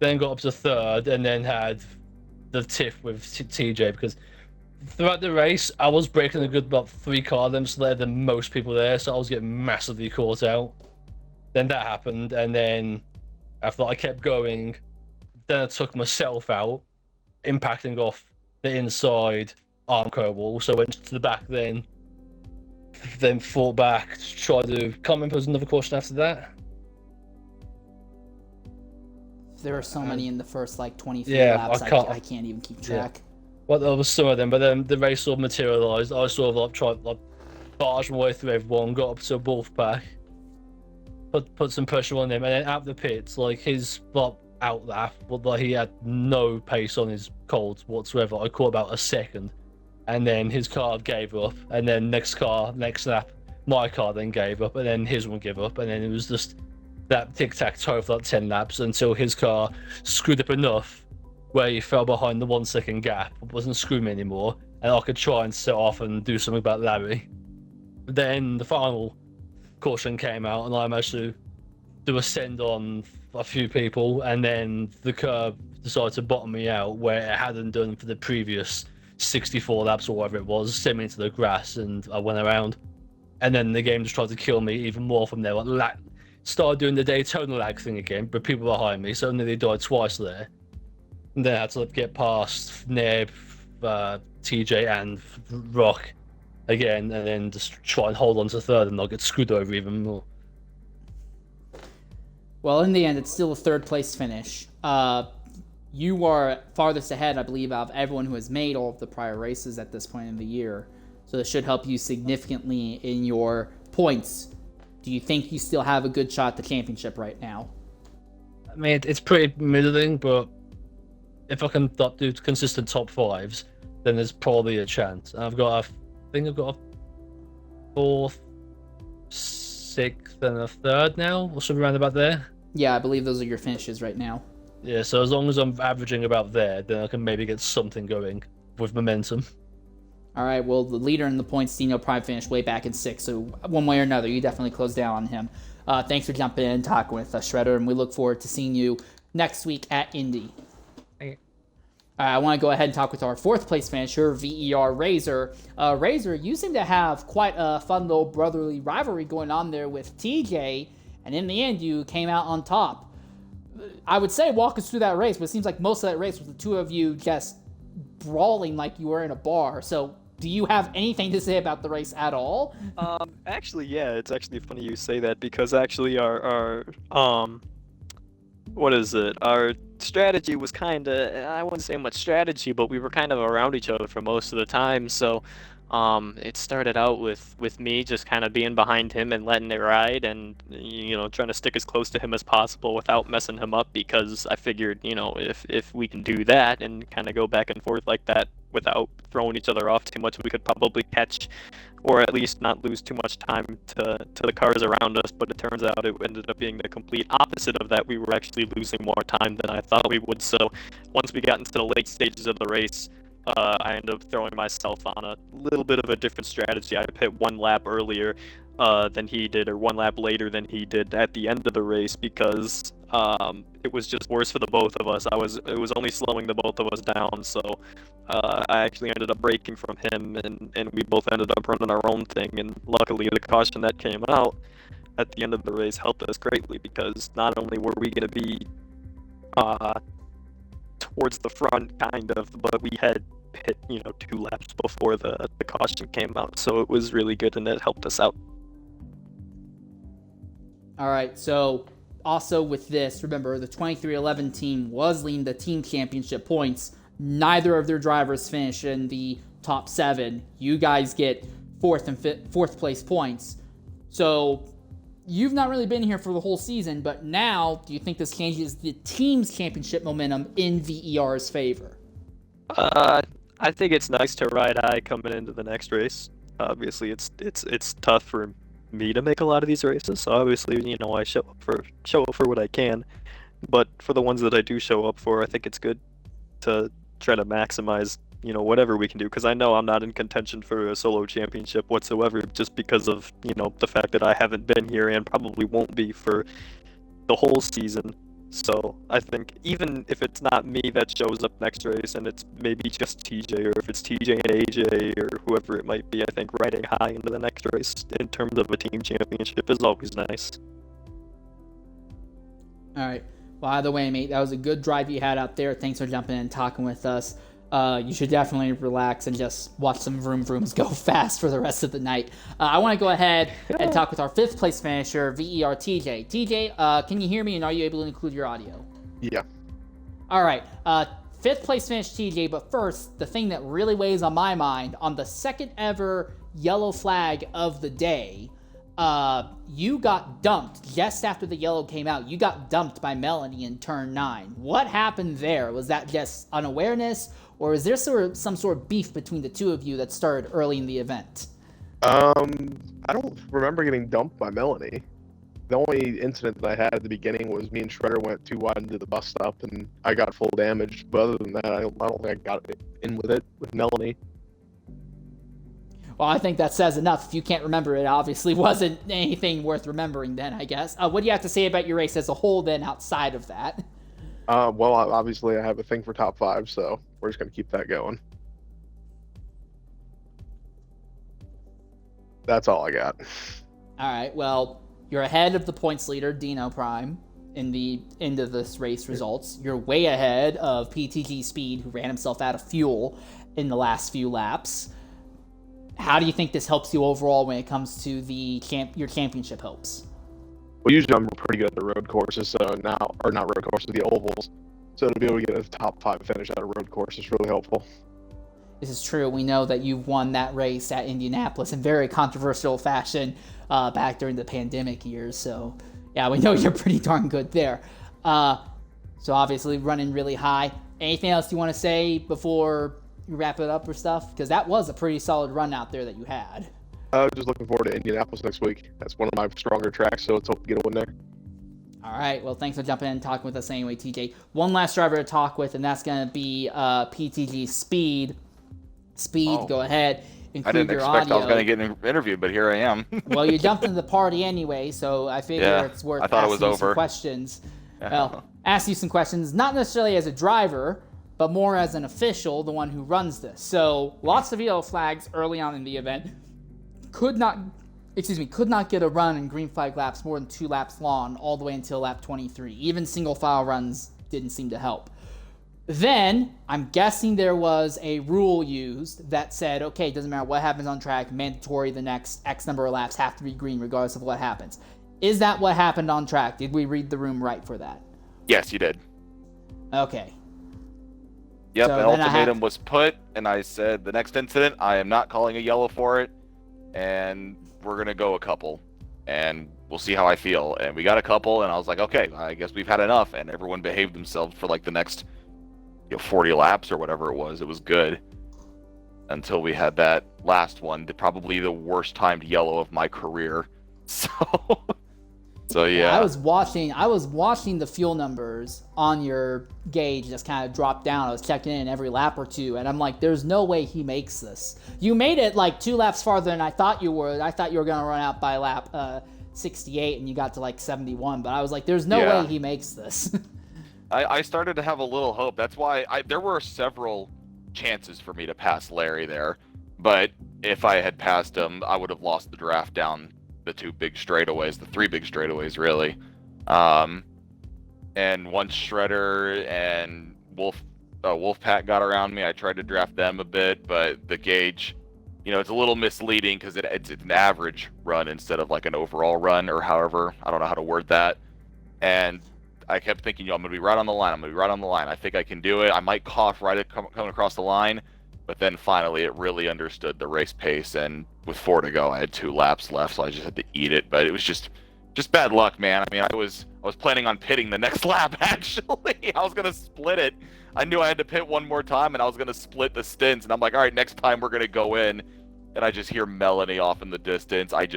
then got up to 3rd, and then had the tiff with TJ because throughout the race, I was breaking a good about 3 car lengths there than most people there, so I was getting massively caught out. Then that happened, and then after I kept going, then I took myself out, impacting off the inside Armco wall, so I went to the back then fought back, tried to come impose another caution after that. There are so many in the first 23 yeah, laps, I can't even keep track. Yeah. Well, there was some of them, but then the race sort of materialised. I sort of tried barge my way through everyone, got up to Wolf pack. Put some pressure on him, and then out the pits, his out lap, but he had no pace on his colds whatsoever. I caught about a second, and then his car gave up, and then next lap, my car then gave up, and then his one gave up, and then it was just that tic-tac-toe for 10 laps until his car screwed up enough where he fell behind the 1 second gap, wasn't screwing me anymore, and I could try and set off and do something about Larry. But then the final caution came out, and I managed to do a send on a few people, and then the curb decided to bottom me out where it hadn't done for the previous 64 laps or whatever it was, sent me into the grass, and I went around. And then the game just tried to kill me even more from there. Started doing the Daytona lag thing again, but people behind me, so I nearly died twice there. And then I had to get past Neb, TJ, and Rock again, and then just try and hold on to third and not get screwed over even more. Well, in the end, it's still a third place finish. You are farthest ahead, I believe, of everyone who has made all of the prior races at this point in the year. So this should help you significantly in your points. Do you think you still have a good shot at the championship right now? I mean, it's pretty middling, but if I can do consistent top 5s, then there's probably a chance. And I've got a 4th, 6th, and a 3rd now, or something around about there. Yeah, I believe those are your finishes right now. Yeah, so as long as I'm averaging about there, then I can maybe get something going with momentum. All right, well, the leader in the points, Dino Prime, finished way back in 6th, so one way or another, you definitely closed down on him. Thanks for jumping in and talking with us, Shredder, and we look forward to seeing you next week at Indy. I want to go ahead and talk with our fourth place finisher, VER Razor. Razor, you seem to have quite a fun little brotherly rivalry going on there with TJ, and in the end, you came out on top. I would say walk us through that race, but it seems like most of that race was the two of you just brawling like you were in a bar. So, do you have anything to say about the race at all? Actually, yeah, it's actually funny you say that because actually our what is it? Our strategy was kind of, I wouldn't say much strategy, but we were kind of around each other for most of the time. So, it started out with me just kind of being behind him and letting it ride, and trying to stick as close to him as possible without messing him up, because I figured, if we can do that and kind of go back and forth like that without throwing each other off too much, we could probably catch, or at least not lose too much time to the cars around us. But it turns out it ended up being the complete opposite of that. We were actually losing more time than I thought we would. So once we got into the late stages of the race, I ended up throwing myself on a little bit of a different strategy. I hit one lap earlier than he did, or one lap later than he did at the end of the race, because it was just worse for the both of us. It was only slowing the both of us down, so I actually ended up braking from him, and we both ended up running our own thing. And luckily, the caution that came out at the end of the race helped us greatly, because not only were we going to be towards the front, kind of, but we had hit 2 laps before the caution came out, so it was really good and it helped us out. All right, so also with this, remember the 2311 team was leading the team championship points. Neither of their drivers finished in the top 7. You guys get fourth place points. So you've not really been here for the whole season, but now do you think this changes the team's championship momentum in VER's favor? I think it's nice to ride high coming into the next race. Obviously, it's tough for me to make a lot of these races, so obviously, I show up for what I can. But for the ones that I do show up for, I think it's good to try to maximize, whatever we can do, because I know I'm not in contention for a solo championship whatsoever, just because of, the fact that I haven't been here and probably won't be for the whole season. So I think even if it's not me that shows up next race, and it's maybe just TJ, or if it's TJ and AJ or whoever it might be, I think riding high into the next race in terms of a team championship is always nice. All right. By the way, mate, that was a good drive you had out there. Thanks for jumping in and talking with us. You should definitely relax and just watch some vroom vrooms go fast for the rest of the night. I want to go ahead and talk with our 5th place finisher, VER TJ. TJ, can you hear me, and are you able to include your audio? Yeah. All right. 5th place finish, TJ, but first, the thing that really weighs on my mind, on the second ever yellow flag of the day, you got dumped just after the yellow came out. You got dumped by Melanie in turn 9. What happened there? Was that just unawareness, or is there some sort of beef between the two of you that started early in the event? I don't remember getting dumped by Melanie. The only incident that I had at the beginning was me and Shredder went too wide into the bus stop, and I got full damage. But other than that, I don't think I got in with it with Melanie. Well, I think that says enough. If you can't remember it, obviously wasn't anything worth remembering then, I guess. What do you have to say about your race as a whole then, outside of that? Well, obviously I have a thing for top 5, so we're just going to keep that going. That's all I got. All right, well, you're ahead of the points leader, Dino Prime, in the end of this race results. You're way ahead of PTG Speed, who ran himself out of fuel in the last few laps. How do you think this helps you overall when it comes to your championship hopes? Well, usually I'm pretty good at the road courses, so or not road courses, the ovals. So to be able to get a top 5 finish at a road course is really helpful. This is true. We know that you've won that race at Indianapolis in very controversial fashion back during the pandemic years. So, yeah, we know you're pretty darn good there. So obviously running really high. Anything else you want to say before you wrap it up or stuff? Because that was a pretty solid run out there that you had. Just looking forward to Indianapolis next week. That's one of my stronger tracks, so let's hope to get a win there. All right. Well, thanks for jumping in and talking with us anyway, TJ. One last driver to talk with, and that's going to be PTG Speed. Go ahead. I didn't expect I was going to get an interview, but here I am. Well, you jumped into the party anyway, so I figure it's worth asking you some questions. Yeah. Well, ask you some questions, not necessarily as a driver, but but more as an official, the one who runs this. So lots of yellow flags early on in the event could not get a run in green flag laps more than 2 laps long all the way until lap 23. Even single file runs didn't seem to help. Then, I'm guessing there was a rule used that said, okay, it doesn't matter what happens on track, mandatory the next X number of laps have to be green regardless of what happens. Is that what happened on track? Did we read the room right for that? Yes, you did. Okay. Yep, So an then ultimatum was put, and I said, the next incident, I am not calling a yellow for it, and we're going to go a couple, and we'll see how I feel. And we got a couple, and I was like, okay, I guess we've had enough, and everyone behaved themselves for like the next 40 laps or whatever it was. It was good until we had that last one, probably the worst timed yellow of my career. So yeah. I was watching the fuel numbers on your gauge just kind of drop down. I was checking in every lap or two, and I'm like, there's no way he makes this. You made it like 2 laps farther than I thought you were. I thought you were going to run out by lap 68, and you got to like 71, but I was like, there's no way he makes this. I started to have a little hope. That's why there were several chances for me to pass Larry there, but if I had passed him, I would have lost the draft down the 2 big straightaways, the 3 big straightaways, really. And once Shredder and Wolfpack got around me, I tried to draft them a bit, but the gauge, it's a little misleading because it's an average run instead of like an overall run, or however, I don't know how to word that. And I kept thinking, I'm going to be right on the line. I think I can do it. I might cough coming across the line. But then finally it really understood the race pace. And with 4 to go, I had 2 laps left, so I just had to eat it. But it was just bad luck, man. I mean, I was planning on pitting the next lap, actually. I was going to split it. I knew I had to pit one more time, and I was going to split the stints. And I'm like, all right, next time we're going to go in. And I just hear Melanie off in the distance. I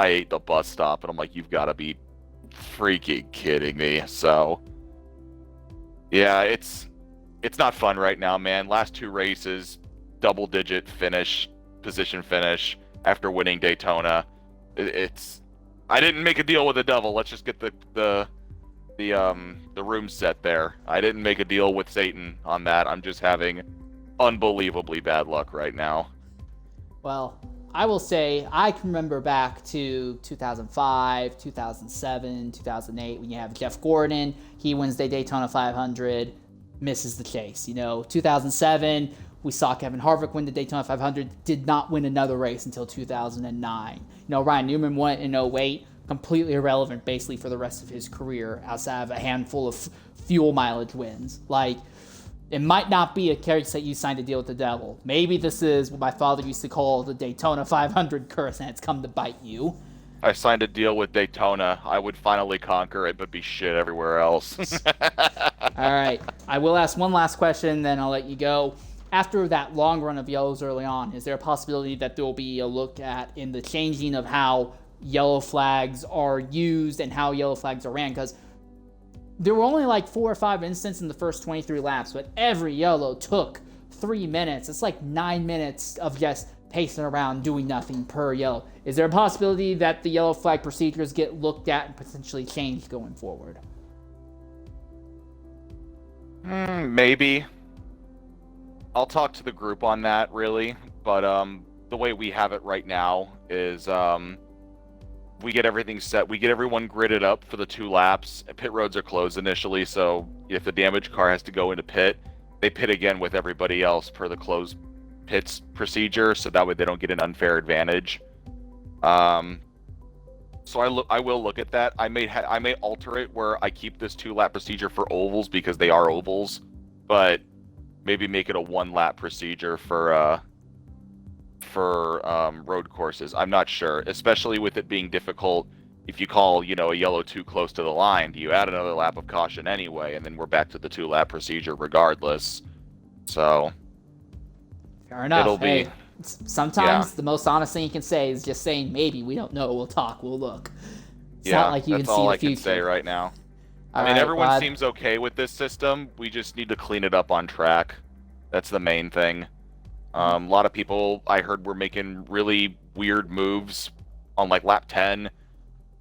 ate the bus stop, and I'm like, you've got to be freaking kidding me. So yeah, it's not fun right now, man. Last 2 races, double-digit position finish after winning Daytona. I didn't make a deal with the devil. Let's just get the room set there. I didn't make a deal with Satan on that. I'm just having unbelievably bad luck right now. Well, I will say I can remember back to 2005, 2007, 2008 when you have Jeff Gordon. He wins the Daytona 500, misses the chase. 2007, we saw Kevin Harvick win the Daytona 500, did not win another race until 2009. Ryan Newman won in 08, completely irrelevant basically for the rest of his career outside of a handful of fuel mileage wins. It might not be a case that you signed a deal with the devil. Maybe this is what my father used to call the Daytona 500 curse, and it's come to bite you. I signed a deal with Daytona. I would finally conquer it, but be shit everywhere else. All right. I will ask one last question, then I'll let you go. After that long run of yellows early on, is there a possibility that there will be a look at in the changing of how yellow flags are used and how yellow flags are ran? Because there were only like 4 or 5 instances in the first 23 laps, but every yellow took 3 minutes. It's like 9 minutes of just pacing around doing nothing per yellow. Is there a possibility that the yellow flag procedures get looked at and potentially changed going forward? Maybe. I'll talk to the group on that, really. But the way we have it right now is we get everything set. We get everyone gridded up for the 2 laps. Pit roads are closed initially, so if the damaged car has to go into pit, they pit again with everybody else per the closed pits procedure, so that way they don't get an unfair advantage. So I will look at that. I may alter it where I keep this 2-lap procedure for ovals because they are ovals, but maybe make it a 1-lap procedure for road courses. I'm not sure, especially with it being difficult. If you call, a yellow too close to the line, do you add another lap of caution anyway? And then we're back to the 2-lap procedure regardless. So fair enough. It'll be sometimes the most honest thing you can say is just saying maybe. We don't know. We'll talk. We'll look. It's not like you that's can see all the I future. can say right now. All I mean, right, everyone seems okay with this system. We just need to clean it up on track. That's the main thing. A lot of people I heard were making really weird moves on like lap 10,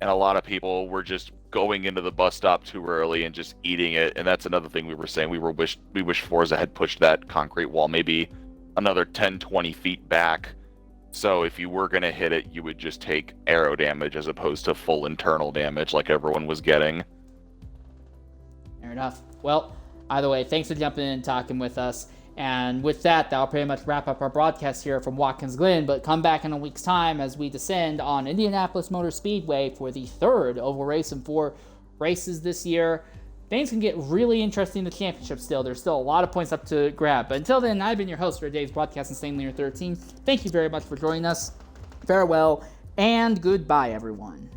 and a lot of people were just going into the bus stop too early and just eating it. And that's another thing we were saying. We wish Forza had pushed that concrete wall maybe another 10, 20 feet back. So if you were going to hit it, you would just take aero damage as opposed to full internal damage like everyone was getting. Fair enough. Well, either way, thanks for jumping in and talking with us. And with that, that'll pretty much wrap up our broadcast here from Watkins Glen. But come back in a week's time as we descend on Indianapolis Motor Speedway for the third oval race and 4 races this year. Things can get really interesting in the championship still. There's still a lot of points up to grab. But until then, I've been your host for today's broadcast in St. Lear 13. Thank you very much for joining us. Farewell and goodbye, everyone.